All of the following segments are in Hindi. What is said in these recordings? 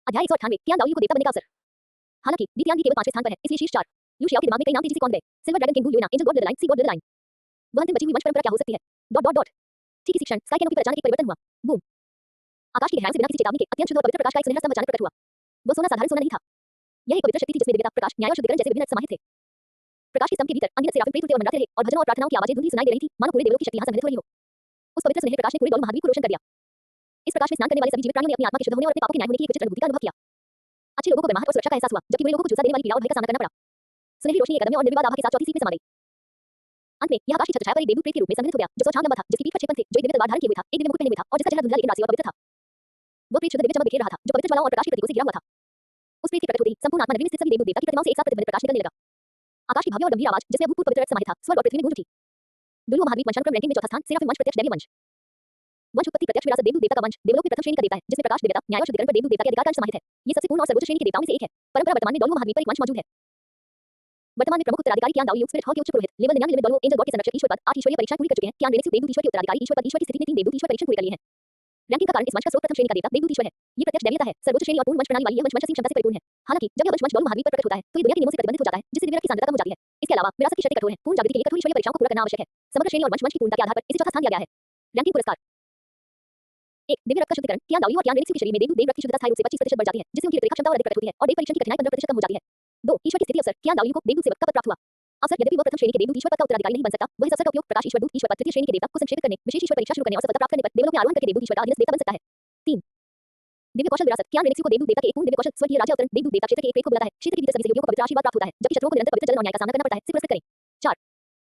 अध्याय 198 कियान दाओयू को देवता बनने का अवसर। हालांकि दित्यांगी केवल 5वें स्थान पर है, इसलिए शीर्ष 4 लुशियाओ के दिमाग में कई नाम तेजी से कौन गए। सिल्वर ड्रैगन किंग बुलियोना, angel god blood line, sea god blood line. वह अंतिम बची हुई वंश परंपरा क्या हो सकती है? Dot dot dot. ठीक इसी क्षण स्काई कैनोपी पर अचानक एक परिवर्तन हुआ। बूम। आकाश की गहराई से बिना किसी चेतावनी के अत्यंत शुद्ध और पवित्र प्रकाश का एक सुनहरा स्तंभ अचानक प्रकट हुआ। वह सोना साधारण सोना नहीं था। यह एक पवित्र शक्ति थी जिसमें दिव्यता, प्रकाश, न्याय और शुद्धिकरण जैसे विभिन्न अर्थ समाहित थे। प्रकाश के स्तंभ के भीतर अनगिनत सेराफिम प्रेरित होते और मंडराते रहे और भजनों और प्रार्थनाओं की आवाजें धुंधली सुनाई दे रही थी, मानो पूरे देवलोक की शक्ति यहाँ संग्रहित हो रही हो। उस पवित्र सुनहरे प्रकाश ने पूरे डोल महाद्वीप को रोशन कर दिया। इस प्रकाश में स्नान करने वाले सभी जीवित प्राणियों ने अपनी आत्मा के शुद्ध होने और अपने पापों के न्याय होने की एक विचित्र अनुभूति का अनुभव किया। अच्छे लोगों को गर्माहट और सुरक्षा का एहसास हुआ, जबकि बुरे लोगों को झुलसा देने वाली पीड़ा और भय का सामना करना पड़ा। सुनहरी रोशनी एक अदम्य और निर्विवाद आभा के साथ चौथी सीट में समा गई। अंत में यह आकाश की छत्रछाया पर एक देवदूत प्रेत के रूप में संघनित हो गया, जो 100 छांग लंबा था, जिसकी पीठ पर 56 थे, जो एक दिव्य तलवार धारण किए हुए था, एक दिव्य मुकुट पहने हुए था और जिसका चेहरा धुंधला लेकिन राशि और पवित्र था। वो प्रेत शुद्ध दिव्य चमक बिखेर रहा था, जो पवित्र ज्वालाओं और प्रकाश के प्रतीकों से घिरा हुआ था। उस प्रेत के प्रकट होते ही संपूर्ण आत्मा नगरी में स्थित सभी देवदूत देवता की प्रतिमाओं से एक साथ प्रतिध्वनित प्रकाश निकलने लगा। आकाश की भव्य और गंभीर आवाज, जिसमें अभूतपूर्व पवित्र अर्थ समाहित था, स्वर्ग और पृथ्वी में गूंज उठी। दुर्लभ महाद्वीप वंशानुक्रम रैंकिंग में चौथा स्थान, सेराफिम वंश प्रत्यक्ष दैवीय वंश। वंश उत्पत्ति प्रत्यक्ष विरासत देवदूत देवता का वंश, देवलोक की प्रथम श्रेणी का देवता है, जिसमें प्रकाश, दिव्यता, न्याय और शुद्धिकरण पर देवदूत देवता के अधिकार का अंश समाहित है। ये सबसे पूर्ण और सर्वोच्च श्रेणी के देवताओं में से एक है। परंपरा वर्तमान में डोलवो महाद्वीप पर एक वंश मौजूद है। वर्तमान में प्रमुख उत्तराधिकारी कियान दाओयू स्पिरिट हॉल के उच्च पुरोहित लेवल 99 में डोलवो एंजल गॉड के संरक्षक ईश्वर पद 8 ईश्वरीय परीक्षाएं पूरी कर चुके हैं। कियान रेनेक्स देवदूत ईश्वर के उत्तराधिकारी ईश्वर पद ईश्वर की स्थिति में 3 देवदूत ईश्वर परीक्षण पूरे कर लिए हैं। रैंकिंग का कारण इस वंश का स्रोत प्रथम श्रेणी का देवता देवदूत ईश्वर है। ये प्रत्यक्ष दैवीयता है, सर्वोच्च श्रेणी और पूर्ण वंश प्रणाली वाली यह वंश असीम क्षमता से परिपूर्ण है। हालांकि जब यह वंश डोलवो महाद्वीप पर प्रकट होता है, तो ये दुनिया के नियमों से प्रतिबंधित हो जाता है, जिससे दिव्य रक्त की सांद्रता कम हो जाती है। इसके अलावा विरासत की शर्तें कठोर हैं। पूर्ण जागृति के लिए कठोर ईश्वरीय परीक्षाओं को पूरा करना आवश्यक है। समग्र श्रेणी और वंश की पूर्णता के आधार पर इसे चौथा स्थान दिया गया है। रैंकिंग पुरस्कार 1 दिव्य रक्त का शुद्धिकरण कियान दाओयू और कियान रेनेक्स के शरीर में देवदूत देव रक्त की शुद्धता स्थायी रूप से 25% बढ़ जाती है, जिससे उनकी रेखा क्षमता और अधिक प्रकट होती है और देव परीक्षण की कठिनाई 15% कम हो जाती है। 2 ईश्वर की स्थिति अवसर कियान दाओयू को देवदूत सेवक का पद प्राप्त हुआ। अवसर यद्यपि वह प्रथम श्रेणी के देवदूत ईश्वर पद का उत्तराधिकारी नहीं बन सकता, वह इस अवसर का उपयोग प्रकाश ईश्वर दूत ईश्वर पद तृतीय श्रेणी के देवता को संक्षेपित करने, विशेष ईश्वर परीक्षा शुरू करने और सफलता प्राप्त करने पर देवलोक में आरोहण करके देवदूत ईश्वर का अधीनस्थ देवता बन सकता है। 3 दिव्य कौशल विरासत कियान रेनेक्स को देवदूत देवता के एक पूर्ण दिव्य कौशल स्वर्गीय राज्य अवतरण देवदूत देवता क्षेत्र के एक प्रेत को बुलाता है। क्षेत्र के भीतर सभी सहयोगियों को पवित्र आशीर्वाद प्राप्त होता है, जबकि शत्रुओं को निरंतर पवित्र जलन और न्याय का सामना करना पड़ता है। से पुरस्कृत करें। 4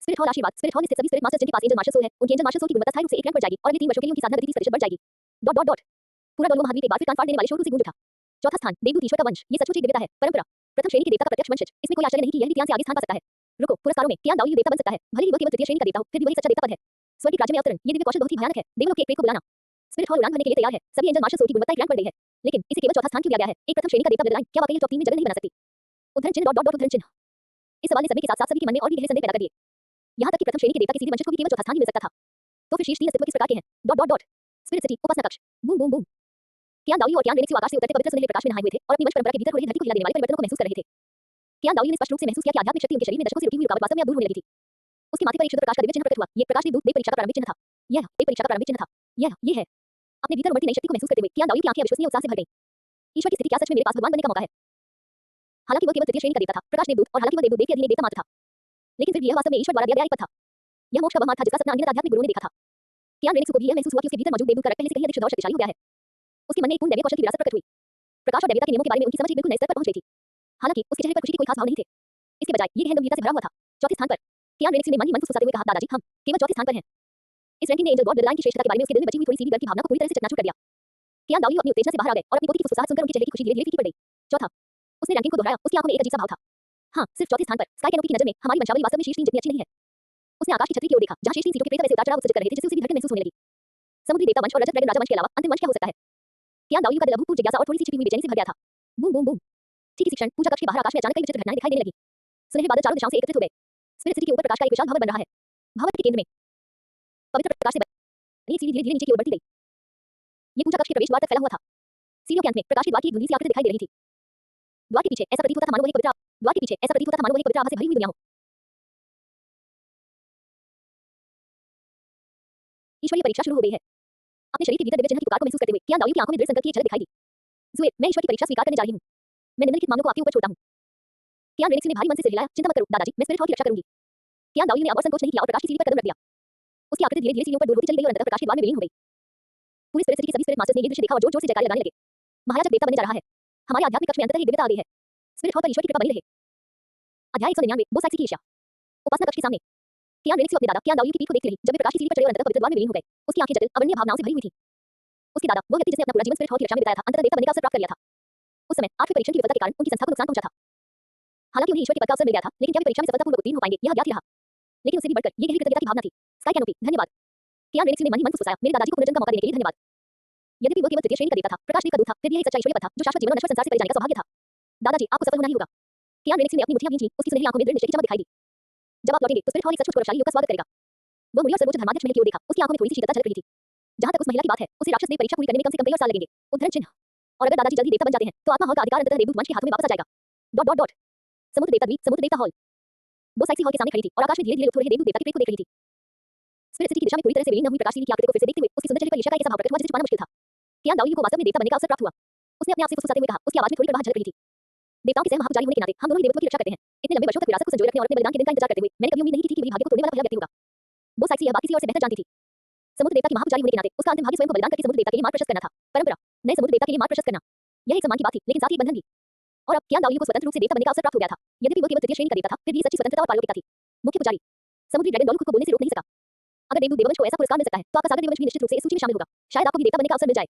स्पिरिट हॉल आशीर्वाद स्पिरिट हॉल में स्थित सभी स्पिरिट मास्टर्स जिनके पास एंजल मार्शल सोल है, उनकी एंजल मार्शल सोल की गुणवत्ता स्थायी रूप से एक रैंक बढ़ जाएगी और अगले 3 वर्षों के लिए उनकी साधना गति 30% बढ़ जाएगी। Dot dot dot. पूरा डोलवो महाद्वीप एक बार फिर कान फाड़ देने वाले शोर से गूंज उठा। चौथा स्थान देवदूत ईश्वर का वंश, ये सचमुच एक दिव्यता है। परंपरा प्रथम श्रेणी के देवता का प्रत्यक्ष वंशज, इसमें कोई आश्चर्य नहीं कि यह भी कियान से आगे स्थान पा सकता है। रुको, पुरस्कारों में कियान दाओयू देवता बन सकता है, भले ही वह केवल तृतीय श्रेणी का देवता हो, फिर भी वही सच्चा देवता पद है। स्वर्ग के राज्य में अवतरण, ये दिव्य कौशल बहुत ही भयानक है। देवलोक के एक प्रेत को बुलाना। स्पिरिट हॉल उड़ान भरने के लिए तैयार है। सभी एंजल मार्शल सोल की गुणवत्ता एक रैंक बढ़ गई है, लेकिन इसे केवल चौथा स्थान क्यों दिया गया है? एक प्रथम श्रेणी का देवता ब्लड लाइन क्या वाकई टॉप 3 में जगह नहीं बना सकती? उद्धरण चिन्ह डॉट डॉट डॉट उद्धरण चिन्ह। इस सवाल ने सभी के साथ साथ सभी के मन में और भी गहरे संदेह पैदा कर दिए। यहाँ तक कि प्रथम श्रेणी के देवता के सीधे वंशज को भी केवल चौथा स्थान ही मिल सकता था। तो फिर शीर्ष 3 अस्तित्व किस प्रकार के हैं? Dot dot dot. Spirit city उपासना कक्ष। Boom boom boom. कियान दाओयू और कियान रेनेक्स आकाश से उतरते पवित्र सुनहरे प्रकाश में नहाए हुए थे और अपनी वंश परंपरा के भीतर हो रही धरती को हिला देने वाले परिवर्तनों को महसूस कर रहे थे। कियान दाओयू ने स्पष्ट रूप से महसूस किया कि आध्यात्मिक शक्ति उनके शरीर में दशकों से रुकी हुई रुकावट वास्तव में अब दूर होने लगी थी। उसके माथे पर एक शुद्ध प्रकाश का दिव्य चिन्ह प्रकट हुआ। ये प्रकाश देवदूत देव परीक्षा का प्रारंभिक चिन्ह था। यह देव परीक्षा का प्रारंभिक चिन्ह था। ये है। अपने भीतर उमड़ती नई शक्ति को महसूस करते हुए कियान दाओयू की आंखें अविश्वसनीय उत्साह से भर गईं। ईश्वर की स्थिति क्या सच में मेरे पास भगवान बनने का मौका है? हालांकि वह केवल तृतीय श्रेणी का देवता था, प्रकाश देवदूत, और हालांकि वह देवदूत देव के अधीन एक देवता मात्र था, लेकिन फिर भी यह वास्तव में ईश्वर द्वारा दिया गया एक पद था। यह मोक्ष का वह मार्ग था जिसका सपना अनगिनत आध्यात्मिक गुरुओं ने देखा था। कियान रेनेक्स को भी यह महसूस हुआ कि उसके भीतर मौजूद देवदूत का रक्त पहले से कहीं अधिक शुद्ध और शक्तिशाली हो गया है। उसके मन में एक पूर्ण दैवीय कौशल की विरासत प्रकट हुई। प्रकाश और दैवीयता के नियमों के बारे में उनकी समझ एक बिल्कुल नए स्तर पर पहुंच गई थी। हालांकि उसके चेहरे पर खुशी के कोई खास भाव नहीं थे। इसके बजाय ये गहन गंभीरता से भरा हुआ था। चौथे स्थान पर कियान रेनेक्स ने मन ही मन फुसफुसाते हुए कहा, दादाजी हम केवल चौथे स्थान पर हैं। इस रैंकिंग ने एंजल गॉड ब्लड लाइन की श्रेष्ठता के बारे में उसके दिल में बची हुई थोड़ी सी भी डर की भावना को पूरी तरह से चकनाचूर कर दिया। कियान दाओयू अपनी उत्तेजना से बाहर आ गए और अपनी पोती की फुसफुसाहट सुनकर उनके चेहरे की खुशी धीरे धीरे फीकी पड़ गई। चौथा उसने रैंकिंग को दोहराया, उसकी आंखों में एक अजीब सा भाव था। हाँ, सिर्फ चौथे स्थान पर स्काई कैनोपी की नजर में हमारी वंशावली वास्तव में शीर्ष 3 जितनी अच्छी नहीं है। उसने आकाश की छतरी की ओर देखा, जहां शीर्ष 3 सीटों के प्रेत वैसे उतार चढ़ाव उत्सर्जित कर रहे थे जिससे उसे भी धड़कन महसूस होने लगी। समुद्री देवता वंश और रजत ड्रैगन राजा वंश के अलावा अंतिम वंश क्या हो सकता है? कियान दाओयू का दिल अभूतपूर्व जिज्ञासा और थोड़ी सी छिपी हुई बेचैनी से भर गया था। Boom boom boom. ठीक इसी क्षण पूजा कक्ष के बाहर आकाश में अचानक कई विचित्र घटनाएं दिखाई देने लगी। सुनहरे बादल चारों दिशाओं से एकत्रित हो गए। स्पिरिट सिटी के ऊपर प्रकाश का एक विशाल भवन बन रहा है। भवन के केंद्र में पवित्र प्रकाश से बनी सीढ़ी धीरे धीरे नीचे की ओर बढ़ती गई। ये पूजा कक्ष के प्रवेश द्वार तक फैला हुआ था। सीढ़ियों के अंत में प्रकाश की द्वार की एक धुंधली सी आकृति दिखाई दे रही थी। द्वार के पीछे ऐसा प्रतीत होता था मानो वह एक पवित्र द्वार के पीछे ऐसा प्रतीत होता था मानो वह एक पवित्र आभा से भरी हुई दुनिया हो। ईश्वरीय परीक्षा शुरू हो गई है। अपने शरीर के भीतर दिव्य चिन्ह की पुकार को महसूस करते हुए कियान दाओयू की आंखों में दृढ़ संकल्प की एक झलक दिखाई दी। ज़ुएब, मैं ईश्वर की परीक्षा स्वीकार करने जा रही हूँ। मैं निम्नलिखित मामलों को आपके ऊपर छोड़ता हूँ। कियान रेनेक्स ने भारी मन से सिर हिलाया, चिंता मत करो दादाजी, मैं स्पिरिट हॉल की रक्षा करूंगी। कियान दाओयू ने अब और संकोच नहीं किया और प्रकाश की सीढ़ी पर कदम रख दिया। उसकी आकृति धीरे धीरे सीढ़ियों पर दूर होती चली गई और अंततः प्रकाश के द्वार में विलीन हो गई। पूरे स्पिरिट सिटी के सभी स्पिरिट मास्टर्स ने ये दृश्य देखा और जोर जोर से जयकारे लगाने लगे। महायाजक देवता बनने जा रहा है। हमारे आध्यात्मिक कक्ष में अंततः एक दिव्यता आ गई है। स्पिरिट हॉल पर ईश्वर की कृपा बनी रहे। अध्याय 199 बोथ साइड्स की ईर्ष्या। उपासना कक्ष के सामने कियान रेनेक्स अपने दादा कियान दाओयू की पीठ को देखती रही जब वे प्रकाश की सीढ़ी पर चढ़े और अंततः पवित्र द्वार में विलीन हो गए। उसकी आंखें जटिल अवर्णनीय भावनाओं से भरी हुई थी। उसके दादा, वो व्यक्ति जिसने अपना पूरा जीवन स्पिरिट हॉल की रक्षा में बिताया था, अंततः देवता बनने का अवसर प्राप्त कर लिया था। उस समय 8वें परीक्षण की विफलता के कारण उनकी संस्था को नुकसान पहुंचा था। हालांकि उन्हें ईश्वर के पद का अवसर मिल गया था, लेकिन क्या वे परीक्षा में सफलतापूर्वक उत्तीर्ण हो पाएंगे यह अज्ञात ही रहा। लेकिन उससे भी बढ़कर ये गहरी कृतज्ञता की भावना थी। स्काई कैनोपी, धन्यवाद। कियान रेनेक्स ने मन ही मन फुसफुसाया, मेरे दादाजी को पुनर्जन्म का मौका देने के लिए धन्यवाद। यद्यपि वो केवल तृतीय श्रेणी का देवता था, प्रकाश देव का दूत था, फिर भी यह एक सच्चा ईश्वरीय पद था जो शाश्वत जीवन और नश्वर संसार से परे जाने का सौभाग्य था। दादाजी, आपको सफल होना ही होगा। कियान रेनेक्स ने अपनी मुट्ठियां भींच लीं, उसकी सुनहरी आंखों में दृढ़ निश्चय की चमक दिखाई दी। जब आप लौटेंगे तो स्पिरिट हॉल एक सचमुच गौरवशाली युग का स्वागत करेगा। वो मुड़ी और सर्वोच्च धर्माध्यक्ष महल की ओर देखा, उसकी आंखों में थोड़ी सी शीतलता झलक रही थी। जहां तक उस महिला की बात है, उसे राक्षस देव परीक्षा पूरी करने में कम से कम कई और साल लगेंगे। उद्धरण चिन्ह और अगर दादाजी जल्दी देवता बन जाते हैं तो आत्मा हॉल का अधिकार अंततः देवदूत वंश के हाथों में वापस आ जाएगा। डॉट डॉट डॉट समुद्र देवता द्वीप, समुद्र देवता हॉल। वो साइक्सी हॉल के सामने खड़ी थी और आकाश में धीरे-धीरे उठ रहे देवदूत देवता के प्रेत को देख रही थी। स्पिरिट सिटी की दिशा में पूरी तरह से विलीन न हुई प्रकाशशील की आकृति को फिर से देखते हुए उसकी सुंदर चेहरे पर ईर्ष्या का एक ऐसा भाव प्रकट हुआ जिसे छुपाना मुश्किल था। कियान दाओयू को वास्तव में देवता बनने का अवसर प्राप्त हुआ। उसने अपने आप से फुसफुसाते हुए कहा, उसकी आवाज में थोड़ी कड़वाहट झलक रही थी। देवताओं के सहम महापुजारी होने के नाते हम दोनों ही देवत्व की रक्षा करते हैं। इतने लंबे वर्षों तक विरासत को संजोए रखने और अपने बलिदान के दिन का इंतजार करते हुए मैंने कभी उम्मीद नहीं की थी कि वही भाग्य को तोड़ने वाला पहला व्यक्ति होगा। वो साइक्सी यह बात किसी और से बेहतर जानती थी। समुद्र देवता की महापुजारी होने के नाते उसका अंतिम भाग्य स्वयं को बलिदान करके समुद्र देवता के लिए मार्ग प्रशस्त करना था। परंपरा नए समुद्र देवता के लिए मार्ग प्रशस्त करना, यह एक सम्मान की बात थी, लेकिन साथ ही एक बंधन भी। और अब कियान दाओयू को स्वतंत्र रूप से देवता बनने का अवसर प्राप्त हो गया था। यद्यपि वह केवल तृतीय श्रेणी का देवता था, फिर भी सच्ची स्वतंत्रता और पारलौकिकता थी। मुख्य पुजारी समुद्री ड्रैगन डॉलू खुद को बोलने से रोक नहीं सका। अगर देवदूत देववंश को ऐसा पुरस्कार मिल सकता है तो आपका सागर देववंश भी निश्चित रूप से इस सूची में शामिल होगा। शायद आपको भी देवता बनने का अवसर मिल जाए।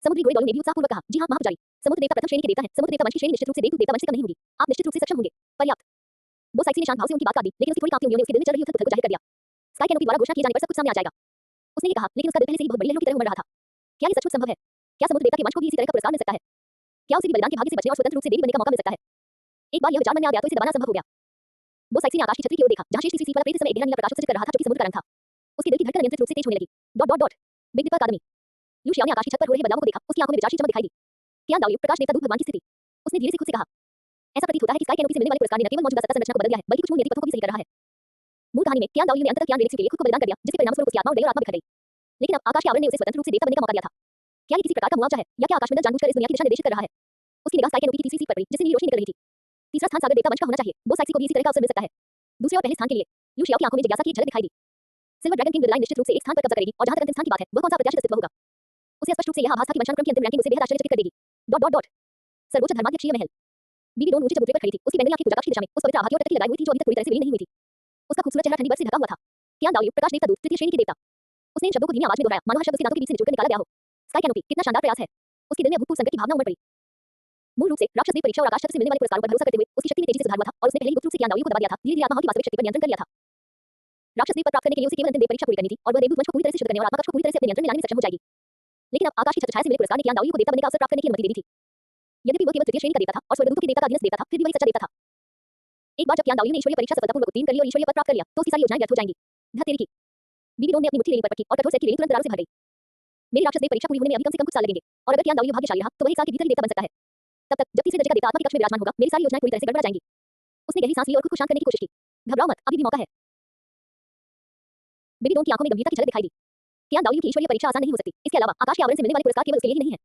समुद्री घोड़े डॉलू ने भी उत्साहपूर्वक कहा, जी हाँ महापुजारी, समुद्र देवता प्रथम श्रेणी के देवता है। समुद्र देवता वंश की श्रेणी निश्चित रूप से देवदूत देवता वंश से कम नहीं होगी। आप निश्चित रूप से सक्षम होंगे। पर्याप्त। वो साइक्सी ने शांत भाव से उनकी बात काट दी, लेकिन उसकी थोड़ी कांपती उंगलियों ने उसके दिल में चल रही उथल-पुथल को जाहिर कर दिया। स्काई कैनोपी द्वारा घोषणा किए जाने पर सब कुछ सामने आ जाएगा। उसने ये कहा, लेकिन उसका दिल पहले से ही बहुत बड़ी लहरों की तरह उमड़ रहा था। क्या ये सचमुच संभव है? क्या समुद्र देवता के वंश को भी इसी तरह का पुरस्कार मिल सकता है? क्या उसे भी बलिदान के भाग्य से बचने और स्वतंत्र रूप से देवी बनने का मौका मिल सकता है? एक बार यह विचार मन में आ गया तो इसे दबाना संभव हो गया। वो साइक्सी ने आकाश की छतरी की ओर देखा, जहां शेष तीसरी सीट वाला प्रेत इस समय एक गहरा नीला प्रकाश उत्सर्जित कर रहा था जो कि समुद्र का रंग था। उसके दिल की धड़कन नियंत्रित रूप से तेज होने लगी। डॉट डॉट डॉट बिग दीपक अकादमी। लू शियाओ ने आकाश की छत पर हो रहे बदलावों को देखा, उसकी आंखों में विचारशील चमक दिखाई दी। कियान दाओयू प्रकाश देवता दूत भगवान की स्थिति। उसने धीरे से खुद से कहा, ऐसा प्रतीत होता है कि स्काई कैनोपी से मिलने वाले पुरस्कार ने न केवल मौजूदा सत्ता संरचना को बदल दिया है, बल्कि कुछ मूल नीति पथों को भी सही कर रहा है। मूल कहानी में कियान दाओयू ने अंततः कियान रेलेक्सी के लिए खुद को बलिदान कर दिया, जिसके परिणामस्वरूप उसकी आत्मा और देह और आत्मा बिखर गई। लेकिन अब आकाश के आवरण ने उसे स्वतंत्र रूप से देवता बनने का मौका दिया था। क्या ये किसी प्रकार का मुआवजा है, या क्या आकाश में जानबूझकर इस दुनिया की दिशा निर्देशित कर रहा है? उसकी निगाह स्काई कैनोपी की तीसरी सीट पर पड़ी, जिससे नीली रोशनी निकल रही थी। तीसरा स्थान सागर देवता वंश का होना चाहिए। वो साइक्सी को भी इसी तरह का अवसर मिल सकता है। दूसरे और पहले स्थान के लिए लू शियाओ की आंखों में जिज्ञासा की एक झलक दिखाई दी। सिल्वर ड्रैगन किंग लाइन निश्चित रूप से एक स्थान पर कब्जा करेगी, और जहां तक अंतिम स्थान की बात है, वह कौन सा प्रत्याशित अस्तित्व होगा? उसे स्पष्ट रूप से यह आभास था कि वंशानुक्रम की अंतिम रैंकिंग उसे बेहद आश्चर्यचकित कर देगी। डॉट डॉट डॉट सर्वोच्च धर्माध्यक्षीय महल। बीबी डोन ऊंचे चबूतरे पर खड़ी थी, उसकी बैंगनी आंखें पूजाकाश की दिशा में उस पवित्र आभा की ओर टकटकी लगाई हुई थी जो अभी तक पूरी तरह से विलीन नहीं हुई थी। उसका खूबसूरत चेहरा ठंडी बर्फ से ढका हुआ था। कियान दाओयू प्रकाश देवता दूत तृतीय श्रेणी के देवता। उसने इन शब्दों को धीमी आवाज में दोहराया, मानो हर शब्द उसके दांतों के बीच से निचोड़कर निकाला गया हो। स्काई कैनोपी, कितना शानदार प्रयास है। उसके दिल में अभूतपूर्व संकट की भावना उमड़ पड़ी। मूल रूप से राक्षस देव परीक्षा और आकाश छत्र से मिलने वाले पुरस्कारों पर भरोसा करते हुए उसकी शक्ति में तेजी से सुधार हुआ था, और उसने पहले ही गुप्त रूप से कियान दाओयू को दबा दिया था। धीरे-धीरे आत्मा हॉल की वास्तविक शक्ति पर नियंत्रण कर लिया था। राक्षस देव पद प्राप्त करने के लिए उसे केवल अंतिम देव परीक्षा पूरी करनी थी, और वह देवदूत वंश को पूरी तरह से शुद्ध करने और आत्मा कक्ष को पूरी तरह से अपने नियंत्रण में लाने में सक्षम हो जाएगी। लेकिन अब आकाश की छत्रछाया से मिले पुरस्कार ने कियान दाओयू को देवता बनने का अवसर प्राप्त करने की अनुमति दे दी थी। यद्यपि वह केवल तृतीय श्रेणी का देवता था और स्वर्गदूतों के देवता का अधीनस्थ देवता था, फिर भी वही सच्चा देवता था। एक बार जब कियान दाओयू ने ईश्वरीय परीक्षा सफलतापूर्वक उत्तीर्ण कर ली और ईश्वरीय पद प्राप्त कर लिया, तो उसकी सारी योजनाएं व्यर्थ हो जाएंगी। धत्तेरी की बीबी डोन ने अपनी मुट्ठी रेंग पर पटकी और कठोर सेट की रेंग तुरंत दरारों से भर गई। मेरी राक्षस देव परीक्षा पूरी होने में अभी कम से कम कुछ साल लगेंगे, और अगर कियान दाओयू भाग्यशाली रहा तो वह एक साल के भीतर ही देवता बन सकता है। तब तक जब तीसरे दर्जे का देवता आत्मा के कक्ष में विराजमान होगा, मेरी सारी योजनाएं पूरी तरह से गड़बड़ा जाएंगी। उसने गहरी सांस ली और खुद को शांत करने की कोशिश की। घबराओ मत, अभी भी मौका है। बेबी डोन की आंखों में गंभीरता की झलक दिखाई दी। कियान दाओयू की ईश्वरीय परीक्षा आसान नहीं हो सकती। इसके अलावा आकाश के आवरण से मिलने वाले पुरस्कार केवल उसके लिए ही नहीं है।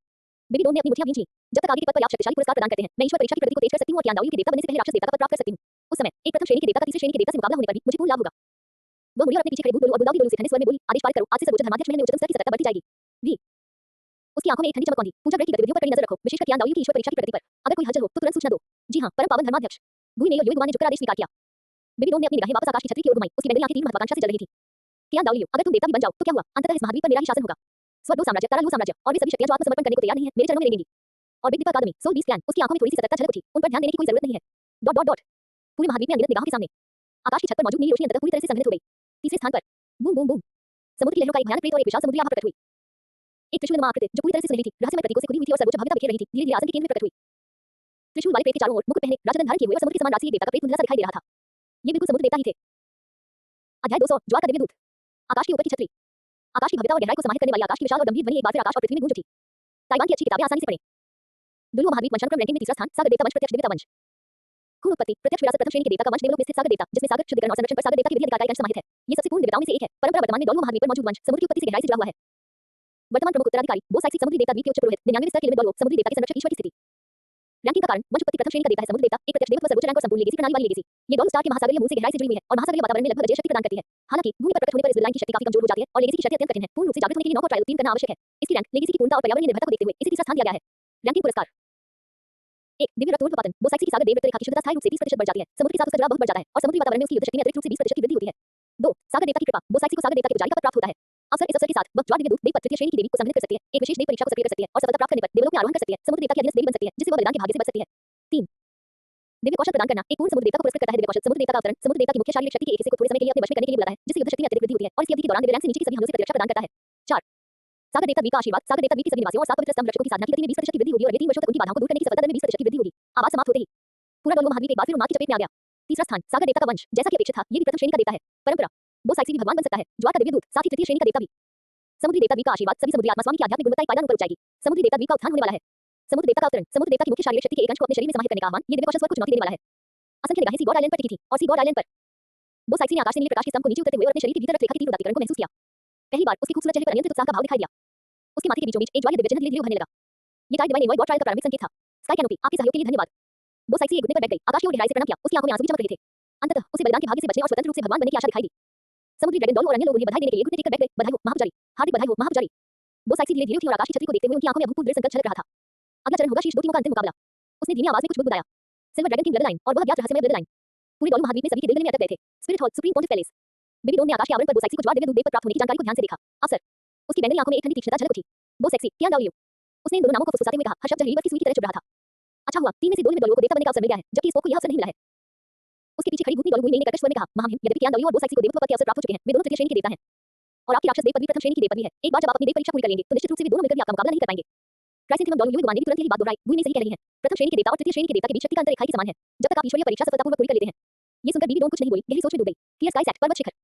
बेबी डोन ने अपनी मुट्ठियां भींच लीं। जब तक आगे के पद पर आप शक्तिशाली पुरस्कार प्रदान करते हैं, मैं ईश्वर परीक्षा की प्रगति को तेज कर सकती हूं और कियान दाओयू के देवता बनने से पहले राक्षस देवता का पद प्राप्त कर सकती हूं। उस समय एक प्रथम श्रेणी के देवता का तीसरी श्रेणी के देवता से मुकाबला होने पर भी मुझे पूर्ण लाभ होगा। वह मुड़ी और अपने पीछे खड़े भूत डोलू और बुलदाउदी डोलू से ठंडे स्वर में बोली, आदेश पारित करो, आज से सर्वोच्च धर्माध्यक्ष महल में उच्चतम स्तर की सतर्कता बढ़ती जाएगी। भी उसकी आंखों में एक ठंडी चमक कौंधी। पूजा गृह की गतिविधियों पर कड़ी नजर रखो, विशेषकर कियान दाओयू की ईश्वर परीक्षा की प्रगति पर। अगर कोई हलचल हो तो तुरंत सूचना दो। जी हां, परम पावन धर्माध्यक्ष। भूमि में योगी ने झुककर आदेश स्वीकार किया। बेबी डोन ने अपनी निगाहें वापस आकाश की छतरी की ओर घुमाई, उसकी बैंगनी आंखें तीव्र महत्वाकांक्षा से जल रही थी। कियान दाओयू, अगर तुम देवता भी बन जाओ तो क्या हुआ? अंततः इस महाद्वीप पर मेरा ही शासन होगा। स्वर्ग साम्राज्य, तारालू साम्राज्य और वे सभी शक्तियां जो आत्मसमर्पण करने को तैयार नहीं है, मेरे चरणों में रहेंगी। और बिग दीपक अकादमी, सोल बीस स्कैन, उसकी आंखों में थोड़ी सी सतर्कता झलक उठी। उन पर ध्यान देने की कोई जरूरत नहीं है। डॉट डॉट डॉट पूरे महाद्वीप में अनगिनत निगाहों के सामने आकाश की छत पर मौजूद नीली रोशनी अंततः पूरी तरह से संघनित हो गई। तीसरे स्थान पर बूम बूम बूम समुद्र की लहरों का एक भयानक प्रेत और एक विशाल समुद्री आभा प्रकट हुई। एक त्रिशूलनुमा आकृति जो पूरी तरह से सुनहरी थी, रहस्यमय प्रतीकों से खुदी हुई थी और सर्वोच्च भव्यता बिखेर रही थी, धीरे-धीरे आसन के केंद्र में प्रकट हुई। त्रिशूल वाले प्रेत के चारों ओर मुकुट पहने, राजधन धारण किए हुए और समुद्र के समान राजसी देवता का प्रेत धुंधला सा दिखाई दे रहा था। ये बिल्कुल समुद्र देवता ही थे। अध्याय 200 ज्वार का दिव्य दूत। आकाश के ऊपर की छतरी। आकाश की भव्यता और गहराई को समाहित करने वाली आकाश की विशाल और गंभीर ध्वनि एक बार फिर आकाश और पृथ्वी में गूंज उठी। ताइवान की अच्छी किताबें आसानी से पढ़ें। दुलू महाद्वीप वंशानुक्रम रैंकिंग में तीसरा स्थान, सागर देवता वंश, प्रत्यक्ष देवता वंश। खून उत्पत्ति, प्रत्यक्ष विरासत, प्रथम श्रेणी के देवता का वंश, देवलोक में स्थित सागर देवता, जिसमें सागर शुद्धिकरण और संरक्षण पर सागर देवता के विधि अधिकार का एक अंश समाहित है। ये सबसे पूर्ण देवताओं में से एक है। परंपरा वर्तमान में डोलू महाद्वीप पर मौजूद वंश समुद्र की उत्पत्ति से गहराई से जुड़ा हुआ है। वर्तमान प्रमुख उत्तराधिकारी वो साइक्सी समुद्री देवता द्वीप के उच्च पुरोहित 99वें स्तर के लिमिट डोलू समुद्री देवता के संरक्षक ईश्वर की स्थिति। रैंकिंग का कारण वंश उत्पत्ति प्रथम श्रेणी का देवता है समुद्र देवता, एक प्रत्यक्ष देवत्व, सर्वोच्च रैंक और संपूर्ण लेगेसी प्रणाली वाली लेगेसी। ये डोलू स्टार के महासागरीय मूल से गहराई से जुड़ी हुई है और महासागरीय वातावरण में लगभग अजय शक्ति प्रदान करती है। हालांकि भूमि पर प्रकट होने पर इस विलाइन की शक्ति काफी कमजोर हो जाती है और लेगेसी की शक्ति अत्यंत कठिन है। पूर्ण रूप से जागृत होने के लिए 9 को ट्रायल उत्तीर्ण करना आवश्यक है। इसकी रैंक लेगेसी की पूर्णता और पर्यावरणीय निर्भरता को देखते हुए इसे तीसरा स्थान दिया गया है। रैंकिंग पुरस्कार। एक दिव्य रक्त ऊर्ध्वपातन वो साइक्सी की सागर देवव्रत रेखा की शुद्धता स्थायी रूप से 30% बढ़ जाती है। समुद्र के साथ उसका जुड़ाव बहुत बढ़ जाता है और समुद्री वातावरण में उसकी युद्ध शक्ति में अतिरिक्त रूप से 20% की वृद्धि होती है। 2 सागर देवता की कृपा वो साइक्सी को सागर देवता के पुजारी का पद प्राप्त होता है। अवसर इस अवसर के साथ वह ज्वार दिव्य दूत देव तृतीय श्रेणी की देवी को संघनित कर सकती है, एक विशेष देव परीक्षा को सक्रिय कर सकती है और सफलता प्राप्त करने पर देवलोक में आरोहण कर सकती है। समुद्र देवता की अधीनस्थ देवी बन सकती है, जिससे वह बलिदान के भाग्य से बच सकती है। 3 दिव्य कौशल प्रदान करना एक पूर्ण समुद्र देवता को पुरस्कृत करता है। दिव्य कौशल समुद्र देवता का अवतरण समुद्र देवता की मुख्य शारीरिक शक्ति के एक हिस्से को थोड़े समय के लिए अपने वश में करने के लिए बुलाता है, जिससे युद्ध शक्ति में अत्यधिक वृद्धि होती है और इसकी अवधि के दौरान दिव्य रैंक से नीचे की सभी हमलों से प्रतिरक्षा प्रदान करता है। 4 सागर देवता द्वीप का आशीर्वाद सागर देवता द्वीप के सभी निवासियों और 7 पवित्र स्तंभ रक्षकों की साधना की गति में 20% की वृद्धि होगी और अगले 3 वर्षों तक उनकी बाधाओं को दूर करने की सफलता दर में 20% की वृद्धि होगी। आवाज समाप्त होते ही पूरा डोलू महाद्वीप एक बार फिर उन्माद की चपेट में आ गया। तीसरा स्थान सागर देवता का वंश, जैसा कि अपेक्षित था ये भी प्रथम श्रेणी का देवता है। परंपरा वो साइक्सी भी भगवान बन सकता है। ज्वार का दिव्य दूत साथ ही तृतीय श्रेणी का देवता भी। समुद्री देवता द्वीप का आशीर्वाद सभी समुद्री आत्मा स्वामी की आध्यात्मिक गुणवत्ता एक पायदान ऊपर उठाएगी। समुद्री देवता द्वीप का उत्थान होने वाला है। समुद्र देवता का अवतरण, समुद्र देवता की मुख्य शारीरिक शक्ति के एक अंश को अपने शरीर में समाहित करने का आह्वान, ये दिव्य कौशल स्वर्ग को चुनौती देने वाला है। असंख्य निगाहें सी गॉड आइलैंड पर टिकी थी और सी गॉड आइलैंड पर वो साइक्सी ने आकाश से नीले प्रकाश के स्तंभ को नीचे उतरते हुए और अपने शरीर के भीतर रख रेखा की तीव्र उदात्तीकरण को महसूस किया। पहली बार उसकी खूबसूरत चेहरे पर अनियंत्रित उत्साह का भाव दिखाई दिया। उसके माथे के बीचों बीच एक ज्वाला दिव्य चिन्ह धीरे धीरे उभरने लगा। ये tide divine invoice god trial का प्रारंभिक संकेत था। स्काई कैनोपी, आपके सहयोग के लिए धन्यवाद। वो साइक्सी एक घुटने पर बैठ गई, आकाश की ओर गहराई से प्रणाम किया, उसकी आंखों में आंसू भी चमक रहे थे। अंततः उसे बलिदान के भाग्य से बचने और स्वतंत्र रूप से भगवान बनने की आशा दिखाई दी। समुद्री ड्रैगन डॉल और अन्य लोग उन्हें बधाई देने के लिए घुटने टेककर बैठ गए। बधाई हो महापुजारी, हार्दिक बधाई हो महापुजारी। वो साइक्सी धीरे धीरे उठी और आकाश की छतरी को देखते हुए उनकी आंखों में अभूतपूर्व दृढ़ संकल्प झलक रहा था। अगला चरण होगा शीर्ष दो टीमों का अंतिम मुकाबला। उसने धीमी आवाज में कुछ बुदबुदाया। Silver dragon king blood line और वह अज्ञात रहस्यमय ब्लड लाइन। पूरे डॉलू महाद्वीप में सभी के दिल दिल में अटक गए थे। Spirit hall, supreme pontiff palace. Baby Don ने आकाश के आवरण पर वो साइक्सी को ज्वार दिव्य दूध देव पर प्राप्त होने की जानकारी को ध्यान से देखा। अफसर, उसकी बैंगनी आंखों में एक ठंडी तीक्ष्णता झलक उठी। वो सेक्सी, क्या नाउ यू? उसने इन दोनों नामों को फुसफुसाते हुए कहा, हर शब्द लीवर की सुई की तरह चुभ रहा था। अच्छा हुआ, तीन में से दो में डॉलू को देवता बनने का अवसर मिल गया है, जबकि इसको कोई अवसर नहीं मिला है। उसके पीछे खड़ी भूतनी डॉलू ने कर्कश स्वर में कहा, महामहिम, यद्यपि क्या नाउ यू और वो साइक्सी को देवत्व पद के अवसर प्राप्त हो चुके हैं, वे दोनों तृतीय श्रेणी के देवता हैं। और आपकी राक्षस देव पदवी प्रथम श्रेणी की देव पदवी है। एक बार जब आप अपनी देव परीक्षा पूरी कर लेंगे, तो निश्चित रूप से वे दोनों मिलकर भी आपका मुकाबला नहीं कर पाएंगे। क्राइसिंथियम डॉलू युग मानने की तुरंत यही बात दोहराई, बुई ने सही कह रही है। प्रथम श्रेणी के देवता और तृतीय श्रेणी के देवता के बीच शक्ति का अंतर रेखा के समान है। जब तक आप ईश्वरीय परीक्षा सफलतापूर्वक पूरी कर लेते हैं। ये सुनकर बीबी डोन कुछ नहीं बोली, गहरी सोच में डूब गई। क्लियर स्काई सेट, पर्वत शिखर।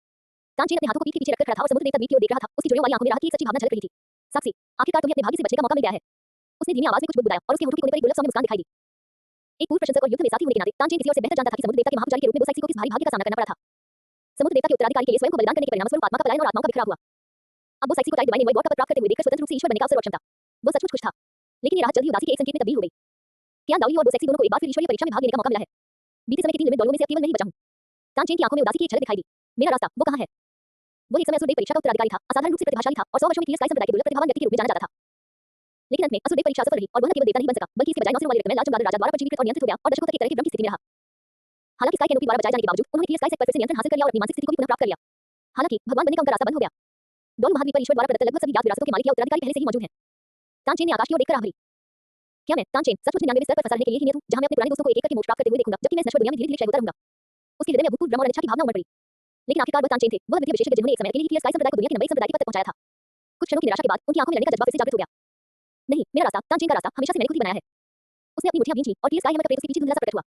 तानचेन अपने हाथों को पीठ के पीछे रखकर खड़ा था और समुद्र देवता द्वीप की ओर देख रहा था। उसकी जुड़ियों वाली आंखों में राहत की एक सच्ची भावना झलक रही थी। साक्षी, आखिरकार तुम्हें अपने भाग्य से बचने का मौका मिल गया है। उसने धीमी आवाज में कुछ बुदबुदाया और उसके होठों के कोने पर एक दुर्लभ सौम्य मुस्कान दिखाई दी। एक पूर्व प्रशंसक और युद्ध में साथी होने के नाते तानचेन किसी और से बेहतर जानता था कि समुद्र देवता के महापुजारी के रूप में वो साइक्सी को किस भारी भाग्य का सामना करना पड़ा था। समुद्र देवता के उत्तराधिकारी के लिए स्वयं को बलिदान करने के परिणामस्वरूप आत्मा का पलायन और आत्माओं का बिखरा हुआ। अब वो साइक्सी को टाइड डिवाइन इनवॉइस गॉड का पद प्राप्त करते हुए देखकर स्वतंत्र रूप से ईश्वर बनने का अवसर और क्षमता। वो सचमुच खुश था। लेकिन ये राहत जल्द ही उदासी के एक संकेत में तब्दील हो गई। क्या दाउली और वो सेक्सी दोनों को एक बार फिर ईश्वरीय परीक्षा में भाग लेने का मौका मिला है? बीते समय के 3 लिमिट डॉलरों में से अब केवल मैं ही बचा हूं। तानचेन की आंखों में उदासी की एक झलक दिखाई दी। मेरा रास्ता, वो कहां है? वो एक समय असुर देव परीक्षा का उत्तराधिकारी था, असाधारण रूप से प्रतिभाशाली था और 100 वर्षों में क्लियर स्काई संप्रदाय के दुर्लभ प्रतिभावान व्यक्ति के रूप में जाना जाता था। लेकिन अंत में असुर देव परीक्षा सफल रही और वह न केवल देवता नहीं बन सका, बल्कि इसके बजाय नौसिरों वाले रक्त में लाल चमगादड़ राजा द्वारा प्रजीवित और नियंत्रित हो गया और दशकों तक एक तरह के भ्रम की स्थिति में रहा। हालांकि स्काई कैनोपी द्वारा बचाए जाने के बावजूद उन्होंने क्लियर स्काई सेट पर फिर से नियंत्रण हासिल कर लिया और अपनी मानसिक स्थिति को भी पुनः प्राप्त कर लिया। हालांकि भगवान बनने का उनका रास्ता बंद हो गया। डॉल महाद्वीप पर ईश्वर द्वारा प्रदत्त लगभग सभी ज्ञात विरासतों के मालिक या उत्तराधिकारी पहले से ही मौजूद हैं। तानचेन ने आकाश की ओर देखकर आह भरी। क्या मैं तानचेन सचमुच 99वें स्तर पर फंसा रहने के लिए ही नियत हूं, जहां मैं अपने पुराने दोस्तों को एक एक करके मोक्ष प्राप्त करते हुए देखूंगा, जबकि मैं इस नश्वर दुनिया में धीरे धीरे क्षय होता रहूंगा। उसके हृदय में अभूतपूर्व भ्रम और अनिच्छा की भावना उमड़ पड़ी। लेकिन आखिरकार वह तानचेन थे, वह विद्या विशेषज्ञ जिन्होंने एक समय के लिए क्लियर स्काई संप्रदाय को दुनिया के नंबर 1 संप्रदाय के पद तक पहुंचाया था। कुछ क्षणों की निराशा के बाद उनकी आंखों में लड़ने का जज्बा फिर से जागृत हो गया। नहीं, मेरा रास्ता, तानचेन का रास्ता हमेशा से मैंने खुद ही बनाया है। उसने अपनी मुट्ठियां भींच लीं और क्लियर स्काई हैमर का प्रेत उसके पीछे धुंधला सा प्रकट हुआ।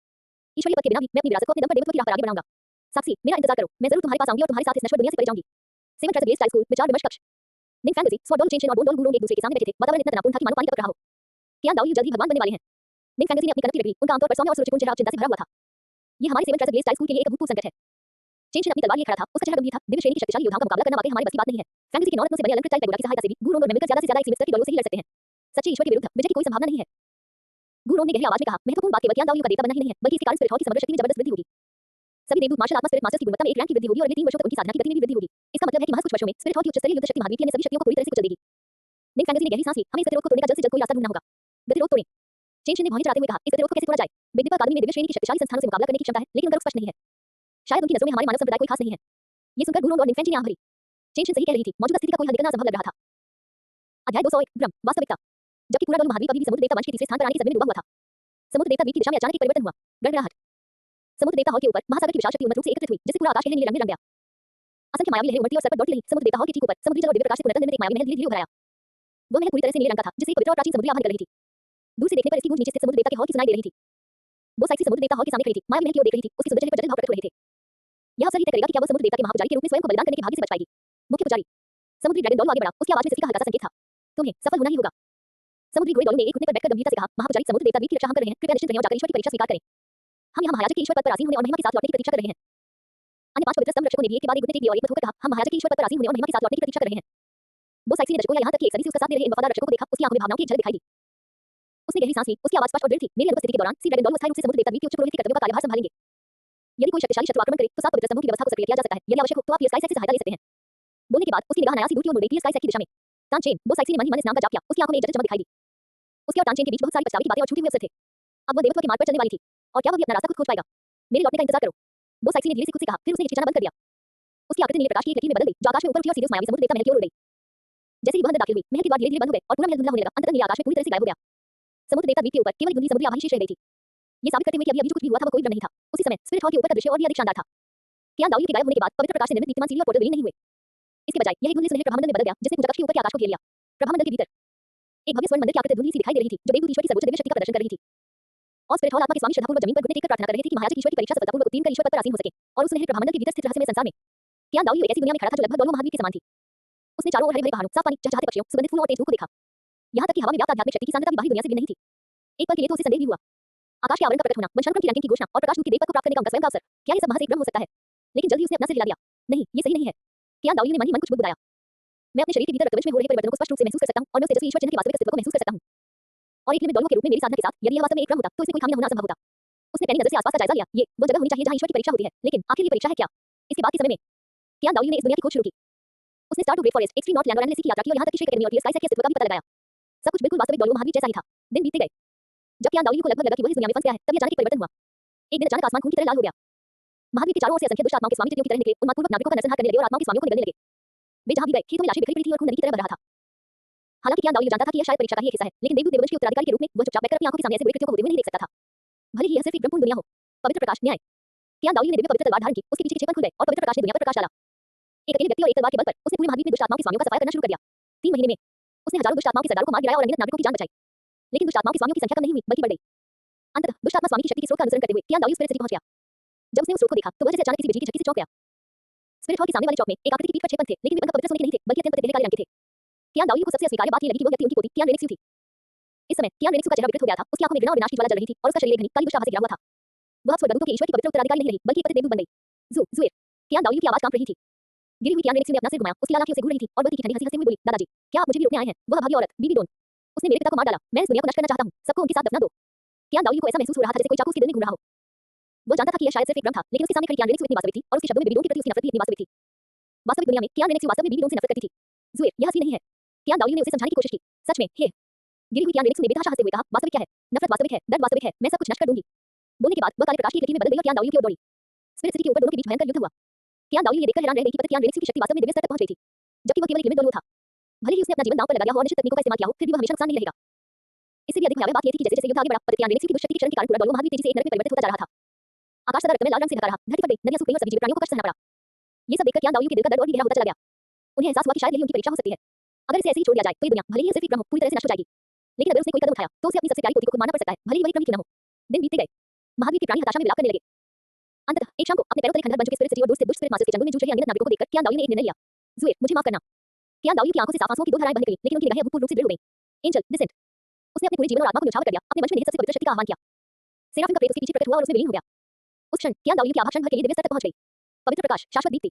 ईश्वरीय पद के बिना भी मैं अपनी विरासत को अपने दम पर देवत्व की राह पर आगे बढ़ाऊंगा। साक्षी, मेरा इंतजार करो, मैं जरूर तुम्हारे पास आऊंगी और तुम्हारे साथ इस नश्वर दुनिया से परे जाऊंगी। 7 ट्रेस ग्लेस स्कूल, विचार विमर्श कक्ष। निंग फैंगजी, स्वॉर्ड डॉल चेंशन और बोन डॉल गुरोंग एक दूसरे के सामने बैठे थे। वातावरण इतना तनावपूर्ण था कि मानो पानी टपक रहा हो। क्या दाउली जल्द ही भगवान बनने वाले हैं? निंग फैंगजी ने अपनी कनक की रगड़ी, उनका आमतौर पर सौम्य और सुरुचिपूर्ण चेहरा चिंता से भरा हुआ था। ये हमारे 7 ट्रेस ग्लेस स्कूल के लिए एक अभूतपूर्व संकट है। चेंशन अपनी तलवार लिए खड़ा था, उसका चेहरा गंभीर था। दिव्य श्रेणी के शक्तिशाली योद्धाओं का मुकाबला करना वाकई हमारे बस की बात नहीं है। फैंगजी के 9 रत्नों से बने अलंकृत टाइप पैगोडा की सहायता से भी गुरोंग और मैं मिलकर ज्यादा से ज्यादा एक सीमित स्तर के डॉलरों से ही लड़ सकते हैं। सच्चे ईश्वर के विरुद्ध विजय की कोई संभावना नहीं है। गुरोंग ने गहरी आवाज में कहा, महत्वपूर्ण बात केवल क्या दाउली का देवता बनना ही नहीं है, बल्कि इसके कारण स्पिरिट हॉल की समग्र शक्ति में जबरदस्त वृद्धि होगी। सभी देवदूत मार्शल आत्मा स्पिरिट मास्टर्स की गुणवत्ता में एक रैंक की वृद्धि होगी और अगले 3 वर्षों तक उनकी साधना की गति में भी वृद्धि होगी। इसका मतलब है कि महज कुछ वर्षों में स्पिरिट हॉल की उच्च स्तरीय युद्ध शक्ति महाद्वीप की अन्य सभी शक्तियों को पूरी तरह से कुचल देगी। निंग फैंगजी ने गहरी सांस ली, हमें इस गतिरोध को तोड़ने का जल्द से जल्द कोई रास्ता ढूंढना होगा। गतिरोध तोड़ें। चेंशन ने भौहें चढ़ाते हुए कहा, इस गतिरोध को कैसे तोड़ा जाए? विद्या अकादमी में दिव्य श्रेणी की शक्तिशाली संस्थानों से मुकाबला करने की क्षमता है, लेकिन उनका रुख स्पष्ट नहीं है। शायद उनकी नजरों में हमारे मानव संप्रदाय कोई खास नहीं है। ये सुनकर गुरोंग और निंग फैंगजी ने आह भरी। चेंशन सही कह रही थी, मौजूदा स्थिति का कोई हल निकलना असंभव लग रहा था। अध्याय 201 भ्रम, वास्तविकता। जबकि पूरा डॉल महाद्वीप अभी भी समुद्र देवता वंश के तीसरे स्थान पर आने के सदमे में डूबा हुआ था। समुद्र देवता द्वीप की दिशा में अचानक एक परिवर्तन हुआ। गड़गड़ाहट। समुद्र देवता हॉल के ऊपर महासागर की विशाल शक्ति उन्मत्त रूप से एकत्रित हुई, जिससे पूरा आकाश नीले रंग में रंग गया। असंख्य मायावी लहरें उमड़ती और सर पर दौड़ती रहीं। समुद्र देवता हॉल के ठीक ऊपर समुद्री जल और दिव्य प्रकाश से पुनर्जन्म निर्मित एक मायावी महल धीरे धीरे उभर आया। वो महल पूरी तरह से नीले रंग का था, जिससे एक पवित्र और प्राचीन समुद्री आभा निकल रही थी। दूर से देखने पर इसकी गूंज नीचे से समुद्र देवता के हॉल की सुनाई दे रही थी। वो साइक्सी समुद्र देवता हॉल के सामने खड़ी थी, मायावी महल की ओर देख रही थी। उसके सुंदर चेहरे पर जटिल भाव प्रकट हो रहे थे। यह अवसर ही तय करेगा कि क्या वो समुद्र देवता के महापुजारी के रूप में स्वयं को बलिदान करने के भाग्य से बच पाएगी। मुख्य पुजारी। समुद्री ड्रैगन डॉल आगे बढ़ा, उसकी आवाज में स्थिति का हल्का सा संकेत था। तुम्हें सफल होना ही होगा। समुद्री घोड़े डॉल ने एक घुटने पर बैठकर गंभीरता से कहा, महापुजारी समुद्र देवता द्वीप की रक्षा हम कर रहे हैं, कृपया निश्चित रहें और जाकर ईश्वर की परीक्षा स्वीकार करें। हम यहाँ महायाजक के ईश्वर पद पर आसीन होने और महिमा के साथ लौटने की प्रतीक्षा कर रहे हैं। अन्य 5 पवित्र स्तंभ रक्षकों ने भी एक के बाद एक घुटने टेक दिए और एक मत होकर कहा, हम महायाजक के ईश्वर पद पर आसीन होने और महिमा के साथ लौटने की प्रतीक्षा कर रहे हैं। वो साइक्सी ने दर्शकों या यहाँ तक कि एक सदी से उसका साथ दे रहे इन वफादार रक्षकों को देखा, उसकी आंखों में भावनाओं की एक झलक दिखाई दी। उसने गहरी सांस ली, उसकी आवाज स्पष्ट और दृढ़ थी, मेरी अनुपस्थिति के दौरान सी ड्रैगन डॉल स्थायी रूप से समुद्र देवता द्वीप के उच्च पुरोहित के कर्तव्यों का कार्यभार संभालेंगे। यदि कोई शक्तिशाली शत्रु आक्रमण करे तो 7 पवित्र स्तंभों की व्यवस्था को सक्रिय किया जा सकता है। यदि आवश्यक हो तो आप स्काई सेट से सहायता ले सकते हैं। बोलने के बाद उसकी निगाह नयासी दूर की ओर मुड़ गई, स्काई सेट की दिशा में। तानचेन, वो साइक्सी ने मन ही मन इस नाम का जाप किया, उसकी आंखों में एक जटिल चमक दिखाई दी। उसके और तानचेन के बीच बहुत सारी पछतावे की बातें और छूटे हुए अवसर थे। अब वो देवत्व के मार्ग पर चलने वाली थी, और क्या वो भी अपना रास्ता खुद खोज पाएगा? मेरे लौटने का इंतजार करो। वो साइक्सी ने धीरे से खुद से कहा, फिर उसने हिचकिचाना बंद कर दिया। उसकी आकृति नीले प्रकाश की एक लकीर में बदल गई, जो आकाश में ऊपर उठी और सीधे उस मायावी समुद्र देवता महल की ओर उड़ गई। जैसे ही वह अंदर दाखिल हुई, महल के द्वार धीरे धीरे बंद हो गए और पूरा महल धुंधला होने लगा। अंततः नीले आकाश में पूरी तरह से गायब हो गया। समुद्र देवता द्वीप के ऊपर केवल एक धुंधली समुद्री आभा ही शेष रह गई थी। ये साबित करते हुए कि अभी जो कुछ भी हुआ था वो कोई भ्रम नहीं था। उसी समय स्पिरिट हॉल के ऊपर का दृश्य और भी अधिक शानदार था। क्या दाउली के गायब होने के बाद पवित्र प्रकाश से निर्मित दीप्तिमान सीढ़ी और पोर्टल विलीन नहीं हुए? इसके बजाय यह एक धुंधले सुनहरे प्रभामंडल में बदल गया, जिसने पूजा कक्ष के ऊपर के आकाश को घेर लिया। प्रभामंडल के भीतर एक भव्य स्वर्ण मंदिर की आकृति धुंधली सी दिखाई दे रही थी, जो देवदूत ईश्वर की सर्वोच्च दिव्य शक्ति का प्रदर्शन कर रही थी। और स्पिरिट हॉल आत्मा के स्वामी श्रद्धापूर्वक जमीन पर घुटने टेककर प्रार्थना कर रहे थे कि महाराज ईश्वर की परीक्षा सफलतापूर्वक उत्तीर्ण कर ईश्वर पद पर आसीन हो सके और उस सुनहरे प्रभामंडल के भीतर स्थित रहस्यमय संसार में। क्या दाउली ऐसी दुनिया में खड़ा था जो लगभग डॉलरों महाद्वीप के समान थी। उसने चारों ओर हरे भरे पहाड़ों, साफ पानी, चहचहाते पक्षियों, सुगंधित फूलों और तेज धूप को देखा। यहाँ तक कि हवा में व्याप्त आध्यात्मिक शक्ति की सांद्रता भी बाहरी दुनिया से भिन्न नहीं थी। एक पल के लिए तो उसे संदेह भी हुआ। आकाश के आवरण का प्रकट होना, वंशानुक्रम की रैंकिंग की घोषणा और प्रकाश दूत की देवपद को प्राप्त करने का उनका स्वयं का अवसर, क्या ये सब महज एक भ्रम हो सकता है? लेकिन जल्द ही उसने अपना सिर हिला दिया। नहीं, ये सही नहीं है। कियान दाओलियो ने मन ही मन कुछ बुदबुदाया। मैं अपने शरीर के भीतर रक्तवंश में हो रहे परिवर्तनों को स्पष्ट रूप से महसूस कर सकता हूं और मैं उस तेजस्वी ईश्वर चिन्ह के वास्तविक अस्तित्व को महसूस कर सकता हूं। और एक लिमिट डोलवो के रूप में मेरी साधना के साथ यदि यह वास्तव में एक भ्रम होता तो इसमें कोई खामी न होना असंभव होता। उसने पैनी नजर से आसपास का जायजा लिया। ये वो जगह होनी चाहिए जहां ईश्वर की परीक्षा होती है, लेकिन आखिर ये परीक्षा है क्या? इसके बाद के समय में कियान दाओलियो ने इस दुनिया की खोज शुरू की। उसने star to great forest, extreme north land और एनालिसिस की यात्रा की और यहां तक कि श्रेक एकेडमी और स्काई सेट के अस्तित्व का भी पता लगाया। सब कुछ बिल्कुल वास्तविक डोलवो महावीर जैसा ही था। दिन बीतते गए। जब कियान दाओलियो को लगभग लगा कि वह इस दुनिया में फंस गया है, तब अचानक एक परिवर्तन हुआ। एक दिन अचानक आसमान खून की तरह लाल हो गया। महावीर के चारों ओर से असंख्य दुष्ट आत्माओं के स्वामी तितलियों की तरह निकले, उन्मादपूर्वक नागरिकों का नरसंहार करने लगे और आत्माओं के स्वामियों को निगलने लगे। वे जहां भी गए, खेतों में लाशें बिखरी पड़ी थी और खून नदी की तरह बह रहा था। हालांकि कियान दाओलियो जानता था कि यह शायद परीक्षा का ही एक हिस्सा है, लेकिन देवदूत देववंश के उत्तराधिकारी के रूप में वह चुपचाप बैठकर अपनी आंखों के सामने ऐसे बुरे कृत्यों को होते हुए नहीं देख सकता था। भले ही यह सिर्फ एक ब्रह्मपूर्ण दुनिया हो। पवित्र प्रकाश, न्याय। कियान दाओलियो ने दिव्य पवित्र तलवार धारण की, उसके पीछे के छेपन खुल गए और पवित्र प्रकाश ने दुनिया पर प्रकाश डाला। एक अकेले व्यक्ति और एक तलवार के बल पर उसने पूरे महाद्वीप में दुष्ट आत्माओं के स्वामियों का सफाया करना शुरू कर दिया। 3 महीने में उसने हजारों दुष्ट आत्माओं के सरदारों को मार गिराया और अनगिनत नागरिकों की जान बचाई। लेकिन दुष्ट आत्माओं के स्वामियों की संख्या कम नहीं हुई, बल्कि बढ़ गई। अंततः दुष्ट आत्मा स्वामी की शक्ति के स्रोत का अनुसरण करते हुए कियान दाओलियो स्पिरिट सिटी पहुंच गया। जब उसने उस स्रोत को देखा, तो वह जैसे अचानक किसी बिजली की झटके से चौंक गया। स्पिरिट हॉल के सामने वाले चौक में एक आकृति की पीठ पर 6 पंथ थे, लेकिन वे पंथ पवित्र सोने के नहीं थे, बल्कि अत्यंत पतले काले रंग के थे। कियान दाओलियो को सबसे अस्वीकार्य बात ये लगी कि वह व्यक्ति उनकी पोती कियान रेनेक्सयू थी। इस समय कियान रेनेक्सयू का चेहरा विकृत हो गया था, उसकी आंखों में घृणा और विनाश की ज्वाला जल रही थी और उसका शरीर एक घनी काली दुष्ट आभा से घिरा हुआ था। वह अब स्वर्गदूतों के ईश्वर की पवित्र उत्तराधिकारी नहीं रही, बल्कि एक पतित देवदूत बन गई। ज़ुएर। कियान दाओलियो की आवाज कांप रही थी। गिरी हुई कियान रेनेक्सयू ने अपना सिर घुमाया, उसकी लाल आंखें उसे घूर रही थी और वह तीखी ठंडी हंसी हंसते हुए बोली, दादाजी, क्या आप मुझे भी रोकने आए हैं? वह अभागी औरत, बीबी डोन। उसने मेरे पिता को मार डाला। मैं इस दुनिया को नष्ट करना चाहता हूं। सबको उनके साथ दफना दो। कियान दाओलियो को ऐसा महसूस हो रहा था जैसे कोई चाकू उसके दिल में घूम रहा हो। वह जानता था कि यह शायद सिर्फ एक भ्रम था, लेकिन उसके सामने खड़ी कियान रेनेक्सयू इतनी वास्तविक थी और उसके शब्दों में बेबी डोन के प्रति उसकी नफरत भी इतनी वास्तविक थी। वास्तविक दुनिया में कियान रेनेक्सयू वास्तव में बेबी डोन से नफरत करती थी। ज़ुएर, यह असली नहीं है। कियान दाओलियो ने उसे समझाने की कोशिश की। सच में, हे। गिरी हुई कियान रेनेक्सयू ने बेतहाशा हंसते हुए कहा, वास्तविक क्या है? नफरत वास्तविक है, दर्द वास्तविक है, मैं सब कुछ नष्ट कर दूंगी। बोलने के बाद वह काले प्रकाश की गति में बदल गई और कियान दाओलियो की ओर दौड़ी। स्पिरिट सिटी के ऊपर दोनों के बीच भयंकर युद्ध हुआ। कियान दाओलियो ये देखकर हैरान रह गई कि पतित कियान रेनेक्सयू की शक्ति वास्तव में दिव्य स्तर तक पहुंच गई थी, जबकि वह केवल एक लिमिट डोलवो था। भले ही उसने अपना जीवन दांव पर लगा दिया हो और निश्चित तकनीकों का इस्तेमाल किया हो, फिर भी वह हमेशा नुकसान नहीं रहेगा। इससे भी अधिक भयावह बात यह थी कि जैसे-जैसे युद्ध आगे बढ़ा, पतित कियान रेनेक्सयू की दुष्ट शक्ति के क्षरण के कारण पूरा डोलवो महाद्वीप तेजी से एक नरक में परिवर्तित होता जा रहा था। आकाश सदा रक्तमय लाल रंग से ढका रहा, धरती फट गई, नदियां सूख गईं और सभी जीव प्राणियों को कष्ट सहना पड़ा। ये सब देखकर कियान दाओलियो के दिल का दर्द और भी गहरा होता चला गया। उन्हें एहसास हुआ कि शायद यही उनकी परीक्षा हो सकती है। अगर इसे ऐसे ही छोड़ दिया जाए, तो ये दुनिया, भले ही यह सिर्फ एक भ्रम हो, पूरी तरह से नष्ट हो जाएगी। लेकिन अगर उसने कोई कदम उठाया, तो उसे अपनी सबसे प्यारी पोती को खुद मारना पड़ सकता है, भले ही वही भ्रम ही क्यों न हो। दिन बीतते गए। महाद्वीप के प्राणी हताशा में विलाप करने लगे। अंततः एक शाम को अपने पैरों तले खंडहर बन चुके स्पिरिट सिटी और दूर से दुष्ट स्पिरिट मास्टर्स के जंगल में जूझ रहे अनगिनत नागरिकों को देखकर कियान दाओलियो ने एक निर्णय लिया। ज़ुएर, मुझे माफ करना। कियान दाओलियो की आंखों से साफ आंसुओं की 2 धाराएं बह निकलीं, लेकिन उनकी निगाहें अभूतपूर्व रूप से दृढ़ हो गईं। Angel, descent. उसने अपने पूरे जीवन और आत्मा को न्यौछावर कर दिया, अपने वंश में निहित सबसे पवित्र शक्ति का आह्वान किया। सेराफिम का प्रेत उसके पीछे प्रकट हुआ और उसमें विलीन हो गया। उस क्षण कियान दाओलियो की आभा क्षण भर के लिए दिव्य स्तर तक पहुंच गई। पवित्र प्रकाश, शाश्वत दीप्ति।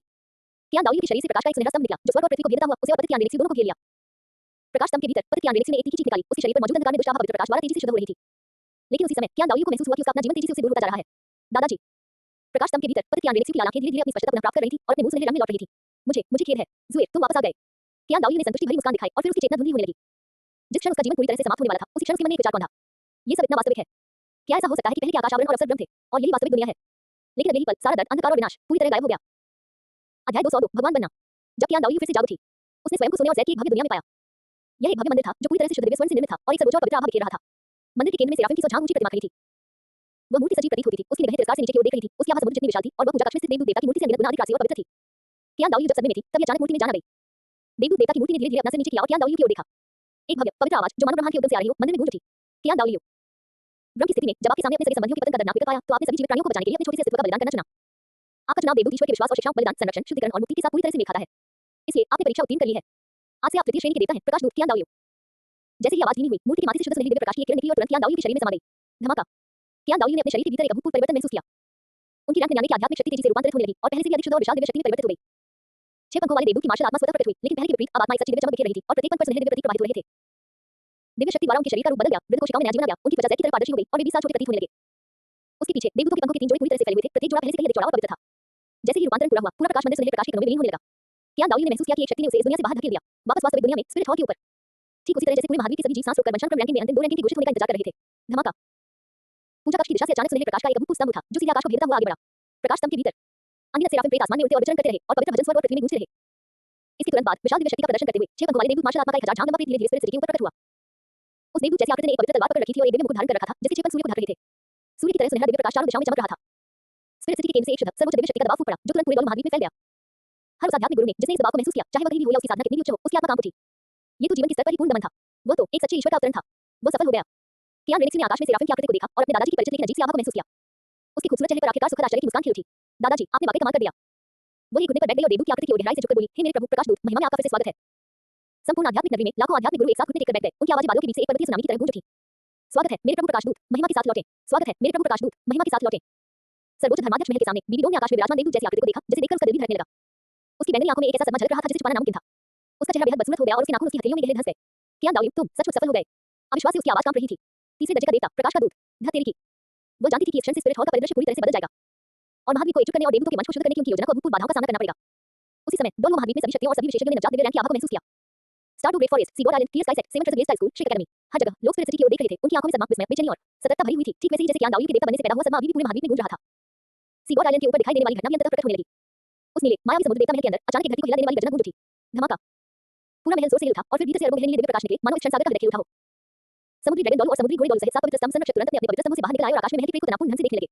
कियान दाओलियो के शरीर से प्रकाश का एक सुनहरा स्तंभ निकला, जो स्वर्ग और पृथ्वी को घेरता हुआ उसे और पतित कियान रेनेक्सयू दोनों को घेर लिया। प्रकाश स्तंभ के भीतर पतित कियान रेनेक्सयू ने एक तीखी चीख निकाली, उसके शरीर पर मौजूद अंधकार में दुष्ट आभा पवित्र प्रकाश द्वारा तेजी से शुद्ध हो रही थी। लेकिन उसी समय कियान दाओलियो को महसूस हुआ कि उसका अपना जीवन तेजी से उससे दूर होता जा रहा है। दादाजी। प्रकाश स्तंभ के भीतर पतित कियान रेनेक्सयू की लाल आंखें धीरे-धीरे अपनी स्पष्टता पुनः प्राप्त कर रही थी और अपने मुंह सुनहरे रंग में लौट रही थी। मुझे खेद है। ज़ुएर, तुम वापस आ गए। कियान दाओलियो ने संतुष्टि भरी मुस्कान दिखाई और फिर उसकी चेतना धुंधली होने लगी। जिस क्षण उसका जीवन पूरी तरह से समाप्त होने वाला था, उसी क्षण उसके मन में एक विचार बंधा। ये सब इतना वास्तविक है। क्या ऐसा हो सकता है कि पहले के आकाश आवरण और अवसर भ्रम थे और यही वास्तविक दुनिया है? लेकिन अगले ही पल सारा दर्द, अंधकार और विनाश पूरी तरह गायब हो गया। अध्याय 202 भगवान बनना। जब कियान दाओलियो फिर से जाग उठी, उसने स्वयं को सोने और ज़ैद की एक भव्य दुनिया में पाया। यह एक भव्य मंदिर था जो पूरी तरह से शुद्ध दिव्य स्वर्ण से निर्मित था और एक सर्वोच्च और पवित्र आभा बिखेर रहा था। मंदिर के केंद्र में सेराफिम की 100 झांग ऊंची प्रतिमा खड़ी थी। वह मूर्ति सजीव प्रतीत होती थी, उसकी निगाहें तिरस्कार से नीचे की ओर देख रही थी, उसकी आभा समुद्र जितनी विशाल थी और वह पूजा कक्ष में स्थित देवदूत देवता की मूर्ति से अनगिनत गुना अधिक राशि और पवित्र थी। कियान दाओलियो जब सदमे में थी, तभी अचानक मूर्ति में जान आ गई। देवदूत देवता की मूर्ति ने धीरे-धीरे अपना सिर नीचे किया और कियान दाओलियो की ओर देखा। एक भव्य पवित्र आवाज जो मानो ब्रह्मांड के उद्गम से आ रही हो, मंदिर में गूंज उठी। कियान दाओलियो। ब्रह्म की स्थिति में जब आपके सामने अपने सभी संबंधियों के पतन का दर्दनाक विकल्प आया, तो आपने सभी जीवित प्राणियों को बचाने के लिए अपने छोटे से अस्तित्व का बलिदान करना चुना। आपका चुनाव देवदूत ईश्वर के विश्वास और शिक्षाओं, बलिदान, संरक्षण, शुद्धिकरण और मुक्ति के साथ पूरी तरह से मेल खाता है। इसलिए आपने परीक्षा उत्तीर्ण कर ली है। आज से आप तृतीय श्रेणी के देवता हैं, प्रकाश दूत कियान दाओलियो। जैसे ही आवाज धीमी हुई, मूर्ति के माथे से शुद्ध सुनहरी दिव्य प्रकाश की एक किरण निकली और तुरंत कियान दाओलियो के शरीर में समा गई। धमाका। कियान दाओलियो ने अपने शरीर के भीतर एक अभूतपूर्व परिवर्तन महसूस किया। उनकी रंग 99 की आध्यात्मिक शक्ति तेजी से रूपांतरित होने लगी और पहले से भी अधिक शुद्ध और विशाल दिव्य शक्ति में परिवर्तित हो गई। 6 पंखों वाले देवदूत की मार्शल आत्मा स्वतः प्रकट हुई, लेकिन पहले के विपरीत अब आत्मा एक सच्ची दिव्य चमक बिखेर रही थी और प्रत्येक पंख पर सुनहरे दिव्य प्रतीक प्रवाहित हो रहे थे। दिव्य शक्ति द्वारा उनके शरीर का रूप बदल गया, मृत कोशिकाओं में नया जीवन आ गया, उनकी त्वचा ज़ैद की तरह पारदर्शी हो गई और वे 20 साल छोटे प्रतीत होने लगे। उसके पीछे देवदूतों के पंखों के 3 जोड़े पूरी तरह से फैले हुए थे, प्रत्येक जोड़ा पहले से कहीं अधिक चौड़ा और पवित्र था। जैसे ही रूपांतरण पूरा हुआ, पूरा प्रकाश मंदिर सुनहरे प्रकाश के कणों में विलीन होने लगा। कियान दाओलियो ने महसूस किया कि एक शक्ति ने उसे इस दुनिया से बाहर धकेल दिया, वापस वास्तविक दुनिया में, स्पिरिट हॉल के ऊपर। ठीक उसी तरह जैसे पूरे महाद्वीप के सभी जीव सांस रोककर वंशानुक्रम रैंकिंग में अंतिम 2 रैंकिंग के घोषित होने का इंतजार कर रहे थे। धमाका। पूजा कक्ष की दिशा से अचानक सुनहरे प्रकाश का एक अभूतपूर्व स्तंभ उठा, जो सीधे आकाश को घेरता हुआ आगे बढ़ा। प्रकाश स्तंभ के भीतर अनगिनत सेराफिम प्रेत आसमान में उड़ते और विचरण करते रहे और पवित्र भजन स्वर्ग और पृथ्वी में गूंजते रहे। इसके तुरंत बाद विशाल दिव्य शक्ति का प्रदर्शन करते हुए 6 पंखों वाले देवदूत मार्शल आत्मा का एक हजार झांग लंबा प्रेत धीरे-धीरे स्पिरिट सिटी के ऊपर प्रकट हुआ। उस देवदूत जैसी आकृति ने एक पवित्र तलवार पकड़ रखी थी और एक दिव्य मुकुट धारण कर रखा था, जिसके 6 पंख सूर्य को ढक रहे थे। सूर्य की तरह सुनहरा दिव्य प्रकाश चारों दिशाओं में चमक रहा था। स्पिरिट सिटी के केंद्र से एक शुद्ध सर्वोच्च दिव्य शक्ति का दबाव फूट पड़ा, जो तुरंत पूरे डोल महाद्वीप में फैल गया। हर उस आध्यात्मिक गुरु ने जिसने इस दबाव को महसूस किया, चाहे वह कहीं भी हो या उसकी साधना कितनी भी उच्च हो, उसकी आत्मा कांप उठी। ये तो जीवन के स्तर पर ही पूर्ण दमन था। वो तो एक सच्चे ईश्वर का अवतरण था। वो सफल हो गया। कियान रेनेक्सयू ने आकाश में सेराफिम की आकृति को देखा और अपने दादाजी की परिचित लेकिन अजीब सी आभा को महसूस किया। उसके खूबसूरत चेहरे पर आखिरकार सुखद आश्चर्य की मुस्कान खिल उठी। दादाजी, आपने वाकई कमाल कर दिया। वही घुटने पर बैठ गई और देवदूत की आकृति की ओर गहराई से झुककर बोली, हे मेरे प्रभु प्रकाश दूत, महिमा में आपका फिर से स्वागत है। संपूर्ण आध्यात्मिक नगरी में लाखों आध्यात्मिक गुरु एक साथ घुटने टेककर बैठ गए। उनकी आवाजें बादलों के बीच से एक पर्वतीय सुनामी की तरह गूंज उठी। स्वागत है मेरे प्रभु प्रकाशदूत, महिमा के साथ लौटे। स्वागत है मेरे प्रभु प्रकाशदूत, महिमा के साथ लौटे। सर्वोच्च धर्माध्यक्ष महल के सामने बीबी डोम ने आकाश में विराजमान देवदूत जैसी आकृति को देखा, जिसे देखकर उसका दिल भी धड़कने लगा। उसकी बैंगनी आंखों में एक ऐसा सदमा झलक रहा था जिसे छुपाना नामुमकिन था। उसका चेहरा बेहद बदसूरत हो गया और उसकी नाखून उसकी हथेलियों में गहरे धंस गए। क्या दाऊद, तुम सचमुच सफल हो गए? अविश्वास से उसकी आवाज कांप रही थी। तीसरे दर्जे का देवता, प्रकाश का दूत, धत तेरी की। वो जानती थी कि इस क्षण से स्पिरिट हॉल का परिदृश्य पूरी तरह से बदल जाएगा और महाद्वीप को एकजुट करने और देवदूतों के मंच को शुद्ध करने की उनकी योजना को अभूतपूर्व बाधाओं का सामना करना पड़ेगा। उसी समय डोलवो महाद्वीप में सभी शक्तियों और सभी विशेषज्ञों ने नवजात दिव्य रैंक की आभा को महसूस किया। Star to great forest, sea god island, clear sky set, seven treasure glaze school, श्री एकेडमी, हर जगह लोग स्पिरिट सिटी की ओर देख रहे थे। उनकी आंखों में सदमा, विस्मय, बेचैनी और सतर्कता भरी हुई थी, ठीक वैसे ही जैसे ज्ञान दाऊद के देवता बनने से पैदा हुआ सदमा अभी भी पूरे महाद्वीप में गूंज रहा था। सी गॉड आइलैंड के ऊपर दिखाई देने वाली घटना भी अंततः प्रकट होने लगी। उस नीले मायावी समुद्र देवता महल के अंदर अचानक एक घड़ी को हिला देने वाली गर्जना गूंज उठी। धमाका! पूरा महल जोर से हिल उठा और फिर भीतर से अरबों गहरे नीले दिव्य प्रकाश निकले, मानो इस क्षण सागर का हृदय खिल उठा हो। समुद्री ड्रैगन डॉलू और समुद्री घोड़े डॉलू सहित 7 पवित्र स्तंभ संरक्षक तुरंत अपने पवित्र स्तंभों से बाहर निकल आए और आकाश में महल के पेड़ को तनावपूर्ण ढंग से देखने लगे।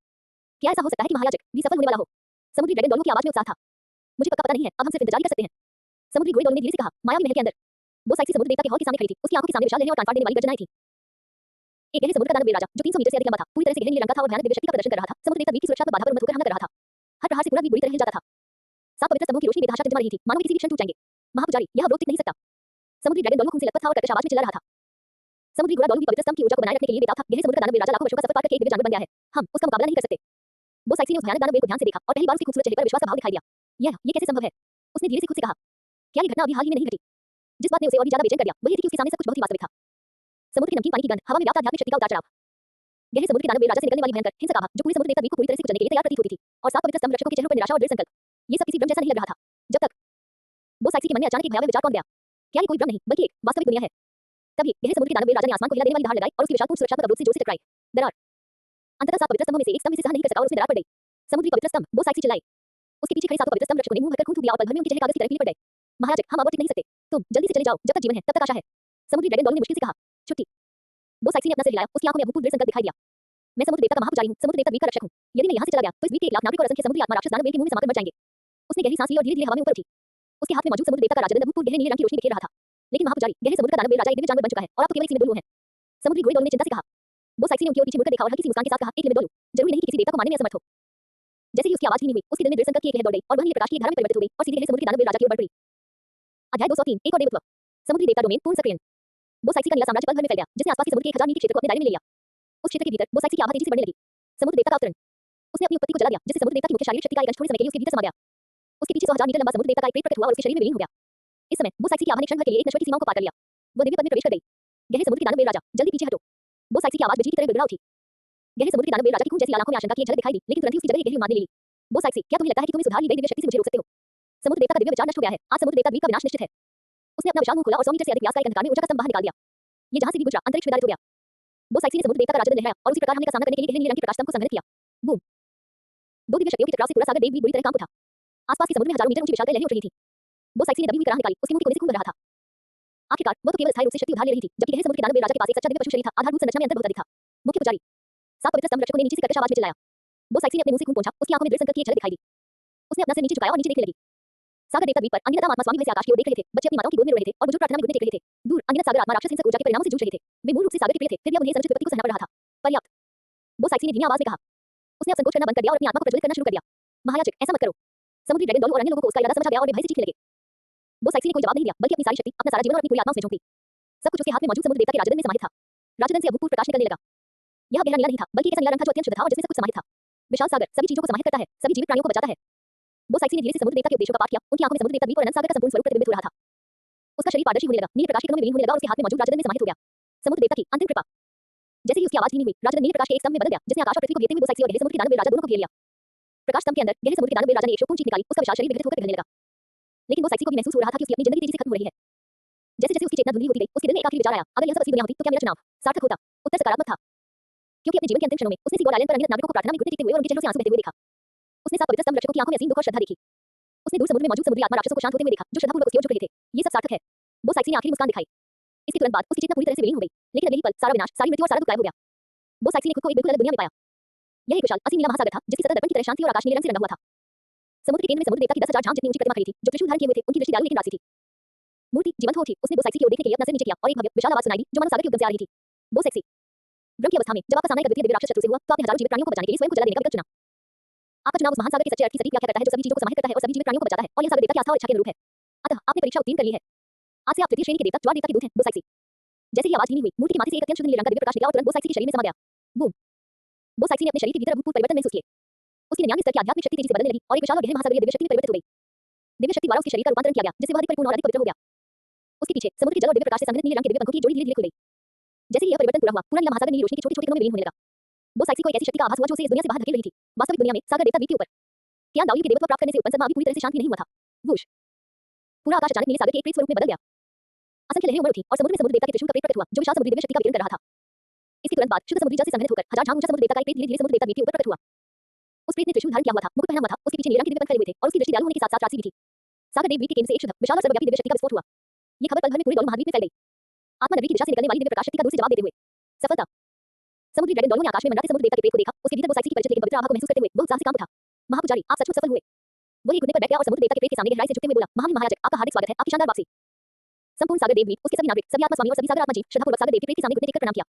क्या ऐसा हो सकता है कि महायाजक भी सफल होने वाला हो? समुद्री ड्रैगन डॉलू की आवाज में उत्साह था। मुझे पक्का पता नहीं है, अब हम सिर्फ इंतजार ही कर सकते हैं। समुद्री घोड़े डॉलू ने धीरे से कहा, मायावी महल के अंदर वो साइसी समुद्र देवता के हॉल के सामने खड़ी थी। उसकी आंखों के सामने विशाल लहरें और तानफाड़ देने वाली गर्जनाएं थी। एक गहरे समुद्र का दानव वीर राजा, जो 300 मीटर से अधिक लंबा था, पूरी तरह से गहरे नीले रंग का था और भयानक दिव्य शक्ति का प्रदर्शन कर रहा था। समुद्र देवता द्वीप की सुरक्षा पर बाधा पर उन्नत होकर हमला कर रहा था। हर प्रहार से पूरा द्वीप बुरी तरह हिल जाता था। 7 पवित्र स्तंभों की रोशनी बेतहाशा जमा रही थी, मानो किसी भी क्षण टूट जाएंगे। महापुजारी, यह अवरोध टिक नहीं सकता। समुद्री ड्रैगन डॉलू खून से लथपथ था और कर्कश आवाज में चिल्ला रहा था। समुद्री घोड़ा डॉलू की पवित्र स्तंभ की ऊर्जा को बनाए रखने के लिए बेताब था। गहरे समुद्र का दानव वीर राजा लाखों वर्षों का सफर पार करके एक दिव्य जानवर बन गया है। हम उसका मुकाबला नहीं कर सकते। वो साइसी ने उस भयानक दानव वीर को ध्यान से देखा और पहली बार उसके खूबसूरत चेहरे पर विश्वास का भाव दिखाई दिया। ये कैसे संभव है? उसने धीरे से खुद से कहा। क्या ये घटना अभी हाल ही में नहीं घटी? जिस बात ने उसे और भी ज्यादा बेचैन कर दिया, वही थी कि उसके सामने सब कुछ बहुत ही वास्तविक था। समुद्र के नमकीन पानी की गंध, हवा में व्याप्त आध्यात्मिक शक्ति का उतार चढ़ाव। गहरे समुद्र के दानव वीर राजा से निकलने वाली भयंकर हिंसक आभा, जो पूरे समुद्र देवता द्वीप को पूरी तरह से कुचलने के लिए तैयार प्रतीत होती थी। और 7 पवित्र स्तंभ रक्षकों के चेहरों पर निराशा और दृढ़ संकल्प। ये सब किसी भ्रम जैसा नहीं लग रहा था। जब तक वो साइसी के मन में अचानक एक भयावह विचार कौन गया। क्या ये कोई भ्रम नहीं, बल्कि एक वास्तविक दुनिया है? तभी गहरे समुद्र के दानव वीर राजा ने आसमान को हिला देने वाली दहाड़ लगाई और उसकी विशालपूर्ण सुरक्षात्मक अवरोध से जोर से टकराई। दरार! अंततः 7 पवित्र स्तंभों में से एक स्तंभ इसे सहन नहीं कर सका और उसमें दरार पड़ गई। समुद्री पवित्र स्तंभ, वो साइसी चिल्लाई। उसके पीछे खड़े 7 पवित्र स्तंभ रक्षकों ने मुंह भरकर खून थूक दिया और पल भर में उनके चेहरे कागज की तरह पीले पड़ गए। महाराज, हम अब टिक नहीं सकते। तुम जल्दी से चले जाओ, जब तक जीवन है, तब तक आशा है। समुद्री ड्रैगन डॉलू ने मुश्किल से कहा। छुट्टी! वो साइसी ने अपना सिर हिलाया, उसकी आंखों में अभूतपूर्व दृढ़ संकल्प दिखाई दिया। मैं समुद्र देवता का महापुजारी हूँ, समुद्र देवता द्वीप का रक्षक हूँ। यदि मैं यहाँ से चला गया, तो इस द्वीप के 1 लाख नागरिक और असंख्य समुद्री आत्मा राक्षस दानव वेल के मुंह में समाकर मर जाएंगे। उसने गहरी सांस ली और धीरे-धीरे हवा में ऊपर उठी। उसके हाथ में मौजूद समुद्र देवता का राजदंड अभूतपूर्व गहरे नीले रंग की रोशनी बिखेर रहा था। लेकिन महापुजारी, गहरे समुद्र का दानव वीर राजा एक दिव्य जानवर बन चुका है और अब तो केवल इसी में डोलू है। समुद्री घोड़े डॉलू ने चिंता से कहा। वो साइसी ने उनकी ओर पीछे मुड़कर देखा और हल्की सी मुस्कान के साथ कहा, एक लिमिट डोलू, जरूरी नहीं कि किसी देवता को मानने में असमर्थ हो। जैसे ही उसकी आवाज धीमी हुई, उसके दिल में दृढ़ संकल्प की एक लहर दौड़ गई और वह नीले प्रकाश की एक धारा में परिवर्तित हो गई और सीधे गहरे समुद्र के दानव वीर राजा की ओर बढ़ पड़ी। अध्याय 203, एक और देवत्व। समुद्री देवता डोमेन पूर्ण सक्रियण। वो साइसी का नीला साम्राज्य पल भर में फैल गया, जिसने आसपास के समुद्र के 1000 मील के क्षेत्र को अपने दायरे में ले लिया। उस क्षेत्र के भीतर वो साइसी की आभा तेजी से बढ़ने लगी। समुद्र देवता का अवतरण। उसने अपनी उत्पत्ति को जला दिया, जिससे समुद्र देवता की मुख्य शारीरिक शक्ति का एक अंश थोड़े समय के लिए उसके भीतर समा गया। उसके पीछे 100,000 मीटर लंबा समुद्र देवता का एक पेट प्रकट हुआ और उसके शरीर में विलीन हो गया। इस समय वो साइसी की आभा ने क्षण भर के लिए एक नश्वर की सीमाओं को पार कर लिया। वो दिव्य पद में प्रवेश कर गई। गहरे समुद्र के दानव वीर राजा, जल्दी पीछे हटो। वो साइसी की आवाज बिजली की तरह गड़गड़ा उठी। गहरे समुद्र के दानव वीर राजा की खून जैसी आंखों में आशंका की एक झलक दिखाई दी, लेकिन तुरंत ही उसकी जगह एक गहरी उम्मीद ले ली। वो साइसी, क्या तुम्हें लगता है कि तुम इस उधार ली गई दिव्य शक्ति से मुझे रोक सकते हो? समुद्र देवता का दिव्य विचार नष्ट हो गया है। आज समुद्र देवता द्वीप का विनाश निश्चित है। उसने अपना विशाल मुंह खोला और 100 मीटर से अधिक व्यास का एक अंधकार में ऊर्जा का स्तंभ बाहर निकाल दिया। ये जहां से भी गुजरा, अंतरिक्ष में दारित हो गया। वो साइसी ने समुद्र देवता का राजदंड लहराया और उसी प्रकार हमले का सामना करने के लिए गहरे नीले रंग के प्रकाश स्तंभ को संघनित किया। बूम! 2 दिव्य शक्तियों के टकराव से पूरा सागर देव भी बुरी तरह कांप उठा। आसपास के समुद्र में हजारों मीटर ऊंची विशाल लहरें उठ रही थी। वो साइसी ने दबी हुई कराह निकाली, उसके मुंह के कोने से खून बह रहा था। आखिरकार वो तो केवल स्थायी रूप से शक्ति उधार ले रही थी, जबकि गहरे समुद्र के दानव वीर राजा के पास एक सच्चा दिव्य पशु शरीर था। आधारभूत संरचना में अंतर बहुत अधिक था। मुख्य पुजारी, 7 पवित्र स्तंभ रक्षकों ने नीचे से कर्कश आवाज में चिल्लाया। वो साइसी ने अपने मुंह से खून पोंछा, उसकी आंखों में दृढ़ संकल्प की एक झलक दिखाई दी। उसने अपना सिर नीचे झुकाया और नीचे देखने लगी। सागर देवता द्वीप पर अनगिनत आत्मा स्वामी भय से आकाश की ओर देख रहे थे। बच्चे अपनी माताओं की गोद में रो रहे थे और बुजुर्ग प्रार्थना में घुटने टेक रहे थे। दूर अनगिनत सागर आत्मा राक्षस हिंसक ऊर्जा के परिणामों से जूझ रहे थे। वे मूल रूप से सागर के प्रिय थे, फिर भी अब उन्हें संचित विपत्ति को सहना पड़ रहा था। पर्याप्त! वो साइसी ने धीमी आवाज में कहा। उसने अब संकोच करना बंद कर दिया और अपनी आत्मा को प्रज्वलित करना शुरू कर दिया। महायाजक, ऐसा मत करो। समुद्री ड्रैगन डॉलू और अन्य लोगों को उसका इरादा समझ आ गया और वे भय से चीखने लगे। वो साइसी ने कोई जवाब नहीं दिया, बल्कि अपनी सारी शक्ति, अपना सारा जीवन और अपनी पूरी आत्मा उसमें झोंक दी। सब कुछ उसके हाथ में मौजूद समुद्र देवता के राजदंड में समाहित था। राजदंड से अभूतपूर्व प्रकाश निकलने लगा। यह गहरा नीला नहीं था, बल्कि एक ऐसा नीला रंग था जो अत्यंत शुद्ध था और जिसमें सब कुछ समाहित था। विशाल सागर सभी चीजों को समाहित करता है, सभी जीवित प्राणियों को बचाता है। वो साइसी ने धीरे से समुद्र देवता के उपदेशों का पाठ किया। उनकी आंखों में समुद्र देवता द्वीप और अनंत सागर का संपूर्ण स्वरूप प्रतिबिंबित हो रहा था। उसका शरीर पारदर्शी होने लगा, नीले प्रकाश के कणों में विलीन होने लगा और उसके हाथ में मौजूद राजदंड में समाहित हो गया। समुद्र देवता की अंतिम कृपा। जैसे ही उसकी आवाज धीमी हुई, राजदंड नीले प्रकाश के एक स्तंभ में बदल गया, जिसने आकाश और पृथ्वी को घेरते हुए वो साइसी और गहरे समुद्र के दानव वीर राजा दोनों को घेर लिया। प्रकाश स्तंभ के अंदर गहरे समुद्र के दानव वीर राजा ने एक शोकपूर्ण चीख निकाली। उसका विशाल शरीर विघटित होकर पिघलने लगा। लेकिन वो साइसी को भी महसूस हो रहा था कि उसकी अपनी जिंदगी तेजी से खत्म हो रही है। जैसे जैसे उसकी चेतना धुंधली होती गई, उसके दिल में एक आखिरी विचार आया, अगर यह सब असली दुनिया होती तो क्या मेरा चुनाव सार्थक होता? उत्तर सकारात्मक था, क्योंकि अपने जीवन के अंतिम क्षणों में उसने सी गॉड आइलैंड पर अनगिनत नागरिकों को प्रार्थना में घुटने टेकते हुए और उनके चेहरों से आंसू बहते हुए देखा। उसने 7 पवित्र स्तंभ रक्षकों की आंखों में असीम दुख और श्रद्धा देखी। उसने दूर समुद्र में मौजूद समुद्री आत्मा राक्षसों को शांत होते हुए देखा, जो श्रद्धापूर्वक उसकी ओर झुक रहे थे। ये सब सार्थक है। वो साइसी ने आखिरी मुस्कान दिखाई। इसके तुरंत बाद उसकी चेतना पूरी तरह से विलीन हो गई, लेकिन अगले ही पल सारा विनाश, सारी मृत्यु और सारा दुख गायब हो गया। वो साइसी ने खुद को एक बिल्कुल अलग दुनिया में पाया। यह एक विशाल असीम नीला महासागर था, जिसकी सतह दर्पण की तरह शांति और आकाश नीले रंग से रंगा हुआ था। समुद्र के केंद्र में समुद्र देवता की 10,000 झांझ जितनी ऊंची प्रतिमा खड़ी थी, जो त्रिशूल धारण किए हुए थे। उनकी दृष्टि दयालु लेकिन रासी थी। मूर्ति जीवंत हो उठी। उसने वो साइसी की ओर देखने के लिए अपना सिर नीचे किया और एक भव्य विशाल आवाज सुनाई दी, जो मानो सागर के उद्गम से आ रही थी। वो सेक्सी ब्रह्म की अवस्था में जब आपका सामना एक अद्वितीय दिव्य राक्षस शत्रु से हुआ, तो आपने हजारों जीवित प्राणियों को बचाने के लिए स्वयं को जला देने का विकल्प चुना। आपका चुनाव उस महान सागर के सच्चे अर्थ की सटीक व्याख्या करता है, जो सभी चीजों को समाहित करता है और सभी जीवित प्राणियों को बचाता है, और यह सागर देवता की आस्था और इच्छा के अनुरूप है। अतः आपने परीक्षा उत्तीर्ण कर ली है। आज से आप तृतीय श्रेणी के देवता, ज्वार देवता के दूत हैं, वो साइसी। जैसे ही आवाज धीमी हुई, मूर्ति के माथे से एक अत्यंत शुद्ध नीले रंग का दिव्य प्रकाश निकला और तुरंत बोसाइक्सी के शरीर में समा गया। बूम! बोसाइक्सी ने अपने शरीर के भीतर अभूतपूर्व परिवर्तन महसूस किए। उसकी 99 स्तर की आध्यात्मिक शक्ति तेजी से बदलने लगी और एक विशाल और गहरे महासागरीय दिव्य शक्ति में परिवर्तित हो गई। दिव्य शक्ति द्वारा उसके शरीर का रूपांतरण किया गया, जिससे वह अधिक परिपूर्ण और अधिक पवित्र हो गया। उसके पीछे समुद्र के जल और दिव्य प्रकाश से संघनित नीले रंग के दिव्य पंखों की जोड़ी धीरे-धीरे खुल गई। जैसे ही यह परिवर्तन पूरा हुआ, पूरा नीला महासागर नीली रोशनी के छोटे-छोटे कणों में विलीन होने लगा। बोसाइक्सी को एक ऐसी शक्ति का आभास हुआ जो उसे इस दुनिया से बाहर धकेल रही थी। वास्तविक दुनिया में सागर देवता द्वीप के ऊपर क्या दाऊली के देवत्व प्राप्त करने से उत्पन्न सदमा अभी पूरी तरह से शांत भी नहीं हुआ था। वूश! पूरा आकाश अचानक नीले सागर के एक प्रेत स्वरूप में बदल गया। असंख्य लहरें उमड़ उठी और समुद्र में समुद्र देवता के त्रिशूल का प्रेत प्रकट हुआ, जो विशाल समुद्री दिव्य शक्ति का वितरण कर रहा था। इसके तुरंत बाद शुद्ध समुद्री जल से संघनित होकर हजार झांग ऊंचा समुद्र देवता का एक प्रेत धीरे-धीरे समुद्र देवता द्वीप के ऊपर प्रकट हुआ। उस प्रेत ने त्रिशूल धारण किया हुआ था, मुकुट पहना हुआ था, उसके पीछे नीले रंग के दिव्य पंख फैले हुए थे और उसकी दृष्टि दयालु होने के साथ-साथ राक्षसी भी थी। सागर देव द्वीप के केंद्र से एक शुद्ध, विशाल और सर्वव्यापी दिव्य शक्ति का विस्फोट हुआ। ये खबर पल भर में पूरे डोलू महाद्वीप में फैल गई। आत्मा नगरी की दिशा से निकलने वाली दिव्य प्रकाश शक्ति का दूर से जवाब देते हुए सफलता। समुद्री ड्रैगन डोलू ने आकाश में मंडराते समुद्र देवता के प्रेत को देखा, उसके भीतर बोसाइक्सी की परिचित लेकिन पवित्र आभा को महसूस करते हुए वह उत्साह से कांप उठा। महापुजारी, आप सचमुच सफल हुए। वो एक घुटने पर बैठ गया और समुद्र देवता के प्रेत के सामने गहराई से झुकते हुए बोला, महामहिम महायाजक, आपका हार्दिक स्वागत है, आपकी शानदार वापसी। संपूर्ण सागर देव द्वीप, उसके सभी नागरिक, सभी आत्मा स्वामी और सभी सागर आत्मा जीव श्रद्धापूर्वक सागर देव के प्रेत के सामने घुटने टेककर प्रणाम किया।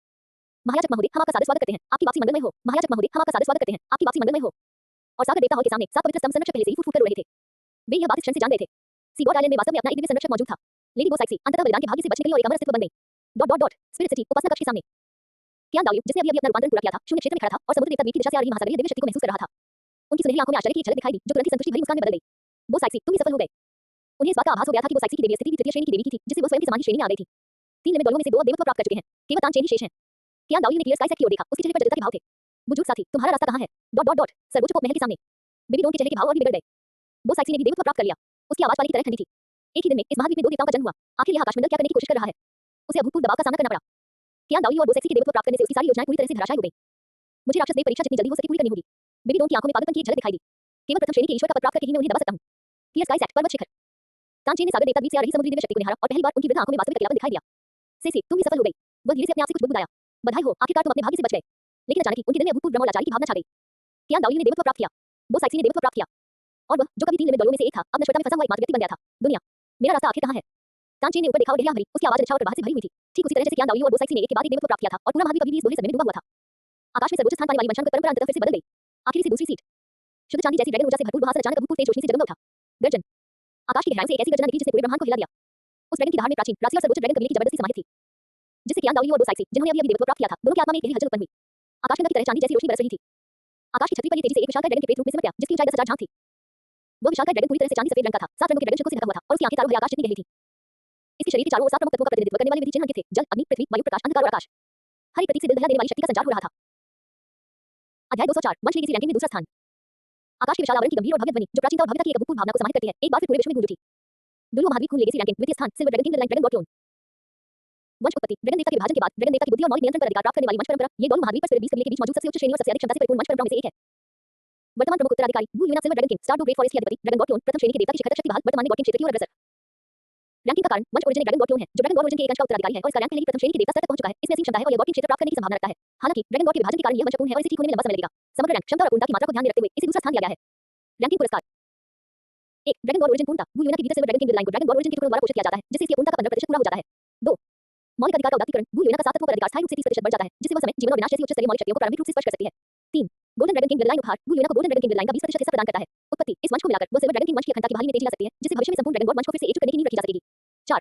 महायाजक महोदय, हम आपका सादर स्वागत करते हैं, आपकी वापसी मंगलमय हो। महायाजक महोदय, हम आपका सादर स्वागत करते हैं, आपकी वापसी मंगलमय हो। और सागर देवता हॉल के सामने सात पवित्र स्तंभ संरक्षक पहले से ही फूट-फूट कर रो रहे थे। वे यह बात इस क्षण से जान गए थे। सीगॉट आइलैंड में वास्तव में अपना एक दिव्य संरक्षक मौजूद था। लेडी बोसाइक्सी अंततः बलिदान के भाग्य से बच निकली और एक अमर अस्तित्व बन गई। स्पिरिट सिटी उपासना कक्ष के सामने क्या दाऊली, जिसने अभी अपना रूपांतरण पूरा किया था, शून्य क्षेत्र में खड़ा था और समुद्र देवता द्वीप की दिशा से आ रही महासागरीय दिव्य शक्ति को महसूस कर रहा था। उनकी सुनहरी आंखों में आश्चर्य की एक झलक दिखाई दी, जो तुरंत ही संतुष्टि भरी मुस्कान में बदल गई। बोसाइक्सी, तुम ही सफल हो गए। उन्हें इस बात का आभास हो गया था कि बोसाइक्सी की देवी स्थिति भी तृतीय श्रेणी की देवी की थी, जिससे वह स्वयं की समान ही श्रेणी में आ गई थी। 3 लिमिट डोलुओं में से 2 अब देवत्व प्राप्त कर चुके हैं, केवल तानचेन ही शेष हैं। क्या दाऊली ने क्लियर स्काई सेट की ओर देखा, उसके चेहरे पर जलता के भाव थे। बुजुर्ग साथी, तुम्हारा रास्ता कहां है? सर्वोच्च पोप महल के सामने बेबी डोन के चेहरे के भाव और भी बिगड़ गए। बोसाइक्सी ने भी देवत्व प्राप्त कर लिया। उसकी आवाज पानी की तरह ठंडी थी। एक ही दिन में इस महाद्वीप में 2 देवताओं का जन्म हुआ। आखिर यह आकाशमंडल क्या करने की कोशिश कर रहा है? उसे अभूतपूर्व दबाव का सामना करना पड़ा। क्या दाऊली और बोसाइक्सी के देवत्व प्राप्त करने से उसकी सारी योजनाएं पूरी तरह से धराशायी हो गई। मुझे राक्षस देव परीक्षा जितनी जल्दी हो सके पूरी करनी होगी। बेबी डोन की आंखों में पागलपन की एक झलक दिखाई दी। केवल प्रथम श्रेणी के ईश्वर का पद प्राप्त करके ही मैं उन्हें दबा सकता हूं। क्लियर स्काई सेट पर्वत शिखर। तानचेन ने सागर देवता द्वीप से आ रही समुद्री दिव्य शक्ति को निहारा और पहली बार उनकी वृद्ध आंखों में वास्तविक अकेलापन दिखाई दिया। सेसी, तुम ही सफल हो गई। वह धीरे से अपने आप से कुछ बुदबुदाया। बधाई हो, आखिरकार तुम अपने भाग्य से बच गए। लेकिन अचानक ही उनके दिल में अभूतपूर्व भ्रम और लाचारी की भावना छा गई। क्या दाऊली ने देवत्व प्राप्त किया? बोसाइक्सी ने देवत्व प्राप्त किया। और वह, जो कभी 3 लिमिट डोलुओं में से एक था, अब नश्वरता में फंसा हुआ एकमात्र व्यक्ति बन गया था। दुनिया, मेरा रास्ता आखिर कहां है? तानचेन ने ऊपर देखा और गहरी आंख भरी, उसकी आवाज इच्छा और प्रवाह से भरी हुई थी। ठीक उसी तरह जैसे क्या दाऊली और बोसाइक्सी ने एक के बाद एक देवत्व प्राप्त किया था और पूरा महाद्वीप अभी भी इस दोहरे समय में डूबा हुआ था। आकाश में सर्वोच्च स्थान पाने वाली वंशानुगत परंपरा अंततः फिर से बदल गई। आखिर से दूसरी सीट। शुद्ध चांदी जैसी ड्रैगन ऊर्जा से भरपूर वहां से अचानक अभूतपूर्व तेज रोशनी से जगमगा उठा। गर्जन। आकाश की गहराई से एक ऐसी गर्जना निकली जिसने पूरे ब्रह्मांड को हिला दिया। उस ड्रैगन की धार में प्राचीन, राशि और सर्वोच्च ड्रैगन कबीले की जबरदस्ती समाहित थी, जिससे क्या दाऊली और बोसाइक्सी, जिन्होंने अभी देवत्व प्राप्त किया था, दोनों की आत्मा में एक गहरी हलचल उत्पन्न हुई। आकाश गंगा की तरह चांदी जैसी रोशनी बरस रही थी। आकाश की छतरी पर ये तेजी से एक विशालकाय ड्रैगन के प्रेत रूप में सिमट गया, जिसकी ऊंचाई 10,000 झांग थी। वह विशालकाय ड्रैगन पूरी तरह से चांदी सफेद रंग का था, 7 रंगों के ड्रैगन शिकों से ढका हुआ था और उसकी आंखें तारों भरे आकाश जितनी गहरी थी। इसके शरीर के चारों ओर 7 प्रमुख तत्वों का प्रतिनिधित्व करने वाले विधि चिन्ह अंकित थे, जल, अग्नि, पृथ्वी, वायु, प्रकाश, अंधकार और आकाश। हर एक प्रतीक से दिल दहला देने वाली शक्ति का संचार हो रहा था। अध्याय 204 वंश लीग रैंकिंग में दूसरा स्थान। आकाश के विशाल आवरण की गंभीर और भव्य ध्वनि, जो प्राचीनता और भव्यता की एक अभूतपूर्व भावना को समाहित करती है, एक बार फिर पूरे विश्व में गूंज उठी। दुलु महाद्वीप खून लेगेसी रैंकिंग द्वितीय स्थान, silver dragon king dragon god throne. वंश उत्पत्ति, ड्रैगन देवता के विभाजन के बाद ड्रैगन देवता की बुद्धि और मौलिक नियंत्रण पर अधिकार प्राप्त करने वाली वंश परंपरा, ये दोनों महाद्वीप पर स्पिरिट बीस्ट कबीले के बीच मौजूद सबसे उच्च श्रेणी और सबसे अधिक क्षमता से परिपूर्ण वंश परंपराओं में से एक है। वर्तमान प्रमुख उत्तराधिकारी गू यूना सिल्वर ड्रैगन किंग, स्टार डू ग्रेट फॉरेस्ट के अधिपति, ड्रैगन गॉड ट्रोन, प्रथम श्रेणी के देवता की शिखर तक शक्ति बहाल, वर्तमान में गॉड किंग क्षेत्र की ओर अग्रसर। रैंकिंग का कारण वंश ओरिजिन ड्रैगन गॉड ट्रोन है, जो ड्रैगन गॉड ओरिजिन के एक अंश का उत्तराधिकारी है और इसका रैंक पहले ही प्रथम श्रेणी के देवता स्तर तक पहुंच चुका है। इसमें ऐसी क्षमता है और यह गॉड किंग क्षेत्र प्राप्त करने की संभावना रखता है। हालांकि ड्रैगन गॉड के विभाजन के कारण यह वंश पूर्ण है और इसे ठीक होने में लंबा समय लगेगा। समग्र रैंक, क्षमता और पूर्णता की मात्रा को ध्यान में रखते हुए इसे दूसरा स्थान दिया गया है। रैंकिंग पुरस्कार। 1 ड्रैगन गॉड ओरिजिन पूर्णता, गू यूना की भीतर सिल्वर ड्रैगन किंग लाइन को ड्रैगन गॉड ओरिजिन के टुकड़ों द्वारा पोषित किया जाता है, जिससे इसकी पूर्णता का 15% पूरा हो जाता है। 2 मौलिक अधिकार का उदात्तीकरण, गू यूना का 7 तत्वों पर अधिकार स्थायी रूप से 30% बढ़ जाता है, जिससे वह समय, जीवन और विनाश जैसी उच्च स्तरीय मौलिक शक्तियों को प्रारंभिक रूप से स्पर्श कर सकती है। 3 golden dragon king blood line उपहार, गू यूना को golden dragon king blood line का 20% हिस्सा प्रदान करता है। उत्पत्ति, इस वंश को मिलाकर वह सिल्वर ड्रैगन किंग वंश की अखंडता की बहाली में तेजी ला सकती है, जिससे भविष्य में संपूर्ण ड्रैगन गॉड वंश को फिर से एकजुट करने की नींव रखी जा सकेगी। 4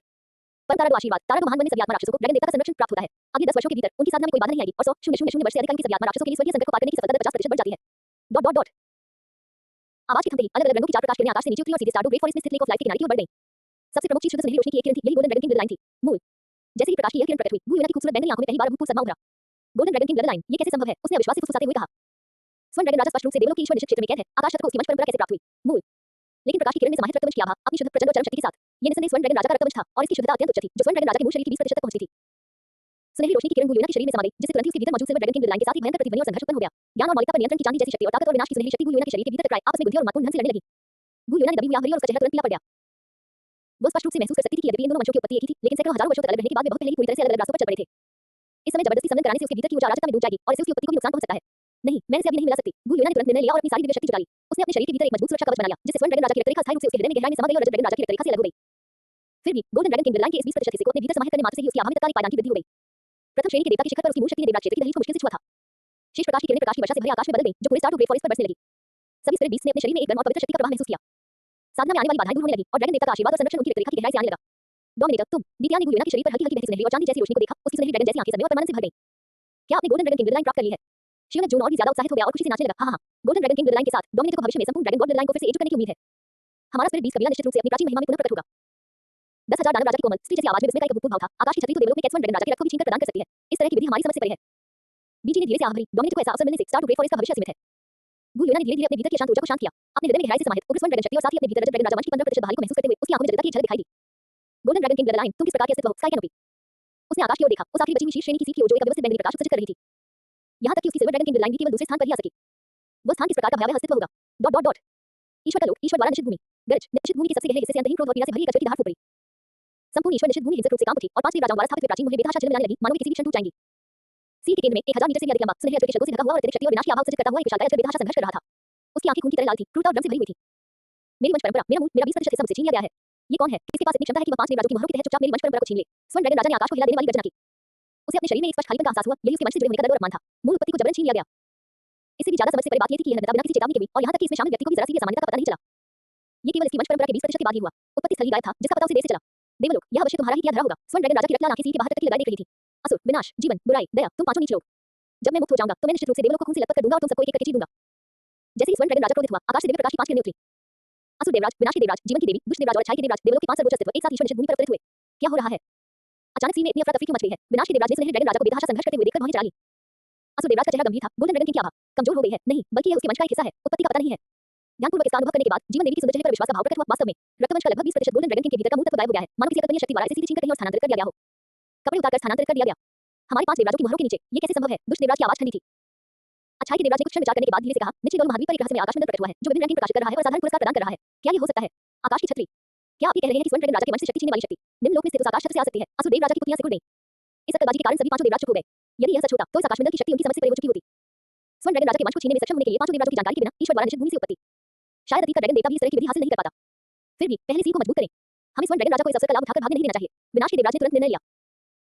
पर तारा आशीर्वाद, तारा को महान बनने सभी आत्मा राक्षसों को ड्रैगन देवता का संरक्षण प्राप्त होता है। अगले 10 वर्षों के भीतर उनकी साधना में कोई बाधा नहीं आएगी और 100,000 वर्ष से अधिक आयु के सभी आत्मा राक्षसों के लिए स्वर्गीय संकट को पार करने की सफलता 50% बढ़ जाती है। आवाज के थमते ही अलग अलग रंगों की 4 प्रकाश किरणें आकाश से नीचे उतरी और सीधे स्टार डू ग्रेट फॉरेस्ट में स्थित लेक ऑफ लाइट के किनारे की ओर बढ़ गईं। सबसे प्रमुख चीज शुद्ध सुनहरी रोशनी की एक किरण थी, यही golden dragon king blood line थी। मूल, जैसे ही प्रकाश की यह किरण प्रकट हुई, गू यूना की खूबसूरत बैंगनी आंखों में पहली बार अभूतपूर्व सदमा उभरा। Golden dragon king blood line, ये कैसे संभव है? उसने अविश्वास से फुसफुसाते हुए कहा। स्वर्ण ड्रैगन राजा स्पष्ट रूप से देवलोक के ईश्वर निश्चित क्षेत्र में कैद है, आकाश तक को उसकी वंश परंपरा कैसे प्राप्त हुई? मूल, लेकिन प्रकाश की किरण में समाहित रक्तवंश की आभा अपनी शुद्ध प्रचंड और चरम शक्ति के साथ, ये निसंदेह स्वर्ण ड्रैगन राजा का रक्तवंश था और इसकी शुद्धता अत्यंत उच्च थी, जो स्वर्ण ड्रैगन राजा के मूल शरीर की 20% तक पहुंचती थी। सुनहरी रोशनी की किरण गू यूना के शरीर में समा गई, जिससे तुरंत ही उसके भीतर मौजूद silver dragon king blood line के साथ ही भयंकर प्रतिध्वनि और संघर्ष उत्पन्न हो गया। ज्ञान और मौलिकता पर नियंत्रण की चांदी जैसी शक्ति और ताकत और विनाश की सुनहरी शक्ति गू यूना के शरीर के भीतर टकराए, आपस में बुद्धि और महत्वपूर्ण ढंग से लड़ने लगी। गू यूना ने दबी हुई आंख भरी और उसका चेहरा तुरंत पीला पड़ गया। वो स्पष्ट रूप से महसूस कर सकती थी कि यद्यपि इन दोनों वंशों की उत्पत्ति एक ही थी, लेकिन सैकड़ों हजारों वर्षों तक अलग रहने के बाद वे बहुत पहले ही पूरी तरह से अलग-अलग रास्तों पर चल पड़े थे। इस समय जबरदस्ती संबंध कराने से उसके भीतर की ऊर्जा अराजकता में डूब जाएगी और इससे उसकी उत्पत्ति को भी नुकसान पहुंच सकता है। नहीं, मैंने इसे अभी नहीं मिला सकती। गू यूना ने तुरंत निर्णय लिया और अपनी सारी दिव्य शक्ति जुटा ली। उसने अपने शरीर के भीतर एक मजबूत सुरक्षा कवच बना लिया, जिससे स्वर्ण ड्रैगन राजा की रक्तरेखा स्थायी रूप से उसके हृदय में गहराई में समा गई और रजत ड्रैगन राजा की रक्तरेखा से अलग हो गई। फिर भी golden dragon king blood line के इस 20% हिस्से को अपने भीतर समाहित करने मात्र से ही उसकी आभा में तत्काल पायदान की वृद्धि हो गई। प्रथम श्रेणी के देवता की शिखर पर उसकी मूल शक्ति ने देवराज क्षेत्र की दहलीज को मुश्किल से छुआ था। शेष प्रकाश की किरणें प्रकाश की वर्षा से भरे आकाश में बदल गईं, जो पूरे स्टार डू ग्रेट फॉरेस्ट पर बरसने लगी। सभी स्पिरिट बीस्ट ने अपने शरीर में एक गर्म और पवित्र शक्ति का प्रवाह महसूस किया। साधना में आने वाली बाधाएं दूर होने लगी और ड्रैगन देवता का आशीर्वाद और संरक्षण उनकी रक्तरेखा की गहराई से आने लगा। डोमिनेटर तुम दित्या ने गुलियोना के शरीर पर हल्की हल्की बहती सुनहरी और चांदी जैसी रोशनी को देखा। उसकी सुनहरी ड्रैगन जैसी आंखें समय और परमानंद से भर गईं। क्या आपने golden dragon king blood line प्राप्त कर ली है? शिव ने जून और भी ज्यादा उत्साहित हो गया और खुशी से नाचने लगा। हाँ, golden dragon king blood line के साथ डोमिनेटर को भविष्य में संपूर्ण ड्रैगन गॉड ब्लड लाइन को फिर से एकजुट करने की उम्मीद है। हमारा स्पिरिट बीस्ट कबीला निश्चित रूप से अपनी प्राचीन महिमा में पुनः प्रकट होगा। 10,000 दानव राजा की कोमल स्त्री जैसी आवाज में विस्मय का एक अभूतपूर्व भाव था। आकाश की छतरी तो देवलोक में कैसवन ड्रैगन राजा के रथ को भी छीनकर प्रदान कर सकती है। इस तरह की विधि हमारी समझ से परे है। बीजी ने धीरे से आह भरी। डोमिनेटर को ऐसा अवसर मिलने से स्टार टू ग्रेट फॉरेस्ट का भविष्य असीमित है। गुलियोना ने धीरे-धीरे अपने भीतर की शांत ऊर्जा को शांत किया। अपने हृदय में गहराई से समाहित उग्र स्वर्ण ड्रैगन शक्ति और साथ ही अपने भीतर रजत ड्रैगन राजवंश की 15% बहाली को महसूस करते हुए उसकी आंखों में जगता की एक झलक दिखाई दी। Golden dragon king blood line तुम किस प्रकार के अस्तित्व हो? Sky canopy. उसने आकाश की ओर देखा। उस आखिरी बची हुई शीर्ष श्रेणी की सीट की ओर जो एक अव्यवस्थित बैंगनी प्रकाश उत्सर्जित कर रही थी। यहां तक कि उसकी silver dragon king blood line भी केवल दूसरे स्थान पर ही आ सकी। वह स्थान किस प्रकार का भयावह अस्तित्व होगा? Dot dot dot. ईश्वर का लोक, ईश्वर द्वारा निषिद्ध भूमि। गरज, निषिद्ध भूमि के सबसे गहरे हिस्से से अंतहीन क्रोध और पीड़ा से भरी एक अजगर की धार फूट पड़ी। संपूर्ण ईश्वर निषिद्ध भूमि हिंसक रूप से कांप उठी और 5 राजाओं द्वारा स्थापित प्राचीन मूल्य बेतहाशा जन्म लेने लगी। मानो किसी भी क्षण टूट जाएंगी। सीट के केंद्र में 1000 मीटर से भी अधिक लंबा सुनहरे अजगर के शब्दों से ढका हुआ और अत्यधिक शक्ति और विनाश की आभा उत्सर्जित करता हुआ एक विशालकाय अजगर बेतहाशा संघर्ष कर रहा था। उसकी आंखें खून की तरह लाल थी, क्रूरता और भ्रम से भरी हुई थी। मेरी वंश परंपरा, मेरा मूल, मेरा 20% हिस्सा मुझसे छीन लिया गया है। ये कौन है? किसके पास इतनी क्षमता है कि वह 5 देवराजों की मोहरों के तहत चुपचाप मेरी वंश परंपरा को छीन ले? स्वर्ण ड्रैगन राजा ने आकाश को हिला देने वाली गर्जना की। उसे अपने शरीर में एक स्पष्ट खालीपन का एहसास हुआ। यही उसके मंच से जुड़े होने का दर्द और अपमान था। मूल उत्पत्ति को जबरन छीन लिया गया। इससे भी ज्यादा समझ से परे बात ये थी कि यह नदारद बिना किसी चेतावनी के भी और यहाँ तक कि इसमें शामिल व्यक्ति को भी जरा सी भी असामान्यता का पता नहीं चला। ये केवल इसकी वंश परंपरा के 20% के बाद ही हुआ। उत्पत्ति स्थल ही गायब था जिसका पता उसे देर से चला। देवलोक, यह अवश्य तुम्हारा ही किया धरा होगा। स्वर्ण ड्रैगन राजा की रत्तलाल आंखें सीट के बाहर तक की लगाई देख रही थी। असुर, विनाश, जीवन, बुराई, दया, तुम पांचों नीच लोग। जब मैं मुक्त हो जाऊंगा तो मैं निश्चित रूप से देवलोक को खून से लथपथ कर दूंगा और तुम सबको एक-एक करके चीर दूंगा। जैसे ही स्वर्ण ड्रैगन राजा क्रोधित हुआ, आकाश से दिव्य प्रकाश की 5 किरणें उतरी। असुर देवराज, विनाश के देवराज, जीवन की देवी, दुष्ट देवराज और अच्छाई के देवराज, देवलोक के 5 सर्वोच्च अस्तित्व एक साथ ईश्वर निषिद्ध भूमि पर अवतरित हुए। क्या हो रहा है? अचानक सीन में इतनी अफरा-तफरी क्यों मच गई है? विनाश के देवराज ने सुनहरे ड्रैगन राजा को बेतहाशा संघर्ष करते हुए देखकर भौहें चढ़ा ली। असुर देवराज का चेहरा गंभीर था। गोल्डन ड्रैगन की क्या आभा कमजोर हो गई है? नहीं, बल्कि यह उसके वंश का एक हिस्सा है। उत्पत्ति का पता नहीं है। ध्यानपूर्वक इसका अनुभव करने के बाद जीवन देवी की सुंदर चेहरे पर विश्वास का भाव प्रकट हुआ। वास्तव में रक्तवंश का लगभग 20% गोल्डन ड्रैगन के भीतर का मूल तत्व गायब हो गया है। मानो किसी अकल्पनीय शक्ति द्वारा इसे सीधे छीनकर कहीं और स्थानांतरित कर दिया गया हो। कपड़े उतारकर स्थानांतरित कर दिया गया। हमारे 5 देवराजों की मोहरों के नीचे ये कैसे संभव है? दुष्ट देवराज की आवाज ठंडी थी। अच्छाई के देवराज ने कुछ क्षण विचार करने के बाद धीरे से कहा, निश्चित दोनों महाद्वीप पर एक रहस्यमय आकाश मंडल प्रकट हुआ है जो विभिन्न रंगीन प्रकाशित कर रहा है और साधारण पुरस्कार प्रदान कर रहा है। क्या ये हो सकता है? आकाश की छतरी। क्या आप ये कह रहे हैं कि स्वर्ण ड्रैगन राजा के वंश से शक्ति छीनने वाली शक्ति निम्न लोक में स्थित उस आकाश छत्र से आ सकती है? असुर देव राजा की पुत्रियां सिकुड़ गईं। इस अक्लबाजी के कारण सभी 5 देवराज चुप हो गए। यदि यह सच होता तो इस आकाशमंडल की शक्ति उनकी समझ से परे हो चुकी होती। स्वर्ण ड्रैगन राजा के वंश को छीनने में सक्षम होने के लिए 5 देवराजों की जानकारी के बिना ईश्वर द्वारा निषिद्ध भूमि से उत्पत्ति। शायद अतीत का ड्रैगन देवता भी इस तरह की विधि हासिल नहीं कर पाता। फिर भी पहले सील को मजबूत करें। हमें स्वर्ण ड्रैगन राजा को इस अवसर का लाभ उठाकर भागने नहीं देना चाहिए। विनाश के देवराज ने तुरंत निर्णय लिया।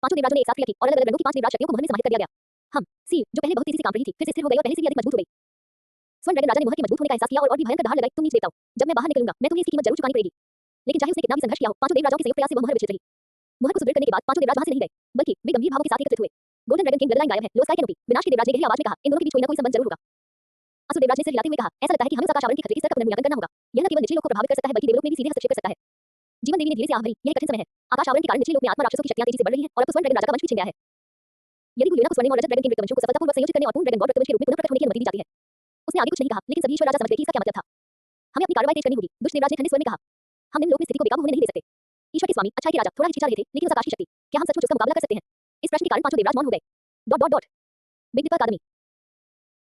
5 देवराजों ने एक साथ क्रिया की और अलग-अलग रंगों की 5 देवराज शक्तियों को मोहर में समाहित कर दिया गया। हम सील जो पहले बहुत तेजी से कांप रही थी फिर से स्थिर हो गई और पहले से भी अधिक मजबूत हो गई। स्वर्ण ड्रैगन राजा ने मोहर के मजबूत होने का एहसास किया और भी भयंकर दहाड़ लगाई। तुम नीच देवता हो, जब मैं बाहर निकलूंगा मैं तुम्हें इसकी कीमत जरूर चुकानी पड़ेगी। लेकिन चाहे उसने कितना भी संघर्ष किया हो, 5 देवराजों के संयुक्त प्रयास से वह मोहर विचलित रही। मोहर को सुदृढ़ करने के बाद 5 देवराज वहां से नहीं गए, बल्कि वे गंभीर भावों के साथ एकत्रित हुए। Golden dragon king blood line गायब है। लो स्काई कैनोपी। विनाश के देवराज ने गहरी आवाज में कहा, इन दोनों के बीच कोई ना कोई संबंध जरूर होगा। असुर देवराज ने सिर हिलाते हुए कहा, ऐसा लगता है कि हमें उस आकाश आवरण के खतरे के स्तर का पुनर्मूल्यांकन करना होगा। यह न केवल निचले लोक को प्रभावित कर सकता है बल्कि देवलोक में भी सीधे हस्तक्षेप कर सकता है। जीवन देवी ने धीरे से आह भरी, यह कठिन समय है। आकाश आवरण के कारण निचले लोक में आत्मा राक्षसों की शक्तियां तेजी से बढ़ रही हैं और अब तो स्वर्ण ड्रैगन राजा का वंश भी छिन गया है। यदि गुलियोना को स्वर्णिम और रजत ड्रैगन के वंशों को सफलतापूर्वक संयोजित करने और पूर्ण ड्रैगन गॉड रक्तवंश के रूप में पुनः प्रकट होने की अनुमति दी जाती है। उसने आगे कुछ नहीं कहा, लेकिन सभी ईश्वर राजा समझ गए कि इसका क्या मतलब था। हमें अपनी कार्रवाई तेज करनी होगी। दुष्ट देवराज ने ठंडे स्वर में कहा, हम निम्न लोक में स्थिति को बेकाबू होने नहीं दे सकते। ईश्वर के स्वामी अच्छाई के राजा थोड़ा हिचकिचा रहे थे, लेकिन उस आकाश की शक्ति, क्या हम सचमुच उसका मुकाबला कर सकते हैं? इस प्रश्न के कारण 5 देवराज मौन हो गए। Dot dot dot. बिग दीपक अकादमी।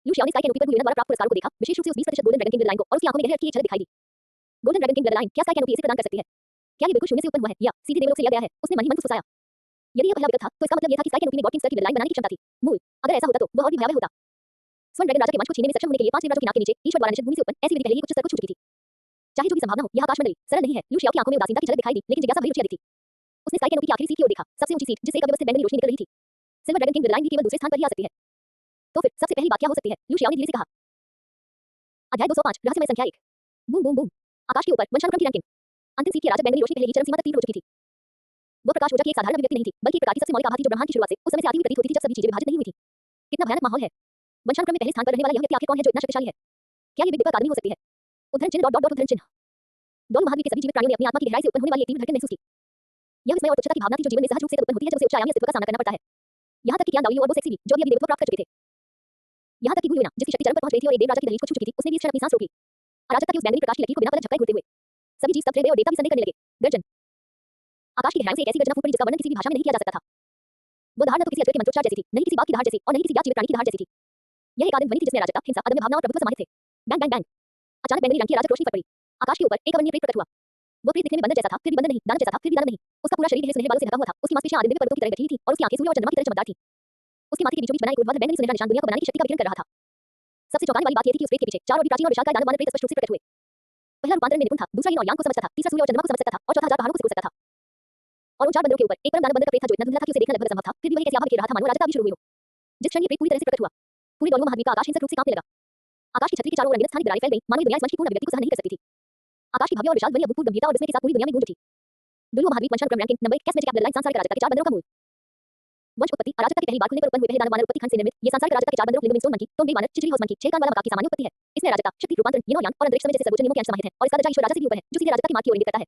लू शियाओ ने स्काई कैनोपी पर गुलियोना द्वारा प्राप्त पुरस्कारों को देखा, विशेष रूप से उस 20% golden dragon king blood line को, और उसकी आंखों में गहरी अटकी एक झलक दिखाई दी। Golden dragon king blood line क्या स्काई कैनोपी इसे प्रदान कर सकती है? क्या ये बिल्कुल शून्य से उत्पन्न हुआ है या सीधे देवलोक से लिया गया है? उसने मन ही मन फुसफुसाया। यदि यह पहला विकल्प था तो इसका मतलब यह था कि स्काई कैनोपी में गॉड किंग स्तर की ब्लड लाइन बनाने की क्षमता थी। मूल, अगर ऐसा होता तो वह और भी भयावह होता। स्वर्ण ड्रैगन राजा के वंश को छीनने में सक्षम होने के लिए 5 देवराजों की नाक के नीचे ईश्वर द्वारा निषिद्ध भूमि से उत्पन्न ऐसी विधि पहले ही कुछ स्तर को छू चुकी थी। चाहे जो भी संभावना हो, यह आकाश मंडली सरल नहीं है। लू शियाओ की आंखों में उदासीनता की झलक दिखाई दी, लेकिन जिज्ञासा भरी रुचि अधिक थी। उसने स्काई कैनोपी की आखिरी सीट की ओर देखा, सबसे ऊंची सीट जिससे एक अव्यवस्थित बैंगनी रोशनी निकल रही थी। Silver dragon king blood line भी केवल दूसरे स्थान पर ही आ सकती है। तो फिर सबसे पहली बात क्या हो सकती है? लू शियाओ ने धीरे से कहा। अध्याय 205 रहस्यमय संख्या 1। Boom boom boom. आकाश के ऊपर वंशानुक्रम की रैंकिंग। अंतिम सीट की अराजक बैंगनी रोशनी पहले ही चरम सीमा तक तीव्र हो चुकी थी। वो प्रकाश ऊर्जा की एक साधारण अभिव्यक्ति नहीं थी, बल्कि एक प्रकार की सबसे मौलिक आभा थी जो ब्रह्मांड की शुरुआत से उस समय से आती हुई प्रतीत होती थी जब सभी चीजें विभाजित नहीं हुई थी। कितना भयानक माहौल है। वंशानुक्रम में पहले स्थान पर रहने वाला यह व्यक्ति आखिर कौन है जो इतना शक्तिशाली है? क्या ये बिग दीपक आदमी हो सकती है? उद्धरण चिन्ह डॉट डॉट डॉट उद्धरण चिन्ह। दोनों महाद्वीप के सभी जीवित प्राणियों ने अपनी आत्मा की गहराई से उत्पन्न होने वाली एक तीव्र धड़कन महसूस की। यह विस्मय और तुच्छता की भावना थी जो जीवन में सहज रूप से उत्पन्न होती है जब उसे उच्च आयामी अस्तित्व का सामना करना पड़ता है। यहाँ तक कि कियान दाओलियो और वो सेक्सी भी, जो अभी देवत्व प्राप्त कर चुके थे। यहाँ तक कि गुलियोना जिसकी शक्ति चरम पर पहुंच गई थी और एक देव राजा की दलील को छू चुकी थी, उसने भी इस क्षण अपनी सांस रोकी। अराजकता की उस बैंगनी प्रकाश की लकीर को बिना पलक झपकाए घूरते हुए सभी जीव स्तब्ध रह गए और देवता भी संदेह करने लगे। गर्जन। आकाश की गहराई से एक ऐसी गर्जना फूट पड़ी जिसका वर्णन किसी भी भाषा में नहीं किया जा सकता था। वो दहाड़ न तो किसी अजगर के मंत्रोच्चार जैसी थी, नहीं किसी बाघ की दहाड़ जैसी, और नहीं किसी ज्ञात जीवित प्राणी की दहाड़ जैसी थी। यह एक आदिम ध्वनि थी जिसमें अराजकता, हिंसा, अदम्य भावना और प्रभुत्व समाहित थे। Bang bang bang. अचानक बैंगनी रंग की अराजक रोशनी फट पड़ी। आकाश के ऊपर एक अवर्णीय प्रेत प्रकट हुआ। वो प्रेत दिखने में बंदर जैसा था, फिर भी बंदर नहीं, दानव जैसा था, फिर भी दानव नहीं। उसका पूरा शरीर गहरे सुनहरे बालों से ढका हुआ था। उसकी मांसपेशियां आदिम दिव्य पर्वतों की तरह गठीली थी और उसकी आंखें सूर्य और चंद्रमा की तरह चमकदार थीं। उसके माथे के बीचों बीच बना एक ऊर्ध्वाधर बैंगनी सुनहरा निशान दुनिया को बनाने की शक्ति का विकिरण कर रहा था। सबसे चौंकाने वाली बात यह थी कि उस प्रेत के पीछे 4 और भी प्राचीन और विशालकाय दानव मानव प्रेत स्पष्ट रूप से प्रकट हुए। पहला रूपांतरण में निपुण था, दूसरा yin और yang को समझता था, तीसरा सूर्य और चंद्रमा को समझ सकता था और चौथा 1000 पहाड़ों को सिकोड़ सकता था। और उन 4 बंदरों के ऊपर एक परम दानव बंदर का प्रेत था जो इतना धुंधला था कि उसे देखना लगभग असंभव था, फिर भी वह कैसे आभा बिखेर रहा था मानो राजता अभी शुरू हुई हो। जिस क्षण ये प्रेत पूरी तरह से प्रकट हुआ, पूरे दोनों महाद्वीप का आकाश हिंसक रूप से कांपने लगा। आकाश की छतरी के चारों ओर अनगिनत स्थानीय दरारें फैल गईं, मानो ये दुनिया इस वंश की पूर्ण अभिव्यक्ति को सहन नहीं कर सकती थी। आकाश की भव्य और विशाल ध्वनि अभूतपूर्व गंभीरता और विस्मय के साथ पूरी दुनिया में गूंज उठी। दुलु महाद्वीप वंशानुक्रम रैंकिंग नंबर 21 में कैपिटल लाइन सांसारिक अराजकता के 4 बंदरों का मूल वंश उत्पत्ति अराजकता की पहली बार खुलने पर उत्पन्न हुए पहले दानव वानर उत्पत्ति खंड से निर्मित ये सांसारिक अराजकता के 4 बंदरों लिंग स्टोन मंकी टोम्बी वानर चिचरी हॉस मंकी 6 कान वाला मकाक की सामान्य उत्पत्ति है। इसमें अराजकता शक्ति रूपांतरण यिनो यांग और अंतरिक्ष समय जैसे सर्वोच्च नियमों के अंश समाहित हैं और इसका दर्जा ईश्वर राजा से भी ऊपर है जो सीधे राजकता की मार्ग की ओर इंगित करता है।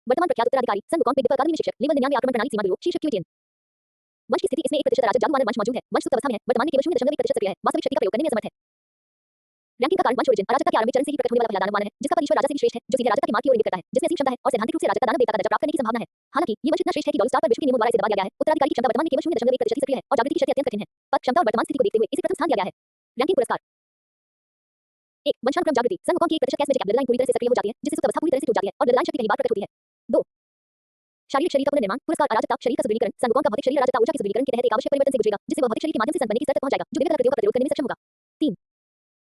वर्तमान प्रख्यात उत्तराधिकारी सन वुकोंग विद्युत अकादमी में शिक्षक लेवल 99 आक्रमण प्रणाली सीमा विरोध शीर्षक क्यूटियन वंश की स्थिति इसमें 1% अराजक जादू वानर वंश मौजूद है। वंश सुप्त अवस्था में है वर्तमान में केवल 0.1% सक्रिय है वास्तविक शक्ति का प्रयोग करने में असमर्थ है। रैंकिंग का कारण वंश ओरिजिन अराजकता के आरंभिक चरण से ही प्रकट होने वाला पहला दानव वानर है जिसका पद ईश्वर राजा से भी श्रेष्ठ है जो सीधे राजकता की मार्ग की ओर इंगित करता है जिसमें असीम क्षमता है और सैद्धांतिक रूप से राजकता दानव देवता का दर्जा प्राप्त करने की संभावना है। हालांकि ये वंश इतना श्रेष्ठ है कि डॉल स्टार पर विश्व के नियमों द्वारा इसे दबा दिया गया है। उत्तराधिकारी की क्षमता वर्तमान में केवल 0.1% सक्रिय है और जागृति की शक्ति अत्यंत कठिन है। पद क्षमता और वर्तमान स्थिति को देखते हुए इसे प्रथम स्थान दिया गया है। रैंकिंग पुरस्कार 1 वंशानुक्रम जागृति सन वुकोंग की 1% कैस में कैपिटल लाइन पूरी तरह से सक्रिय हो जाती है जिससे सुप्त अवस्था पूरी तरह से टूट जाती है और ब्लड लाइन शक्ति पहली बार प्रकट होती है। 2 शारीरिक शरीर का पुनर्निर्माण पुरस्कार अराजकता शरीर का सुदृढ़ीकरण सन वुकोंग का भौतिक शरीर अराजकता ऊर्जा के सुदृढ़ीकरण के तहत एक आवश्यक परिवर्तन से गुजरेगा जिससे वह भौतिक शरीर के माध्यम से संत बनने की स्तर तक पहुंच जाएगा जो दिव्य कला प्रयोग का प्रयोग करने में सक्षम होगा। 3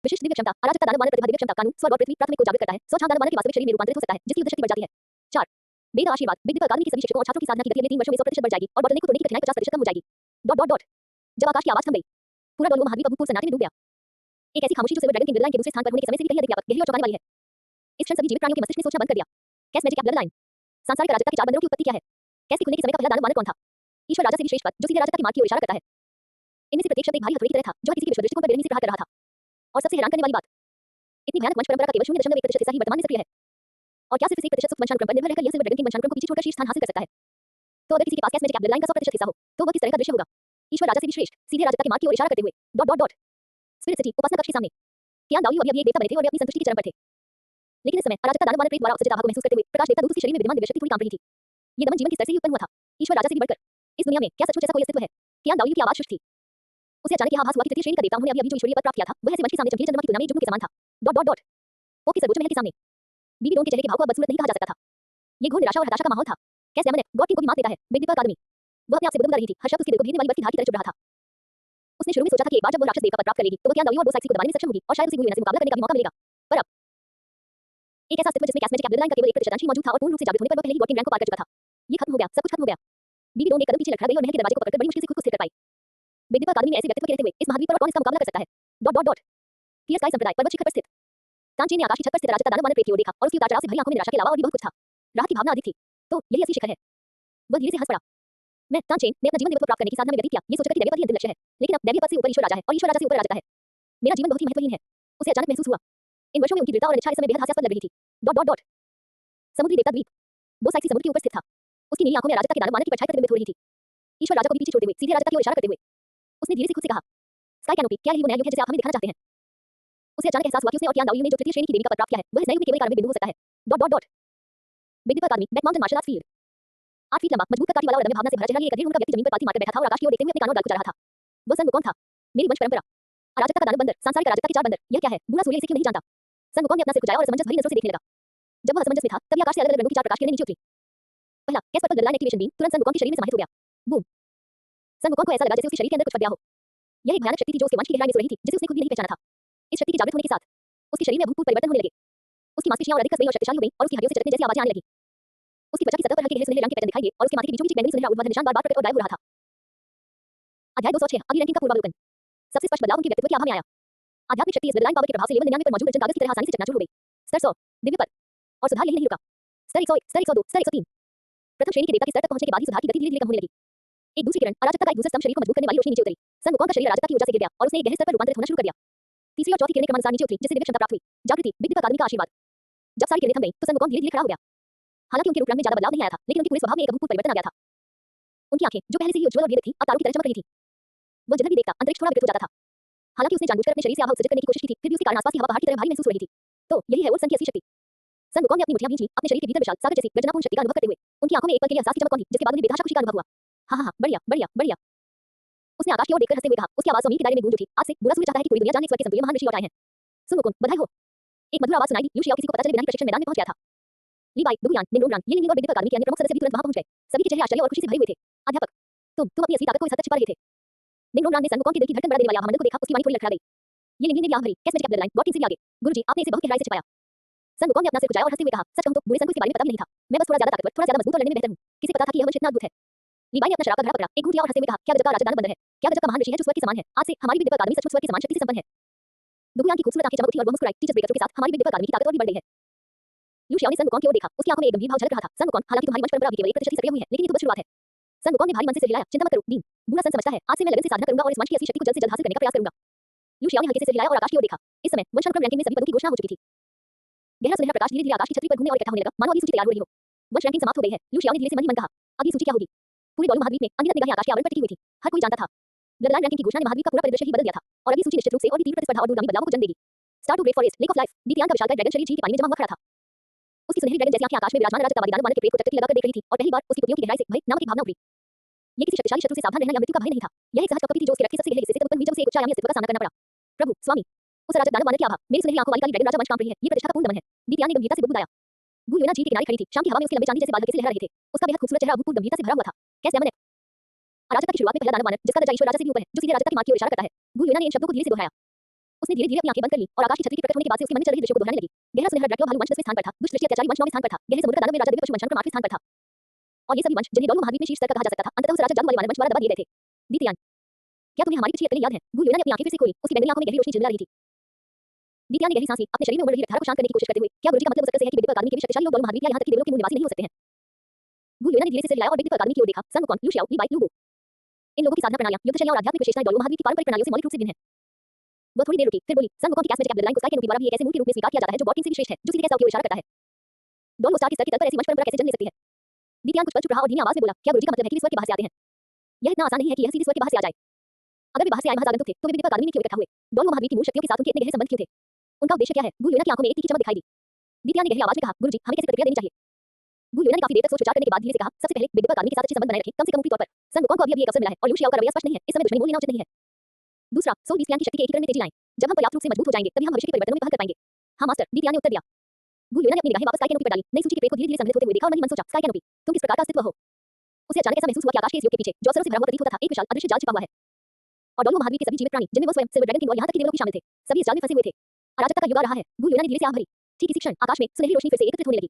विशिष्ट दिव्य क्षमता अराजकता दानव वानर प्रतिभा दिव्य क्षमता कानून स्वर्ग और पृथ्वी प्राथमिक को जागृत करता है। 100 दानव वानर के वास्तविक शरीर में रूपांतरित हो सकता है जिसकी उद्देश्य शक्ति बढ़ जाती है। 4 वेद आशीर्वाद विद्युत अकादमी के सभी शिक्षकों और छात्रों की साधना की गति अगले 3 वर्षों में 100% बढ़ जाएगी और बोतलने को तोड़ने की कठिनाई 50% कम हो जाएगी। डॉट डॉट डॉट जब आकाश की आवाज थम गई पूरा डोलवो महाद्वीप अभूतपूर्व सन्नाटे में डूब गया। एक ऐसी खामोशी जो सिल्वर ड्रैगन के ब्लड लाइन के दूसरे स्थान पर होने के समय से भी कहीं अधिक व्यापक गहरी और चौंकाने वाली है। इस क्षण सभी जीवित प्राणियों के मस्तिष्क ने सोचना बंद कर दिया। कैस मैजिक ब्लड लाइन सांसारिक अराजकता के 4 बंदरों की उत्पत्ति क्या है? कैस के खुलने के समय का पहला दानव वानर कौन था? ईश्वर राजा से भी श्रेष्ठ पद जो सीधे राजकता की मार्ग की ओर इशारा करता है। इनमें से प्रत्येक शब्द एक भारी हथौड़ी की तरह था जो किसी के विश्व दृष्टिकोण पर बेरहमी से प्रहार कर रहा था। और सबसे हैरान करने वाली बात इतनी भयानक वंश परंपरा का केवल 0.1% हिस्सा ही वर्तमान में सक्रिय है। और क्या सिर्फ इस 1% सुप्त वंशानुक्रम पर निर्भर रहकर यह सिल्वर ड्रैगन के वंशानुक्रम को पीछे छोड़कर शीर्ष स्थान हासिल कर सकता है? तो अगर किसी के पास कैस मैजिक ब्लड लाइन का 100% हिस्सा हो तो वह किस तरह का दृश्य होगा? ईश्वर राजा से भी श्रेष्ठ सीधे राजकता की मार्ग की ओर इशारा करते हुए dot dot dot spirit city उपासना कक्ष के सामने कियान दाओयू अभी एक देवता बने थे और वे अपनी संतुष्टि के चरम पर थे। लेकिन इस समय अराजकता दानव वानर प्रेत द्वारा उत्सर्जित आभा को महसूस करते हुए प्रकाश देवता दूत उसके शरीर में विद्यमान दिव्य शक्ति थोड़ी कांप रही थी। ये दमन जीवन के स्तर से ही उत्पन्न हुआ था। ईश्वर राजा से भी बढ़कर इस दुनिया में क्या सचमुच ऐसा कोई अस्तित्व है? कियान दाओयू की आवाज शुष्क थी। उसे अचानक यह आभास हुआ कि तृतीय श्रेणी का देवता उन्होंने अभी जो ईश्वरीय पद प्राप्त किया था वह ऐसे वंश के सामने चमकीले चंद्रमा की तुलना में एक जुगनू के समान था। डॉट डॉट डॉट पोप के सर्वोच्च महल के सामने बीबी डोन के चेहरे के भाव को अब बदसूरत नहीं कहा जा सकता था। ये घोर निराशा और हताशा का माहौल था। कैस डेमन है गॉड किंग को भी मात देता है बिग दीपा अकादमी। वह अपने आप से बुदबुदा रही थी। हर शब्द उसके दिल को भेदने वाली बत्ती धार की तरह चुभ रहा था। उसने शुरू में सोचा था कि एक बार जब वो राक्षस देव का पद प्राप्त करेगी तो वह कियान दाओयू और बोसाइक्सी को दबाने में सक्षम होगी और शायद उसे गुरुना से मुकाबला करने का भी मौका मिलेगा। पर अब एक ऐसा अस्तित्व जिसमें कैस मैजिक ब्लड लाइन का केवल 1% ही मौजूद था और पूर्ण रूप से जागृत होने पर वह पहले ही गॉड किंग रैंक को पार कर चुका था। ये खत्म हो गया, सब कुछ खत्म हो गया। बीबी डोन एक कदम पीछे लटका गई और महल के दरवाजे को पकड़कर बड़ी मुश्किल से खुद को स्थिर कर पाई। बिग दीपा अकादमी में ऐसे व्यक्तित्व के रहते हुए इस महाद्वीप पर और कौन इसका मुकाबला कर सकता है? Dot dot dot fear sky संप्रदाय पर्वत शिखर पर स्थित तानचेन ने आकाश की छत पर स्थित राजकता दानव वानर प्रेत की ओर देखा और उसकी उतार चढ़ाव से भरी आंखों में निराशा के अलावा और भी बहुत कुछ था। राहत की भावना अधिक थी। तो यही असली शिखर है। वह धीरे से हंस पड़ा। मैं तानचेन ने अपना जीवन दिव्यत्व प्राप्त करने की साधना में व्यतीत किया ये सोचकर कि दैवीय पद ही अंतिम लक्ष्य है लेकिन अब दैवीय पद से ऊपर ईश्वर राजा है और ईश्वर राजा से ऊपर राजकता है। मेरा जीवन बहुत ही महत्वहीन है उसे अचानक महसूस हुआ। इन वर्षों में उनकी दृढ़ता और इच्छा इस समय बेहद हास्यास्पद लग रही थी। डॉट डॉट डॉट समुद्री देवता द्वीप बोसाइक्सी समुद्र के ऊपर स्थित था। उसकी नीली आंखों में राजकता के दानव वानर की परछाई प्रतिबिंबित हो रही थी। ईश्वर राजा को भी पीछे छोड़ते हुए सीधे राजकता की ओर इशारा करते हुए उसने धीरे से खुद से कहा स्काई कैनोपी क्या यही वो नया युग है जिसे आप हमें दिखाना चाहते हैं? उसे अचानक एहसास हुआ कि उसने और कियान दाओयू ने जो तृतीय श्रेणी की देवी का पद प्राप्त किया है वह इस नए युग में केवल एक आरंभिक बिंदु हो सकता है। Dot dot dot big dipper अकादमी back mountain martial arts field 8 feet लंबा मजबूत कद वाला और दम्य भावना से भरा चेहरा लिए एक अधीर उनका व्यक्ति जमीन पर पालथी मारकर बैठा था और आकाश की ओर देखते हुए अपने कानों डाल चला रहा था। वह सन वुकोंग था। मेरी वंश परंपरा अराजकता का दानव बंदर सांसारिक अराजकता के 4 बंदर यह क्या है? बूढ़ा सूर्य इसे क्यों नहीं जानता? सन वुकोंग ने अपना सिर झुकाया और असमंजस भरी नजरों से देखने लगा। जब वह असमंजस में था तभी आकाश से अलग-अलग रंगों की 4 प्रकाश किरणें नीचे उतरी। पहला कैस पर ब्लड लाइन एक्टिवेशन बीम तुरंत सन वुकोंग के शरीर में समाहित हो गया। बूम सन वुकोंग को ऐसा लगा जैसे उसके शरीर के अंदर कुछ फट गया हो। यह एक भयानक शक्ति थी जो उसके वंश की गहराई में सो रही थी जिसे उसने खुद भी नहीं पहचाना था। इस शक्ति के जागृत होने के साथ उसके शरीर में अभूतपूर्व परिवर्तन होने लगे। उसकी मांसपेशियां और अधिक कसबई और शक्तिशाली हो गईं और उसकी हड्डियों से चटकने जैसी आवाजें आने लगीं। उसकी त्वचा की सतह पर हल्के गहरे सुनहरे रंग के पैटर्न दिखाई दिए और उसके माथे के बीचों बीच बैंगनी सुनहरा ऊर्ध्वाधर निशान बार-बार प्रकट और गायब हो रहा था। अध्याय 206 अगली रैंकिंग का पूर्वावलोकन। सबसे स्पष्ट बदलाव उनके व्यक्तित्व की आभा में आया। आध्यात्मिक शक्ति इस ब्लड लाइन पावर के प्रभाव से लेवल 99 पर मौजूद अर्चन कागज की तरह आसानी से चकनाचूर हो गई। स्तर 100 दिव्य पद और सुधार यही नहीं रुका। स्तर 101 स्तर 102 स्तर 103 प्रथम श्रेणी के देवता के स्तर तक पहुंचने के बाद ही सुधार की गति धीरे-धीरे कम होने लगी। एक दूसरी किरण अराजकता का एक दूसरा स्तंभ शरीर को मजबूत करने वाली रोशनी नीचे उतरी। सन वुकोंग का शरीर अराजकता की ऊर्जा से गिर गया और उसने एक गहरे स्तर पर रूपांतरित होना शुरू कर दिया। तीसरी और चौथी किरणें क्रमानुसार नीचे उतरी जिससे दिव्य क्षमता प्राप्त हुई। जागृति बिग दीपा अकादमी का आशीर्वाद। जब सारी किरणें थम गईं तो सन वुकोंग धीरे-धीरे खड़ा हो गया। हालांकि उनके रूप रंग में ज्यादा बदलाव नहीं आया था लेकिन उनके पूरे स्वभाव में एक अभूतपूर्व परिवर्तन आ गया था। उनकी आंखें जो पहले से ही उज्ज्वल और वेदिक थी अब तारों की तरह चमक रही थी। वह जिधर भी देखता अंतरिक्ष थोड़ा विकृत हो जाता था। हालांकि उसने जानबूझकर अपने शरीर से आभा उत्सर्जित करने की कोशिश की थी फिर भी उसके कारण आसपास की हवा पहाड़ की तरह भारी महसूस हो रही थी। तो यही है उस सन की असली शक्ति। सन वुकोंग ने अपनी मुट्ठियां भींच लीं अपने शरीर के भीतर विशाल सागर जैसी गर्जनापूर्ण शक्ति का अनुभव करते हुए। उनकी आंखों में एक पल के लिए एहसास की चमक कौंधी जिसके बाद उन्हें बेतहाशा खुशी का अनुभव हुआ। हाँ बढ़िया बढ़िया बढ़िया। उसने आकाश की ओर देखकर हंसते हुए कहा उसकी आवाज उम्मीद के दायरे में गूंज उठी। आज से बुरा सूर्य चाहता है कि पूरी दुनिया जाने स्वर्ग के संतुल्य महान ऋषि लौट आए हैं। सुन वुकोंग बधाई हो। एक मधुर आवाज सुनाई दी। यूशियाओ किसी को पता चले बिना ही प्रशिक्षण मैदान में पहुंच गया था। लीवाई दुगुयान निंगोंग ये लिंग और बिग दीपा अकादमी के अन्य प्रमुख सदस्य भी तुरंत वहां पहुंच गए। सभी के चेहरे आश्चर्य और खुशी से भरे हुए थे। अध्यापक तुम अपनी असली ताकत को इस हद तक छिपा रहे थे। निंगोंग ने सन वुकोंग के दिल की धड़कन बढ़ा देने वाले आभामंडल को देखा उसकी वाणी थोड़ी लड़खड़ा गई। ये लिंग ने भी आह भरी कैस magic blood line god king से भी आगे। गुरुजी आपने इसे बहुत गहराई से छिपाया। सन वुकोंग ने अपना सिर झुकाया और हंसते हुए कहा सच कहूं तो बुरे सन को इसके बारे में पता भी नहीं था। मैं बस थोड़ा ज्यादा ताकतवर थोड़ा ज्यादा मजबूत और लड़ने में बेहतर हूं। किसे पता था कि यह वंश इतना अद्भुत है। लीवाई ने अपना शराब का घड़ा पकड़ा एक घूंट लिया और हंसते हुए कहा क्या गजब का राजकता दानव बंदर है। क्या गजब का महान ऋषि है जो स्वर्ग के समान है। आज से हमारी बिग दीपा अकादमी सचमुच स्वर्ग के समान शक्ति से संपन्न है। दुगुयान की खूबसूरत आंखें चमक उठी और वह मुस्कुराई टीचर्स ब्रेकथ्रू के साथ हमारी बिग दीपा अकादमी की ताकत और भी बढ़ गई है। लू शियाओ ने सन वुकॉन्ग की ओर देखा। उसकी आंखों में एक गंभीर भाव झलक रहा था। सन वुकॉन्ग, हालांकि तुम्हारी वंश परंपरा अभी केवल 1% ही सक्रिय हुई है, लेकिन ये तो बस शुरुआत है। सन वुकॉन्ग ने भारी मन से सिर हिलाया। चिंता मत करो, डीन। बूढ़ा सन समझता है, आज से मैं लगन से साधना करूंगा और इस वंश की असली शक्ति को जल्द से जल्द हासिल करने का प्रयास करूंगा। लू शियाओ ने हल्के से सिर हिलाया और आकाश की ओर देखा। इस समय वंशानुक्रम रैंकिंग में सभी पदों की घोषणा हो चुकी थी। गहरा सुनहरा प्रकाश धीरे-धीरे आकाश की छतरी पर घूमने और इकट्ठा होने लगा, मानो अगली सूची तैयार हो रही हो। वंश रैंकिंग समाप्त हो गई है। लू शियाओ ने धीरे से मन ही मन कहा, अगली सूची क्या होगी? पूरे डोलू महाद्वीप में अनगिनत निगाहें आकाश के आवरण पर टिकी हुई थी। हर कोई जानता था, ब्लडलाइन रैंकिंग की घोषणा ने महाद्वीप का पूरा परिदृश्य ही बदल दिया था और अगली सूची निश्चित रूप से और भी तीव्र प्रतिस्पर्धा और दूरगामी बदलावों को जन्म देगी। Star to great forest, lake of life, दीप्तियान का विशालकाय ड्रैगन शरीर झील के पानी में जमा हुआ खड़ा था। उसकी सुनहरी ड्रैगन जैसी आंखें आकाश में विराजमान राजकतावादी दानव मानव के प्रेत को टकटकी लगाकर देख रही थी और पहली बार उसकी पुतलियों की गहराई से भय नामक एक भावना उभरी। ये किसी शक्तिशाली शत्रु से सावधान रहना या मृत्यु का भय नहीं था। यह एक सहज कपकपी थी जो उसके रक्त के सबसे गहरे हिस्से से उत्पन्न हुई जब उसे एक उच्चायामी अस्तित्व का सामना करना पड़ा। प्रभु, स्वामी, उस अराजक दानव मानव की आभा, मेरी सुनहरी आंखों वाली काली ड्रैगन राजा वंश कांप रही है। ये प्रतिष्ठा का पूर्ण दमन है। दीप्तियान ने गंभीरता से बुदबुदाया। गू यूना झील के किनारे खड़ी थी। शाम की हवा में उसके लंबे चांदी जैसे बाल हल्के से लहरा रहे थे। उसका बेहद खूबसूरत चेहरा अभूतपूर्व गंभीरता से भरा हुआ था। कैसे अमन है। अराजकता की शुरुआत में पहला दानव मानव, जिसका दर्जा ईश्वर राजा से भी ऊपर है, जो सीधे राजकता की मार्ग की ओर इशारा करता है। गू यूना ने इन शब्दों को धीरे से दोहराया। उसने धीरे-धीरे अपनी आंखें बंद कर ली और आकाश की छतरी के प्रकट होने के बाद से उसके मन में चल रहे दृश्यों को दोहराने लगी। गहरा सुनहरा ड्रैक्लो भालू वंश 10वें स्थान पर था। दुष्ट दृष्टि अत्याचारी वंश 9वें स्थान पर था। गहरे समुद्र का दानव में राजा दिव्य पशु वंशानुक्रम 8वें स्थान पर था। और ये सभी वंश जिन्हें डोलू महाद्वीप में शीर्ष स्तर का कहा जा सकता था, अंततः उस राजा जादू वाले मानव वंश द्वारा दबा दिए गए थे। दीप्तियान, क्या तुम्हें हमारी पिछली अटकलें याद हैं? गू यूना ने अपनी आंखें फिर से खोली। उसकी बैंगनी आंखों में गहरी रोशनी झिलमिला रही थी। दीप्तियान ने गहरी सांस ली, अपने शरीर में उमड़ रही रफ्तार को शांत करने की कोशिश करते हुए, क्या गुरुजी का मतलब उस तरह से है कि बेटे पर आदमी के भी शक्तिशाली लोग डोलू महाद्वीप या यहां तक कि देवलों के मूल निवासी नहीं हो सकते हैं? गू यूना ने धीरे से सिर हिलाया और बेटे पर आदमी की ओर देखा। सन वुकॉन्ग, लू शियाओ, ली बाई, लू गो। इन लोगों की साधना प्रणालियां, युद्धशैलियां और आध्यात्मिक विशेषताएं डोलू महाद्वीप की पारंपरिक प्रणालियों से मौलिक रूप से भिन्न है। वह थोड़ी देर रुकी, फिर बोली, सन वुकॉन्ग की कैस्मेटिक ब्लडलाइन को स्काई कैनोपी द्वारा भी एक ऐसे मूल के रूप में स्वीकार किया जाता है जो गॉड किंग से भी श्रेष्ठ है, जो सीधे कैसा की ओर इशारा करता है। डोलू स्टार के स्तर के तल पर ऐसी वंश परंपरा कैसे जन्म ले सकती है? दीप्तियान कुछ पल चुप रहा और धीमी आवाज में बोला, क्या गुरुजी का मतलब है कि वे स्वर्ग के बाहर से आते हैं? यह इतना आसान नहीं है कि यह सीधे स्वर्ग के बाहर से आ जाए। अगर वे बाहर से आए महज आगंतुक थे, तो वे विधिवत अकादमी में क्यों इकट्ठा हुए? डोलू महाद्वीप की मूल शक्तियों के साथ उनके इतने गहरे संबंध क्यों थे? उनका उद्देश्य क्या है? गू यूना की आंखों में एक तीखी चमक दिखाई दी। दीप्तियान ने गहरी आवाज में कहा, गुरुजी, हमें कैसे प्रतिक्रिया देनी चाहिए? गू यूना ने काफी देर तक सोच विचार करने के बाद धीरे से कहा, सबसे पहले बेटे पर आदमी के साथ अच्छे संबंध बनाए रखें, कम से कम ऊपरी तौर पर। सन वुकॉन्ग को अभी एक अवसर मिला है और लू शियाओ का रवैया स्पष्ट नहीं है। इस समय दुश्मनी मोल लेना उचित नहीं है। दूसरा, सोल बीस क्लैन की शक्ति के एकीकरण में तेजी लाएं। जब हम पर्याप्त रूप से मजबूत हो जाएंगे, तभी हम भविष्य के परिवर्तनों में पहल कर पाएंगे। हाँ मास्टर, दीप्तियान ने उत्तर दिया। गू यूना ने अपनी निगाहें वापस स्काई कैनोपी पर डाली। नई सूची के पेड़ को धीरे-धीरे संघनित होते हुए देखा और मन ही मन सोचा, स्काई कैनोपी, तुम किस प्रकार का अस्तित्व हो? उसे अचानक ऐसा महसूस हुआ कि आकाश के इस युग के पीछे, जो अवसरों से भरा हुआ प्रतीत होता था, एक विशाल अदृश्य जाल छिपा हुआ है। और डोलू महाद्वीप के सभी जीवित प्राणी, जिनमें वो स्वयं सिल्वर ड्रैगन किंग और यहाँ तक कि देवलोक भी शामिल थे, सभी इस जाल में फंसे हुए थे। अराजकता का युग आ रहा है। गू यूना ने धीरे से आह भरी। ठीक इसी क्षण आकाश में सुनहरी रोशनी फिर से एकत्रित होने लगी।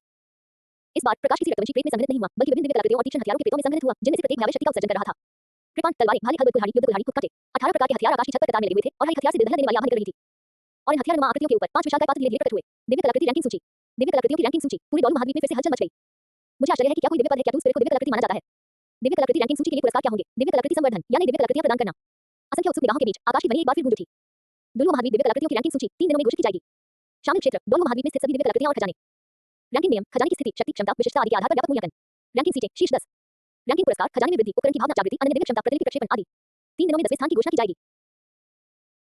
इस बार प्रकाश किसी रक्तवंशी प्रेत में संघनित नहीं हुआ, बल्कि विभिन्न दिव्य कलाकृतियों और तीक्ष्ण हथियारों के प्रेतों में संघनित हुआ, जिनमें से प्रत्येक भयावह शक्ति का उत्सर्जन कर रहा था। कृपाण, तलवारें, भाले, खड्ग, कुल्हाड़ी, युद्ध कुल्हाड़ी, कुत्काटे, 18 प्रकार के हथियार आकाश की छत पर कतार में लगे हुए थे और हर एक हथियार से दिलदहला देने वाली आभा निकल रही थी। और इन हथियारनुमा आकृतियों के ऊपर 5 विशालकाय पात्र धीरे-धीरे प्रकट हुए। दिव्य कलाकृति रैंकिंग सूची। दिव्य कलाकृतियों की रैंकिंग सूची। पूरे डोलू महाद्वीप में फिर से हलचल मच गई। मुझे आश्चर्य है कि क्या कोई दिव्य पद है क्या तो उस पेड़ को दिव्य कलाकृति माना जाता है। दिव्य कलाकृति रैंकिंग सूची के लिए पुरस्कार क्या होंगे? दिव्य कलाकृति संवर्धन, यानी दिव्य कलाकृतियां प्रदान करना। असंख्य उत्सुक निगाहों के बीच आकाश की ध्वनि एक बार फिर गूंज उठी। डोलू महाद्वीप दिव्य कलाकृतियों की रैंकिंग सूची 3 दिनों में घोषित की जाएगी। शामिल क्षेत्र, डोलू महाद्वीप में स्थित सभी दिव्य कलाकृतियां और खजाने। रैंकिंग नियम, खजाने की स्थिति, शक्ति, क्षमता, विशिष्टता आदि के आधार पर व्यापक मूल्यांकन। रैंकिंग सीटें, शीर्ष 10। रैंकिंग पुरस्कार, खजाने में वृद्धि, उपकरण की भावना जागृति, अन्य दिव्य क्षमता, प्रतिलिपि प्रक्षेपण आदि। 3 दिनों में 10वें स्थान की घोषणा की जाएगी।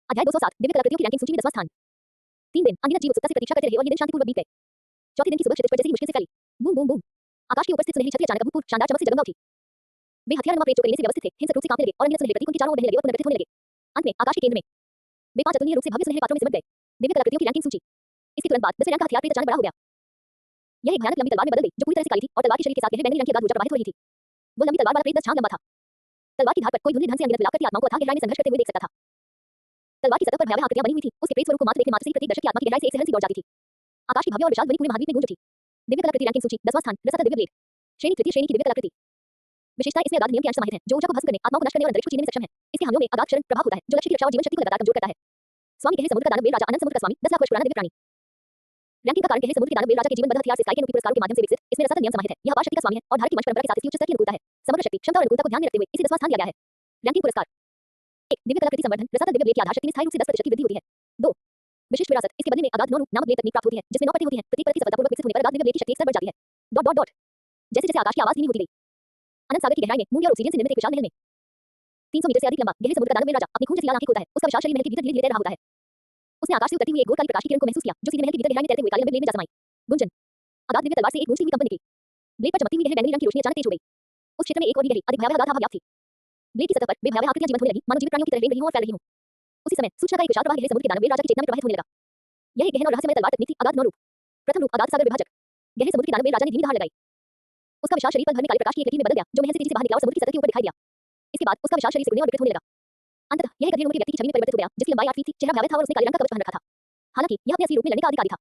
अध्याय 207, दिव्य कलाकृतियों की रैंकिंग सूची में 10वां स्थान। 3 दिन अनगिनत जीव उत्सुकता से प्रतीक्षा करते रहे और ये दिन शांतिपूर्वक बीत गए। चौथे दिन की सुबह क्षितिज पर जैसे ही मुश्किल से फैली, बूम बूम बूम, आकाश के ऊपर स्थित सुनहरी छतरी अचानक अभूतपूर्व शानदार चमक से जगमगा उठी। वे हथियारनुमा प्रेत जो करीने से व्यवस्थित थे, हिंसक रूप से कांपने लगे और अनगिनत सुनहरे प्रतीक उनके चारों ओर बहने लगे और पुनर्गठित होने लगे। अंत में आकाश के केंद्र में वे 5 अतुलनीय रूप से भव्य सुनहरे पात्रों में सिमट गए। दिव्य कलाकृतियों की रैंकिंग सूची। इसके तुरंत बाद 10वें रैंक का हथियार प्रेत अचानक बड़ा हो गया। यह एक भयानक लंबी तलवार में बदल गई, जो पूरी तरह से काली थी और तलवार के शरीर के साथ गहरे बैंगनी रंग की आग ऊर्जा प्रवाहित हो रही थी। वो लंबी तलवार वाला प्रेत 10 झांग लंबा था। तलवार की धार पर कोई धुंधले ढंग से अनगिनत विलाप करती आत्माओं को अथाह गहराई में संघर्ष करते हुए देख सकता था। तलवार की सतह पर भयावह आकृतियां बनी हुई थी। उसके प्रेत स्वरूप को देखने मात्र से ही प्रत्येक दर्शक की आत्मा की गहराई से एक सिहरन सी दौड़ जाती थी। आकाश की भव्य और विशाल ध्वनि पूरे महाद्वीप में गूंज उठी। दिव्य कलाकृति रैंकिंग सूची 10वां स्थान, रसद दिव्य ब्लेड। श्रेणी तृतीय श्रेणी की दिव्य कलाकृति। विशेषता, इसमें अगाध नियम के अंश समाहित हैं, जो ऊर्जा को भस्म करने, आत्माओं को नष्ट करने और अंतरिक्ष को चीरने में सक्षम है। इसके हमलों में अगाध क्षरण प्रभाव होता है, जो लक्ष्य की रक्षा और जीवन शक्ति को लगातार कमजोर करता है। स्वामी गहरे समुद्र का दानव वेल राजा, अनंत समुद्र का स्वामी, 10 लाख वर्ष पुराना दिव्य प्राणी। रैंकिंग का कारण गहरे समुद्र के दानव वेल राजा के जीवनबद्ध हथियार से स्काई कैनोपी पुरस्कारों के माध्यम से विकसित, इसमें रसद नियम समाहित है। यह अपार शक्ति का स्वामी है और धार की वंश परंपरा के साथ इसकी उच्च स्तर की अनुकूलता है। समग्र शक्ति, क्षमता और अनुकूलता को ध्यान में रखते हुए इसे 10वां स्थान दिया गया है। रैंकिंग पुरस्कार। 1 दिव्य कलाकृति संवर्धन, रसद दिव्य ब्लेड की आधार शक्ति में स्थायी रूप से 10% की वृद्धि होती है। 2 विशिष्ट विरासत, इसके बदले में अगाध 9 रूप नामक ब्लेड तकनीक प्राप्त होती है, जिसमें 9 परतें होती हैं। प्रत्येक परत की सफलतापूर्वक विकसित होने पर अगाध दिव्य ब्लेड की शक्ति एक स्तर बढ़ जाती है। Dot dot dot. जैसे जैसे आकाश की आवाज धीमी होती गई, अनंत सागर की गहराई में मूंगे और ऑब्सीडियन से निर्मित एक विशाल महल में 300 मीटर से अधिक लंबा गहरे समुद्र का दानव वेल राजा अपनी खून जैसी लाल आंखें खोलता है। उसका विशाल शरीर महल के भीतर धीरे-धीरे तैर रहा होता है। उसने आकाश से उतरती हुई एक गोल काली प्रकाश की किरण को महसूस किया, जो सीधे महल के भीतर गहराई में तैरते हुए काले लंबे ब्लेड में जा समाई। गुंजन, अगाध दिव्य तलवार से एक गूंजती हुई कंपन निकली। ब्लेड पर चमकती हुई गहरे बैंगनी रंग की रोशनी अचानक तेज हो गई। उस क्षेत्र में एक और भी गहरी, अधिक भयावह अगाध आभा व्याप्त थी। ब्लेड की सतह पर वे भयावह आकृतियां जीवंत होने लगी, मानो जीवित प्राणियों की तरह रेंग रही हों और फैल रही हों। उसी समय सूचना का एक विशाल प्रवाह गहरे समुद्र के दानव वेल राजा की चेतना में प्रवाहित होने लगा। यह एक गहन और रहस्यमय तलवार तकनीक थी। अगाध 9 रूप। प्रथम रूप, अगाध सागर विभाजक। गहरे समुद्र के दानव वेल राजा ने धीमी धार लगाई। उसका विशाल शरीर पल भर में काले प्रकाश की एक लकीर में बदल गया, जो महल से तेजी से बाहर निकला और समुद्र की सतह के ऊपर दिखाई दिया। इसके बाद उसका विशाल शरीर सिकुड़ने और विकृत होने लगा। अंततः यह एक अधेड़ उम्र के व्यक्ति की छवि में परिवर्तित हो गया, जिसकी लंबाई 8 फीट थी, चेहरा भयावह था और उसने काले रंग का कवच पहन रखा था। हालांकि यह अपने असली रूप में लड़ने का अधिकारी था।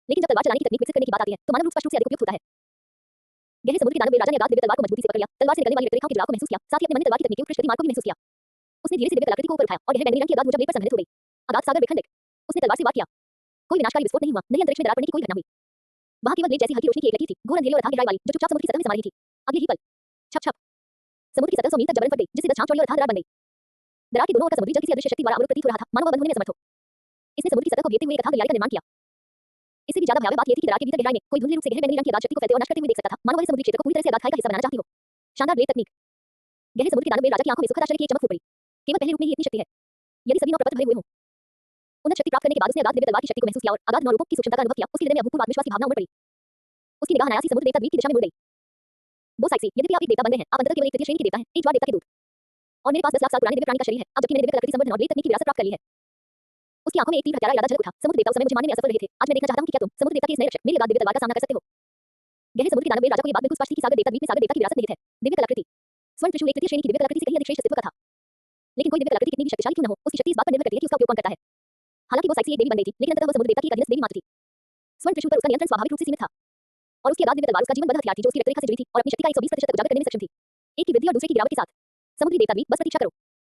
लेकिन जब तलवार चलाने की तकनीक विकसित करने की बात आती है, तो मानव रूप स्पष्ट रूप से अधिक उपयुक्त होता है। गहरे समुद्र के दानव वेल राजा ने अगाध दिव्य तलवार को मजबूती से पकड़ लिया। तलवार से निकलने वाली रेखाओं के जुड़ाव को महसूस किया, साथ ही अपने मन में तलवार की तकनीकी उत्कृष्ट गति को भी महसूस किया। उसने धीरे से दिव्य कलाकृति को ऊपर उठाया और गहरे बैंगनी रंग की अगाध ऊर्जा ब्लेड पर संघनित हो गई। अगाध सागर विखंडित। उसने तलवार से वार किया। कोई विनाशकारी विस्फोट नहीं हुआ, नहीं अंतरिक्ष में दरार पड़ने की कोई घटना हुई। वहां केवल ब्लेड जैसी हल्की रोशनी की एक लकीर थी, घोर अंधेरे और अथाह गहराई वाली, जो चुपचाप समुद्र की सतह में समा रही थी। अगले ही पल, छप छप, समुद्र की सतह 100 मील तक जबरन फट गई, जिससे 10 चौड़ी और अथाह दरार बन गई। दरार के दोनों ओर का समुद्री जल किसी अदृश्य शक्ति द्वारा अवरुद्ध प्रतीत हो रहा था, मानो वह बंद होने में असमर्थ हो। इसने समुद्र की सतह को घेरते हुए एक अथाह गलियारे का निर्माण किया। इससे भी ज्यादा भयावह बात यह थी कि दरार के भीतर गहराई में कोई धुंधले रूप से गहरे बैंगनी रंग की अगाध शक्ति को फैलते और नष्ट करते हुए देख सकता था, मानो वह समुद्री क्षेत्र को पूरी तरह से अगाध खाई का हिस्सा बनाना चाहती हो। शानदार ब्लेड तकनीक। गहरे समुद्र के दानव वेल राजा की आंखों में सुखद आश्चर्य की एक चमक फूट पड़ी। केवल पहले रूप में ही इतनी शक्ति है। यदि सभी नौ प्रपत्र भरे हुए हों। उन्नत शक्ति प्राप्त करने के बाद उसने अगाध दिव्य तलवार की शक्ति को महसूस किया और अगाध नौ रूपों की सूक्ष्मता का अनुभव किया। उसके हृदय में अभूतपूर्व आत्मविश्वास की भावना उमड़ पड़ी। उसकी निगाह अनायास ही समुद्र देवता द्वीप की दिशा में मुड़ गई। बोस साइक्सी, यद्यपि आप एक देवता बन गए हैं, आप अंततः केवल एक तृतीय श्रेणी के देवता हैं, एक ज्वार देवता के दूत। और मेरे पास 10 लाख साल पुराने दिव्य प्राणी का शरीर है, अब जबकि मैंने दिव्य कलाकृति संवर्धन और ब्लेड तकनीक की विरासत प्राप्त कर ली है। उसकी आंखों में एक तीव्र हत्यारा इरादा झलक उठा। समुद्र देवता उस समय मुझे मारने में असफल रहे थे, आज मैं देखना चाहता हूं कि क्या तुम समुद्र देवता के इस नए रक्षक मेरी अगाध दिव्य तलवार का सामना कर सकते हो। गहरे समुद्र के दानव वेल राजा को यह बात बिल्कुल स्पष्ट थी कि सागर देवता द्वीप में सागर देवता की विरासत निहित है। दिव्य कलाकृति स्वर्ण त्रिशूल एक तृतीय श्रेणी की दिव्य कलाकृति से कहीं अधिक श्रेष्ठ अस्तित्व का था। लेकिन कोई दिव्य कलाकृति कितनी भी शक्तिशाली क्यों न हो, उसकी शक्ति इस बात पर निर्भर करती है कि उसका उपयोग कौन करता है। हालांकि वो साइक्सी एक देवी बन गई थी, लेकिन अंततः वो समुद्र देवता की एक अधीनस्थ देवी मात्र थी। स्वर्ण त्रिशूल पर उसका नियंत्रण स्वाभाविक रूप से सीमित था। और उसकी अगाध दिव्य तलवार उसका जीवन बद्ध हथियार थी, जो उसकी रक्तरेखा से जुड़ी थी और अपनी शक्ति का 120% उजागर करने में सक्षम थी। एक की वृद्धि और दूसरे की गिरावट के साथ समुद्री देवता द्वीप, बस प्रतीक्षा करो।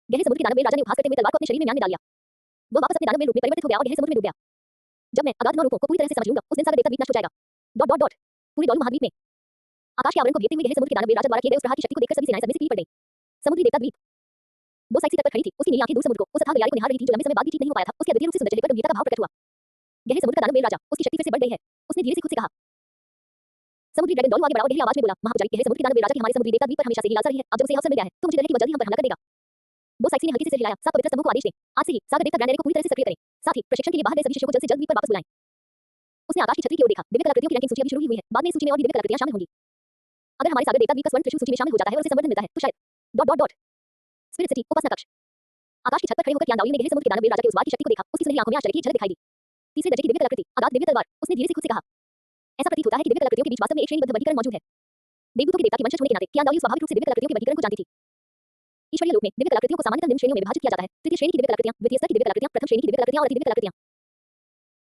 गहरे समुद्र के दानव वेल राजा ने उपहास करते हुए तलवार को अपने शरीर में म्यान में डाल दिया। वो वापस अपने दानव वेल रूप में परिवर्तित हो गया और गहरे समुद्र में डूब गया। जब मैं अगाध नौ रूपों को पूरी तरह से समझ लूंगा, उस दिन सागर देवता द्वीप नष्ट हो जाएगा। डॉट डॉट डॉट पूरे डॉलू महाद्वीप में आकाश के आवरण को घेरते हुए गहरे समुद्र के दानव वेल राजा द्वारा किए गए उस प्रहार की शक्ति को देखकर सभी सेनाएं सदमे से पीछे पड़ गई। समुद्री देवता द्वीप वो साइक्सी तट पर खड़ी थी, उसकी नीली आंखें दूर समुद्र को, उस अथाह गलियारे को निहार रही थी जो लंबे समय बाद भी ठीक नहीं हो पाया था। उसके अद्वितीय रूप से सुंदर चेहरे पर गंभीरता का भाव प्रकट हुआ। गहरे समुद्र का दानव वेल राजा, उसकी शक्ति फिर से बढ़ गई है। उसने धीरे से खुद से कहा। समुद्री ड्रैगन डॉलू आगे बढ़ा और गहरी आवाज में बोला, महापुजारी, गहरे समुद्र के दानव वेल राजा की हमारे समुद्री देवता द्वीप पर हमेशा से ही लालसा रही है। अब जब उसे अवसर मिल गया है, तो मुझे डर है कि वह जल्द ही हम पर हमला कर देगा। वो साइक्सी ने हल्के से सिर हिलाया। सब पवित्र स्तंभों को आदेश दें, आज से ही सागर देवता ग्रैंड एरे को पूरी तरह से सक्रिय करें। साथ ही प्रशिक्षण के लिए बाहर गए सभी शिष्यों को जल्द से जल्द द्वीप पर वापस बुलाएं। उसने आकाश की छतरी की ओर देखा। दिव्य कलाकृतियों की रैंकिंग सूची अभी शुरू ही हुई है, बाद में इस सूची में और भी दिव्य कलाकृतियां शामिल होंगी। अगर हमारे सागर देवता द्वीप का स्वर्ण त्रिशूल सूची में शामिल हो जाता है और उसे संवर्धन मिलता है, तो शायद dot dot dot spirit city उपासना कक्ष। आकाश की छत पर खड़े होकर ज्ञानदावली ने गहरे समुद्र के दानव वेल राजा के उस वार की शक्ति को देखा। उसकी सुनहरी आंखों में आश्चर्य की झलक दिखाई दी। तीसरे दर्जे की दिव्य कलाकृति, अगाध दिव्य तलवार। उसने धीरे से खुद से कहा। ऐसा प्रतीत होता है कि दिव्य कलाकृतियों के बीच वास्तव में एक श्रेणीबद्ध वर्गीकरण मौजूद है। देवदूतों के देवता की वंशज होने के नाते ज्ञानदावली स्वाभाविक रूप से दिव्य कलाकृतियों के वर्गीकरण को जानती थी। ईश्वरीय लोक में दिव्य कलाकृतियों को सामान्यतः निम्न श्रेणियों में विभाजित किया जाता है। तृतीय श्रेणी की दिव्य कलाकृतियां, द्वितीय स्तर की दिव्य कलाकृतियां, प्रथम श्रेणी की दिव्य कलाकृतियां और अति दिव्य कलाकृतियां।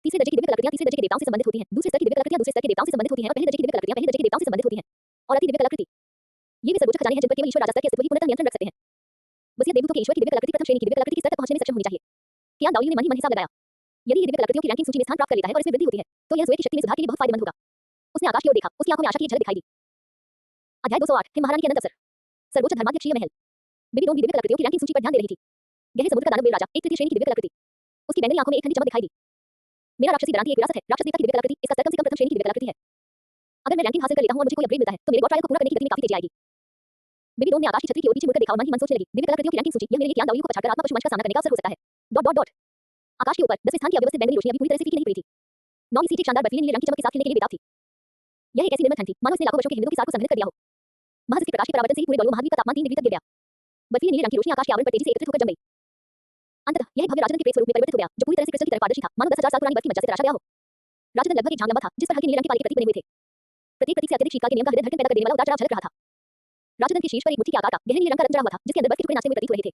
तीसरे दर्जे की दिव्य कलाकृतियां तीसरे दर्जे के देवताओं से संबंधित होती हैं। दूसरे स्तर की दिव्य कलाकृतियां दूसरे स्तर के देवताओं से संबंधित होती हैं और पहले दर्जे की दिव्य कलाकृतियां पहले दर्जे के देवताओं से संबंधित होती हैं। और अति दिव्य कलाकृति ये वे सर्वोच्च खजाने हैं जिन पर केवल ईश्वर राजा स्तर के अस्तित्व ही पूर्णतः नियंत्रण रख सकते हैं। बस यह देवदूतों के ईश्वर की दिव्य कलाकृति प्रथम श्रेणी की दिव्य कलाकृति के स्तर तक पहुंचने में सक्षम होनी चाहिए। ज्ञानदावली ने मन ही मन हिसाब लगाया। यदि ये दिव्य कलाकृतियों की रैंकिंग सूची में स्थान प्राप्त कर लेता है और इसमें वृद्धि होती है, तो यह ज़ोए की शक्ति में सुधार के लिए बहुत फायदेमंद होगा। उसने आकाश की ओर देखा। उसकी आंखों में आशा की झलक दिखाई दी। अध्याय 208 हिम महारानी के अनंत अवसर। सर्वोच्च धर्माध्यक्षीय महल। बेबी डोम भी दिव्य कलाकृतियों की रैंकिंग सूची पर ध्यान दे रही थी। गहरे समुद्र का दानव वेल राजा, एक तृतीय श्रेणी की दिव्य कलाकृति। उसकी बैंगनी आंखों में एक ठंडी चमक दिखाई दी। मेरा राक्षसी डराती एक विरासत है, राक्षस देवता की दिव्य कलाकृति, इसका स्तर कम से कम प्रथम श्रेणी की दिव्य कलाकृति है। अगर मैं रैंकिंग हासिल कर लेता हूं और मुझे कोई अपग्रेड मिलता है, तो मेरे गॉड ट्रायल को पूरा करने की गति में काफी तेजी आएगी। बेबी डोम ने आकाश की छतरी की ओर पीछे मुड़कर देखा और मन ही मन सोचने लगी, दिव्य कलाकृतियों की रैंकिंग सूची, यह मेरे लिए ज्ञानदावली को पछाड़कर आत्मा पशु वंश का सामना करने का अवसर हो सकता है। डॉट डॉट डॉट आकाश के ऊपर 10वें स्थान की अव्यवस्थित बैंगनी रोशनी अभी पूरी तरह से फीकी नहीं पड़ी थी। नौवीं सीट एक शानदार बर्फीली नीले रंग की चमक के साथ खिलने के लिए बेताब थी। यह एक ऐसी निर्मल ठंड थी, मानो इसने लाखों वर्षों के हिंदुओं के सार को संघनित कर दिया हो। महज इसके प्रकाश के परावर्तन से ही पूरे डॉलू महाद्वीप का तापमान 3 डिग्री तक गिर गया। बर्फीली नीले रंग की रोशनी आकाश के आवरण पर तेजी से एकत्रित होकर जम गई। अंततः यह भव्य राजदन के प्रेत स्वरूप में परिवर्तित हो गया, जो पूरी तरह से क्रिस्टल की तरह पारदर्शी था, मानो 10,000 साल पुरानी बर्फ की मज्जा से तराशा गया हो। राजदन लगभग एक झांग लंबा था, जिस पर हल्के नीले रंग के पाले प्रतीक बने हुए थे। प्रत्येक प्रतीक से अत्यधिक शीतकाल के नियम का हृदय धड़कन पैदा कर देने वाला उतार चढ़ाव झलक रहा था। राजदन के शीर्ष पर एक मुट्ठी के आकार का गहरे नीले रंग का रत्न चढ़ा हुआ था, जिसके अंदर बर्फ के टुकड़े नाचते हुए प्रतीत हो रहे थे।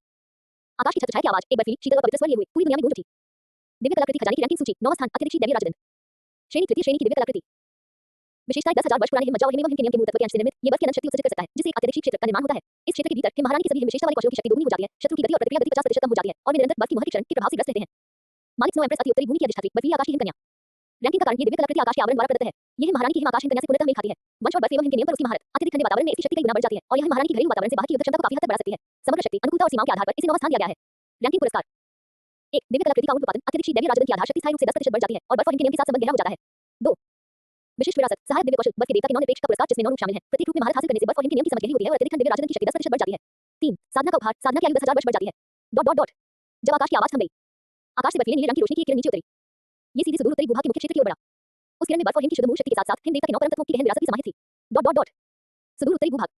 आकाश की छत की आवाज एक बर्फीली शीतल और पवित्र स्वर लिए हुए पूरी दुनिया में गूंज उठी। दिव्य कलाकृति खजाने की रैंकिंग सूची 9वां स्थान अत्यधिक दैवीय राजदन। श्रेणी तृतीय श्रेणी की दिव्य कलाकृति। विशेषताएं 10,000 वर्ष पुराने हिम मज्जा और हिम के नियम के मूल तत्व के अंश से निर्मित ये बर्फ की अनंत शक्ति उत्सर्जित कर सकता है, जिससे एक अत्यधिक क्षेत्र का निर्माण होता है। इस क्षेत्र के भीतर हिम महारानी की सभी हिम विशेषता वाले कौशलों की शक्ति दोगुनी हो जाती है। शत्रु की गति और प्रतिक्रिया गति 50% कम हो जाती है और वे निरंतर बर्फ की महक के क्षरण के प्रभाव से ग्रस्त रहते हैं। मालिक स्नो एम्प्रेस अति उत्तरी भूमि की अधिष्ठात्री बर्फीली आकाश की हिमकन्या। रैंकिंग का कारण ये दिव्य कलाकृति आकाश के आवरण द्वारा प्रदत्त है। यह महारानी की हिम आकाश हिमकन्या से पूर्णतः मेल खाती है। वंश और बर्फ एवं हिम के नियम पर उसकी महारत अत्यधिक ठंडे वातावरण में इसकी शक्ति कई गुना बढ़ जाती है और यह महारानी की घरेलू वातावरण से बाहर की युद्ध क्षमता को काफी हद तक बढ़ा सकती है। समग्र शक्ति, अनुकूलता और सीमाओं के आधार पर इसे 9वां स्थान दिया गया है। रैंकिंग पुरस्कार 1 दिव्य कलाकृति का उत्पादन अत्यधिक दैवीय राजदन की आधार शक्ति स्थायी रूप से 10% बढ़ जाती है और बर्फ और हिम के नियम के साथ संबंध गहरा हो जाता है। 2 विशिष्ट विरासत सहायक दिव्य कौशल बर्फ के देवता के 9 निरपेक्ष का पुरस्कार, जिसमें 9 रूप शामिल हैं। प्रत्येक रूप में महारत हासिल करने से बर्फ और हिम के नियम की समझ गहरी होती है और अत्यधिक ठंड दिव्य राजदन की शक्ति 10% बढ़ जाती है। 3 साधना का उपहार, साधना की आयु 10,000 वर्ष बढ़ जाती है। डॉट डॉट डॉट जब आकाश की आवाज थम गई, आकाश से बर्फीले नीले रंग की रोशनी की एक किरण नीचे उतरी। ये सीधे सुदूर उत्तरी भूभाग के मुख्य क्षेत्र की ओर बढ़ा। उस किरण में बर्फ और हिम की शुद्ध मूल शक्ति के साथ-साथ हिम देवता के 9 परम तत्वों की गहन विरासत भी समाहित थी। डॉट डॉट डॉट सुदूर उत्तरी भूभाग।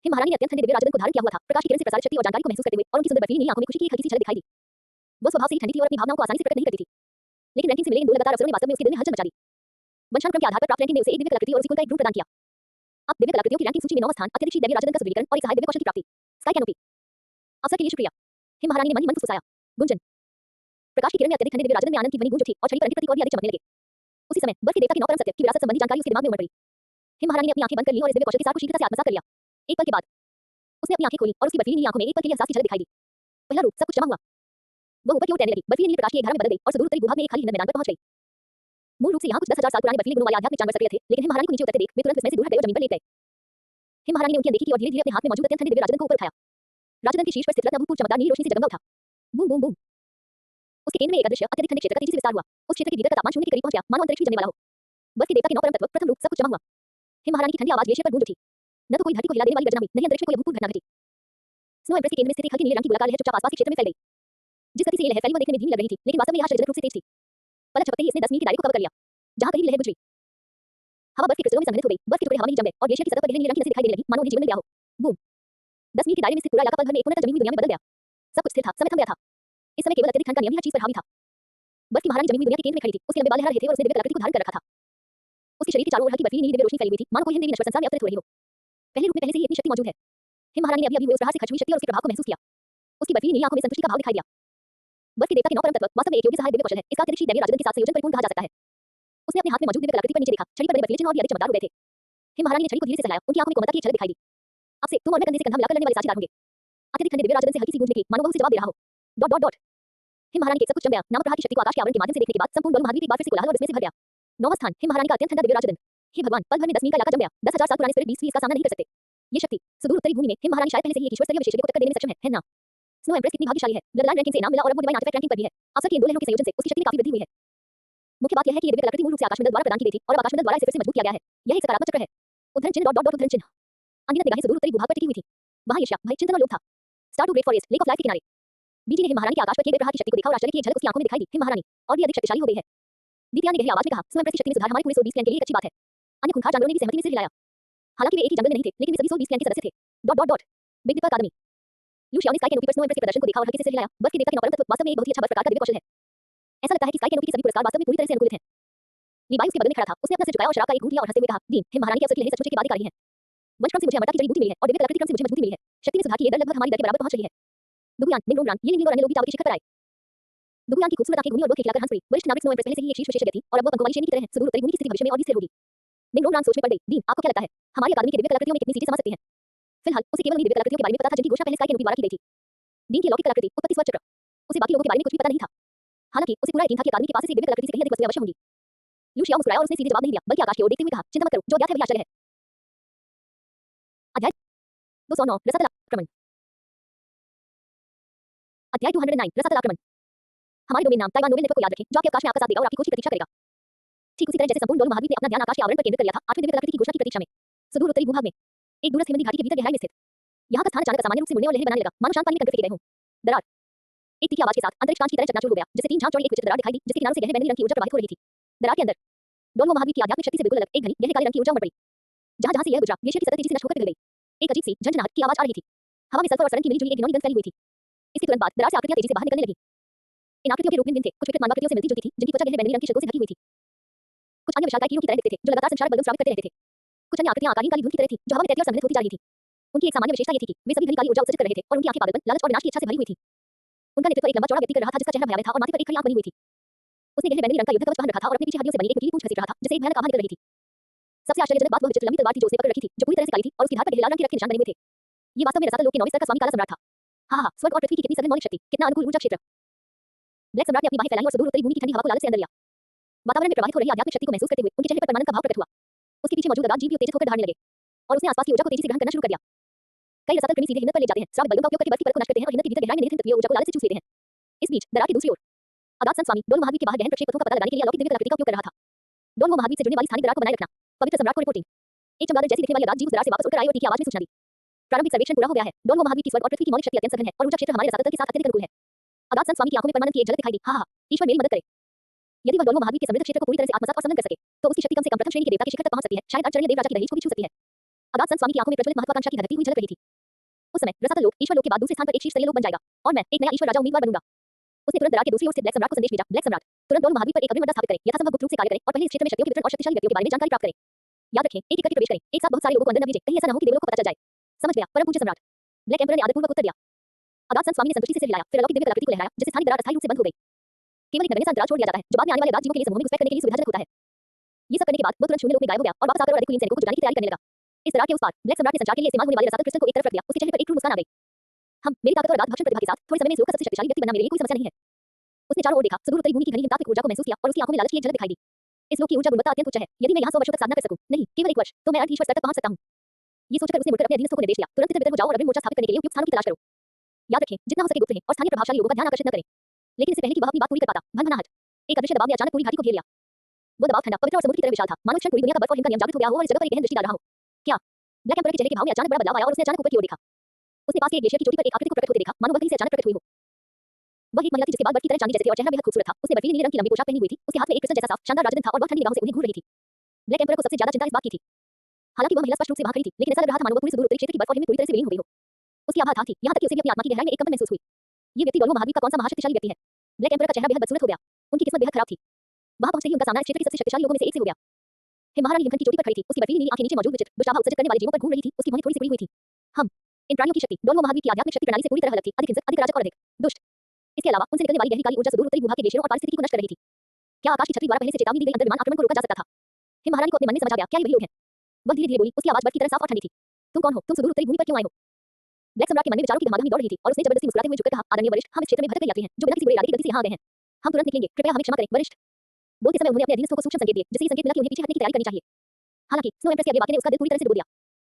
हिम महारानी ने अत्यंत ठंडे दिव्य राजदन को धारण किया हुआ था, प्रकाश की किरण से प्रसारित शक्ति और जानकारी को महसूस करते हुए, और उनकी सुंदर बर्फीली नीली आंखों में खुशी की एक हल्की सी झलक दिखाई दी। वो स्वभाव से ही ठंडी थी और अपनी भावनाओं को आसानी से प्रकट नहीं करती थी। लेकिन रैंकिंग से मिले इन 2 लगातार अवसरों ने वास्तव में उसके दिल में हलचल मचा दी। वंशानुक्रम के आधार पर प्राप्त रैंकिंग ने उसे एक दिव्य कलाकृति और उसी कुल का एक गुण प्रदान किया। अब दिव्य कलाकृतियों की रैंकिंग सूची में 9वां स्थान अत्यधिक दैवीय राजदन का सुदृढ़ीकरण और एक सहायक दिव्य कौशल की प्राप्ति। स्काई कैनोपी अवसर के लिए शुक्रिया। हिम महारानी ने मन ही मन फुसफुसाया। गुंजन प्रकाश की किरण में अत्यधिक ठंडे दिव्य राजदन में आनंद की ध्वनि गूंज उठी और शरीर पर अंतिम प्रतीक और भी अधिक चमकने लगे। उसी समय बर्फ के देवता के 9 परम सत्य की विरासत संबंधी जानकारी उसके दिमाग में उमड़ पड़ी। हिम महारानी ने अपनी आंखें बंद कर ली और इस दिव्य कौशल के साथ शीघ्रता से आत्मसात कर लिया। एक पल के बाद उसने अपनी आंखें खोली और उसकी बर्फीली नीली आंखों में एक पल के लिए एहसास की झलक दिखाई दी। पहला रूप सब कुछ जमा हुआ। वह ऊपर की ओर तैरने लगी, बर्फीली नीले प्रकाश की एक धारा में बदल गई और सुदूर उत्तरी भूभाग में एक खाली हिंद मैदान पर पहुंच गई। मूल रूप से यहाँ कुछ 10,000 साल पुराने बर्फीले गुणों वाले आध्यात्मिक जानवर सक्रिय थे, लेकिन हिम महारानी को नीचे उतरते देख वे तुरंत उसमें से दूर हट गए और जमीन पर लेट गए। हिम महारानी ने उनकी अनदेखी की और धीरे-धीरे अपने हाथ में मौजूद अत्यंत ठंडे दिव्य राजदंड को ऊपर उठाया। राजदंड के शीर्ष पर स्थित रत्न अभूतपूर्व चमकदार नीली रोशनी से जगमगा उठा। Boom boom boom. उसके केंद्र में एक अदृश्य अत्यधिक ठंडे क्षेत्र का तेजी से विस्तार हुआ। उस क्षेत्र के भीतर का तापमान शून्य के करीब पहुंच गया, मानो अंतरिक्ष में जलने वाला हो। बर्फ के देवता के 9 परम तत्व, प्रथम रूप, सब कुछ जमा हुआ। हिम महारानी की ठंडी आवाज ग्लेशियर पर गूंज उठी। न तो कोई धरती को हिला देने वाली गर्जना हुई, नहीं अंतरिक्ष में कोई अभूतपूर्व घटना घटी। स्नो एम्प्रेस के केंद्र में स्थित एक हल्की नीले रंग की गोलाकार लहर चुपचाप आसपास के क्षेत्र में फैल गई। जिस गति से ये लहर फैली वह देखने में धीमी लग रही थी, लेकिन वास्तव में यह आश्चर्यजनक रूप से तेज थी। पलक झपकते ही इसने 10 मील के दायरे को कवर कर लिया। जहां कहीं लहर गुजरी, हवा बर्फ के क्रिस्टलों में संघनित हो गई। बर्फ के टुकड़े हवा में जम गए और ग्लेशियर की सतह पर गहरे नीले रंग की नसें दिखाई देने लगी, मानो उन्हें जीवन मिल गया हो। बूम। 10 मील के दायरे में स्थित पूरा इलाका पल भर में एक पूर्णतः जमी हुई दुनिया में बदल गया। सब कुछ स्थिर था, समय थम गया था। इस समय केवल अत्यधिक ठंड का नियम ही हर चीज पर हावी था। बर्फ की महारानी जमी हुई दुनिया के केंद्र में खड़ी थी। उसके लंबे बाल लहरा रहे थे और उसने दिव्य कलाकृति को धारण कर रखा था। उसके शरीर के चारों ओर हल्की बर्फीली नीली दिव्य रोशनी फैली हुई थी, मानो कोई देवी नश्वर संसार में अवतरित हो रही हो। पहले रूप में पहले से ही इतनी शक्ति मौजूद है। हिम महारानी ने अभी हुए उस प्रहार से खर्च हुई शक्ति और उसके प्रभाव को महसूस किया। उसकी बर्फीली नीली आंखों में संतुष्टि का भाव दिखाई दिया। बर्फ के देवता के 9 परम तत्व वास्तव में एक योग्य सहायक दिव्य कौशल है। इसका अतिरिक्त दैवीय राजदंड के साथ संयोजन परिपूर्ण कहा जा सकता है। उसने अपने हाथ में मौजूद दिव्य कलाकृति पर नीचे देखा। छड़ी पर बने बर्फीले चिन्ह और भी अधिक चमकदार हो गए थे। हिम महारानी ने छड़ी को धीरे से सहलाया। उनकी आंखों में कोमलता की एक झलक दिखाई दी। अब से तुम और मैं कंधे से कंधा मिलाकर लड़ने वाले साझीदार होंगे। अत्यधिक ठंडे दिव्य राजदंड से हल्की सी गूंज निकली, मानो वह उसे जवाब दे रहा हो। Dot dot dot. हिम महारानी के सब कुछ जम गया। नाम प्रहार की शक्ति को आकाश के आवरण के माध्यम से देखने के बाद संपूर्ण डोल महाद्वीप एक बार फिर से कोलाहल और विस्मय से भर गया। 9वां स्थान, हिम महारानी का अत्यंत ठंडा दिव्य राजदंड। हे भगवान, पल भर में 10 मील का इलाका जम गया। 10,000 साल पुराने स्पिरिट बीस्ट भी इसका सामना नहीं कर सकते। ये शक्ति सुदूर उत्तरी भूमि में हिम महारानी शायद पहले से ही एक ईश्वर स्तरीय विशेषज्ञ को टक्कर देने में सक्षम है ना? स्नो एम्प्रेस कितनी भाग्यशाली है। ब्लडलाइन रैंकिंग से इनाम मिला और अब वो डिवाइन आर्टिफैक्ट रैंकिंग पर भी है। अवसर की इन दो लहरों के संयोजन से उसकी शक्ति में काफी वृद्धि हुई है। मुख्य बात यह है कि ये दिव्य कलाकृति मूल रूप से आकाशमंडल द्वारा प्रदान की गई थी और अब आकाशमंडल द्वारा इसे फिर से मजबूत किया गया है। यह एक सकारात्मक चक्र है। उद्धरण चिन्ह डॉट डॉट डॉट उद्धरण चिन्ह। अनगिनत निगाहें सुदूर उत्तरी भूभाग पर टिकी हुई थी। वहां एशिया, भय, चिंतन और लोभ था। Star to great forest, lake of life के किनारे बीजी ने हिम महारानी के आकाश पर किए गए प्रहार की शक्ति को देखा और आश्चर्य की एक झलक उसकी आंखों में दिखाई दी। हिम महारानी और भी अधिक शक्तिशाली हो गई है। दीपिया ने गहरी आवाज में कहा, स्नो एम्प्रेस की शक्ति में सुधार हमारे पूरे 120 क्लैन के लिए एक अच्छी बात है। अन्य खूंखार जानवरों ने भी सहमति में सिर हिलाया। हालांकि वे एक ही जंगल में नहीं थे, लेकिन वे सभी 120 क्लैन के सदस्य थे। Dot dot dot. Big dipper अकादमी। लूशिया ने स्काई कैनोपी पर स्नो एम्प्रेस के प्रदर्शन को देखा और हल्के से सिर हिलाया। बर्फ के देवता के 9 परम तत्व वास्तव में एक बहुत ही अच्छा बर्फ प्रकार का दिव्य कौशल है। ऐसा लगता है कि स्काई कैनोपी के सभी पुरस्कार वास्तव में पूरी तरह से अनुकूलित हैं। लीवाई उसके बगल में खड़ा था। उसने अपना सिर झुकाया और शराब का एक घूंट लिया और हंसते हुए कहा, डीन, हिम महारानी की अवसर की लहरें सचमुच एक बात कर रही हैं। वंश क्रम से मुझे अमरता की जड़ी बूटी मिली है और दिव्य कलाकृति क्रम से मुझे मजबूती मिली है। शक्ति में सुधार की ये दर लगभग हमारी दर के बराबर पहुंच रही है। दुगुयान, निंगरोंगरान, ये निंगलों और अन्य लोग भी टावर के शिखर पर आए। दुगुयान की खूबसूरत आंखें घूमी और वो खिलखिलाकर हंस पड़ी। वरिष्ठ नाविक स्नो एम्प्रेस पहले से ही एक शीर्ष विशेषज्ञ थी और अब वो पंखों वाली शेरनी की तरह है। सुदूर उत्तरी भूमि की स्थिति भविष्य में और भी स्थिर होगी। निंगरोंगरान सोच में पड़ गई। डीन, आपको क्या लगता है हमारी अकादमी की दिव्य कलाकृतियों में कितनी सीटें समा सकती हैं? फिलहाल उसे केवल उन्हीं दिव्य कलाकृतियों के बारे में पता था जिनकी घोषणा पहले स्काई कैनोपी द्वारा की गई थी। डीन की अलौकिक कलाकृति, उत्पत्ति स्वर चक्र। उसे बाकी लोगों के बारे में कुछ भी पता नहीं था। हालांकि उसे पूरा यकीन था कि अकादमी के पास से एक दिव्य कलाकृति से कहीं अधिक वस्तुएं अवश्य होंगी। लूशिया मुस्कुराया और उसने सीधे जवाब नहीं दिया, बल्कि आकाश की ओर देखते हुए कहा, चिंता मत करो, जो अज्ञात है वही आश्चर्य है। अध्याय 209, रसातल आक्रमण। अध्याय 209, रसातल आक्रमण। हमारे डोमेन नाम ताइवान नोवेल नेटवर्क को याद रखें, जो आपके आकाश में आपका साथ देगा और आपकी खोज की प्रतीक्षा करेगा। ठीक उसी तरह जैसे संपूर्ण डोल महाद्वीप ने अपना ध्यान आकाश के आवरण पर केंद्रित कर लिया था, 8वें दिव्य कलाकृति की घोषणा की प्रतीक्षा में। सुदूर उत्तरी भूभाग में एक दूरस्थ हिमनदी घाटी के भीतर गहराई में स्थित यहाँ का स्थान अचानक सामान्य रूप से मुड़ने और लहरें बनाने लगा, मानो शांत पानी में कंकड़ फेंके गए हों। दरार एक तीखी आवाज के साथ अंतरिक्ष कांच की तरह चकनाचूर हो गया, जैसे 3 झाग चौड़ी एक विचित्र दरार दिखाई दी, जिसके किनारों से गहरे बैंगनी रंग की ऊर्जा प्रवाहित हो रही थी। दरार के अंदर डोल महाद्वीप की आध्यात्मिक शक्ति से बिल्कुल अलग एक घनी गहरे काले रंग की ऊर्जा उमड़ पड़ी। जहां से यह गुजरा, ग्लेशियर की सतह तेजी से नष्ट होकर पिघल गई। एक अजीब सी झंझनाहट की आवाज आ रही थी। हवा में सल्फर और सड़न की मिली-जुली एक घिनौनी गंध फैली हुई थी। इसके तुरंत बाद दरार से आकृतियां तेजी से बाहर निकलने लगी। इन आकृतियों के रूप में थे, कुछ विकृत मानवाकृतियों से मिलती जुलती थी, जिनकी त्वचा गहरे बैंगनी रंग की शिकड़ों से ढकी हुई थी। कुछ अन्य विशालकाय कीड़ों की तरह दिखते थे, जो लगातार संचारक बलगम स्रावित करते रहते थे। कुछ अन्य आकृतियां आकारीन काली धूल की तरह थी, जो हवा में तैरती और संघनित होती जा रही थी। उनकी एक सामान्य विशेषता ये थी कि वे सभी घनी काली ऊर्जा उत्सर्जित कर रहे थे और उनकी आंखें पागलपन, लालच और विनाश की इच्छा से भरी हुई थी। उनका नेतृत्व एक लंबा चौड़ा व्यक्ति कर रहा था, जिसका चेहरा भयावह था और माथे पर एक खड़ी आंख बनी हुई थी। उसने गहरे बैंगनी रंग का युद्ध कवच पहन रखा था और अपने पीछे हड्डियों से बनी एक नुकीली पूंछ घसीट रहा था, जिसे एक भयानक आभा निकल रही थी। सबसे आश्चर्यजनक बात वह विचित्र लंबी तलवार थी जो उसने पकड़ रखी थी, जो पूरी तरह से काली थी और उसकी धार पर गहरे लाल रंग के रक्त के निशान बने हुए थे। ये वास्तव में रसातल लोक के 9वें स्तर का स्वामी काला सम्राट था। हाँ, स्वर्ग और पृथ्वी की कितनी सघन मौलिक शक्ति, कितना अनुकूल ऊर्जा क्षेत्र। ब्लैक सम्राट ने अपनी बाहें फैलाई और सुदूर उत्तरी भूमि की ठंडी हवा को लालच से अंदर लिया। वातावरण में प्रवाहित हो रही आध्यात्मिक शक्ति को महसूस करते हुए उनके चेहरे पर परमानंद का भाव प्रकट हुआ। उसके पीछे मौजूद अगाध जीव भी उत्तेजित होकर दहाड़ने लगे और उसने आसपास की ऊर्जा को तेजी से ग्रहण करना शुरू कर दिया। कई रसातल प्रेमी सीधे हिम्मत पर ले जाते हैं, श्रावित बलगम का उपयोग करके बर्फ की परत को नष्ट करते हैं और हिम्मत के भीतर गहराई में निहित तत्वीय ऊर्जा को लालच से चूस लेते हैं। इस बीच दरार की दूसरी ओर अगाध संत स्वामी डोल महाद्वीप के बाहर गहन प्रक्षेप पथों का पता लगाने के लिए अलौकिक दिव्य कलाकृति का उपयोग कर रहा था। डोल महाद्वीप से जुड़ने वाली स्थानिक दरार को बनाए रखना। पवित्र सम्राट को रिपोर्टिंग। एक चमगादड़ जैसी दिखने वाली अगाध जीव उस दरार से वापस उड़कर आई और तीखी आवाज में सूचना दी। प्रारंभिक सर्वेक्षण पूरा हो गया है। डोल महाद्वीप की स्वर्ग और पृथ्वी की मौलिक शक्ति अत्यंत सघन है और ऊर्जा क्षेत्र हमारे रसातल के साथ अत्यधिक अनुकूल है। अगाध संत स्वामी की आंखों में परमानंद की एक झलक दिखाई दी। हाँ, ईश्वर मेरी मदद करे। यदि वह डोल महाद्वीप के समृद्ध क्षेत्र को पूरी तरह से आत्मसात और संलग्न कर सके, तो उसकी शक्ति कम से कम प्रथम श्रेणी के देवता के शिखर तक पहुंच सकती है, शायद अचरणीय देव राजा की दहीज को भी छू सकती है। अगाध संत स्वामी की आंखों में प्रज्वलित महत्वाकांक्षा की धधकती हुई झलक रही थी। उस समय रसातल लोक ईश्वर लोक के बाद दूसरे स्थान पर एक शीर्ष स्तरीय लोक बन जाएगा और मैं एक नया ईश्वर राजा उम्मीदवार बनूंगा। उसने तुरंत दरार के दूसरी ओर स्थित ब्लैक सम्राट को संदेश भेजा। ब्लैक सम्राट, तुरंत डोल महाद्वीप पर एक अग्रिम अड्डा स्थापित करें, यथासंभव गुप्त रूप से कार्य करें और पहले इस क्षेत्र में शक्तियों के वितरण और शक्तिशाली व्यक्तियों के बारे में जानकारी प्राप्त करें। याद रखें, एक करके प्रवेश करें, एक साथ बहुत सारे लोगों को अंदर न भेजें, कहीं ऐसा न हो कि देवलोक को पता चल जाए। समझ गया परम पूज्य सम्राट। ब्लैक एम्परर ने आदरपूर्वक उत्तर दिया। अगाध संत स्वामी ने संतुष्टि से सिर हिलाया, फिर अलौकिक दिव्य कलाकृति को लहराया, जिससे स्थानिक दरार अस्थायी रूप से बंद हो गई। केवल एक नगण्य सा अंतराल छोड़ दिया जाता है, जो बाद में आने वाले अगाध जीवों के लिए समूह में घुसपैठ करने के लिए सुविधाजनक होता है। ये सब करने के बाद वो तुरंत शून्य लोक में गायब हो गया और वापस आकर और अधिक कुलीन सैनिकों को जुटाने की तैयारी करने लगा। इस दरार के उस पार ब्लैक सम्राट ने संचार के लिए इस्तेमाल होने वाले रसातल क्रिस्टल को एक तरफ रख दिया। उसके चेहरे पर एक क्रूर मुस्कान आ गई। हम मेरी ताकत और अगाध भक्षण प्रतिभा के साथ थोड़े समय में लोक का सबसे शक्तिशाली व्यक्ति बनना मेरे लिए कोई समस्या नहीं है। उसने चारों ओर देखा, सुदूर उत्तरी भूमि की घनी हिमताप ऊर्जा को महसूस किया और उसकी आंखों में लालच की एक झलक दिखाई दी। इस लोक की ऊर्जा गुणवत्ता अत्यंत उच्च है। यदि मैं यहाँ 100 वर्षों तक साधना कर सकूं, नहीं, केवल 1 वर्ष, तो मैं अर्धईश्वर स्तर तक पहुंच सकता हूँ। ये सोचकर उसने मुड़कर अपने अधीनस्थों को निर्देश दिया, तुरंत इधर-उधर हो जाओ और अग्नि मोर्चा स्थापित करने के लिए उपयुक्त स्थानों की तलाश करो। याद रखें, जितना हो सके गुप्त रहें और स्थानीय प्रभावशाली लोगों का ध्यान आकर्षित न करें। लेकिन इससे पहले कि वह अपनी बात पूरी कर पाता, भनभनाहट, एक अदृश्य दबाव ने अचानक पूरी घाटी को घेर लिया। वो दबाव ठंडा, पवित्र और समुद्र की तरह विशाल था, मानो क्षण पूरी दुनिया का बर्फ और हिम का नियम जागृत हो गया हो और इस जगह पर एक गहन दृष्टि डाल रहा हो। क्या? ब्लैक एम्पर के चेहरे के भाव में अचानक बड़ा बदलाव आया और उसने अचानक ऊपर की ओर देखा। उसने पास के एक ग्लेशियर की चोटी पर एक आकृति को प्रकट होते देखा, मानो वह कहीं से अचानक प्रकट हुई हो। वह एक महिला थी जिसके बाल बर्फ की तरह चांदी जैसे थे और चेहरा बेहद खूबसूरत था। उसने बर्फीली नीले रंग की लंबी पोशाक पहनी हुई थी, उसके हाथ में एक क्रिस्टल जैसा साफ, शानदार राजदंड था और वह ठंडी निगाहों से उन्हें घूर रही थी। ब्लैक एम्पर को सबसे ज्यादा चिंता इस बात की थी। हालांकि वह महिला स्पष्ट रूप से वहां खड़ी थी, लेकिन ऐसा लग रहा था मानो वह पूरी सुदूर उत्तरी क्षेत्र की बर्फ और हिम में पूरी तरह से विलीन हो गई हो। उसकी आभा था थी, यहाँ तक कि उसे भी अपनी आत्मा की गहराई में एक कंपन महसूस हुई। ये व्यक्ति डोलवो महाद्वीप का कौन सा महाशक्तिशाली व्यक्ति है? ब्लैक एम्पर का चेहरा बेहद बदसूरत हो गया। उनकी किस्मत बेहद खराब थी। वहां पहुंचते ही उनका सामना इस क्षेत्र के सबसे शक्तिशाली लोगों में से एक से हो गया। हिम महारानी हिमखंड की चोटी पर खड़ी थी, उसकी बर्फीली नीली आंखें नीचे मौजूद विचित्र, दुष्टाभा उत्सर्जित करने वाले जीवों पर घूम रही थी, उसकी भौहें थोड़ी सी खुली हुई थी। हम इन प्राणियों की शक्ति, डोलवो महाद्वीप की आध्यात्मिक शक्ति प्रणाली से पूरी तरह अलग थी, अधिक हिंसक, अधिक राजक और अधिक दुष्ट। इसके अलावा उनसे निकलने वाली गहरी काली ऊर्जा सुदूर उत्तरी भूभाग के ग्लेशियरों और पारिस्थितिकी को नष्ट कर रही थी। क्या आकाश की छतरी द्वारा पहले से चेतावनी दी गई अंतर्विमान आक्रमण को रोका जा सकता था? हिम महारानी को अपने मन में समझ आ गया, क्या ये वही लोग हैं? वह धीरे-धीरे बोली, उसकी आवाज बर्फ की तरह साफ और ठंडी थी। तुम कौन हो? तुम सुदूर उत्तरी भूमि पर क्यों आए हो? ब्लैक सम्राट के मन में विचारों की धमाधमी दौड़ रही थी और उसने जबरदस्ती मुस्कुराते हुए झुककर कहा, आदरणीय वरिष्ठ, हम इस क्षेत्र में भटक गए यात्री हैं, जो बिना किसी बुरे इरादे के गलती से यहाँ आ गए हैं। हम तुरंत निकलेंगे, कृपया हमें क्षमा करें, वरिष्ठ। बोलते समय उन्होंने अपने अधीनस्थों को सूक्ष्म संकेत दिए, जिससे ये संकेत मिला कि उन्हें पीछे हटने की तैयारी करनी चाहिए। हालांकि स्नो एम्प्रेस के अगले वाक्य ने उसका दिल पूरी तरह से डुबो दिया।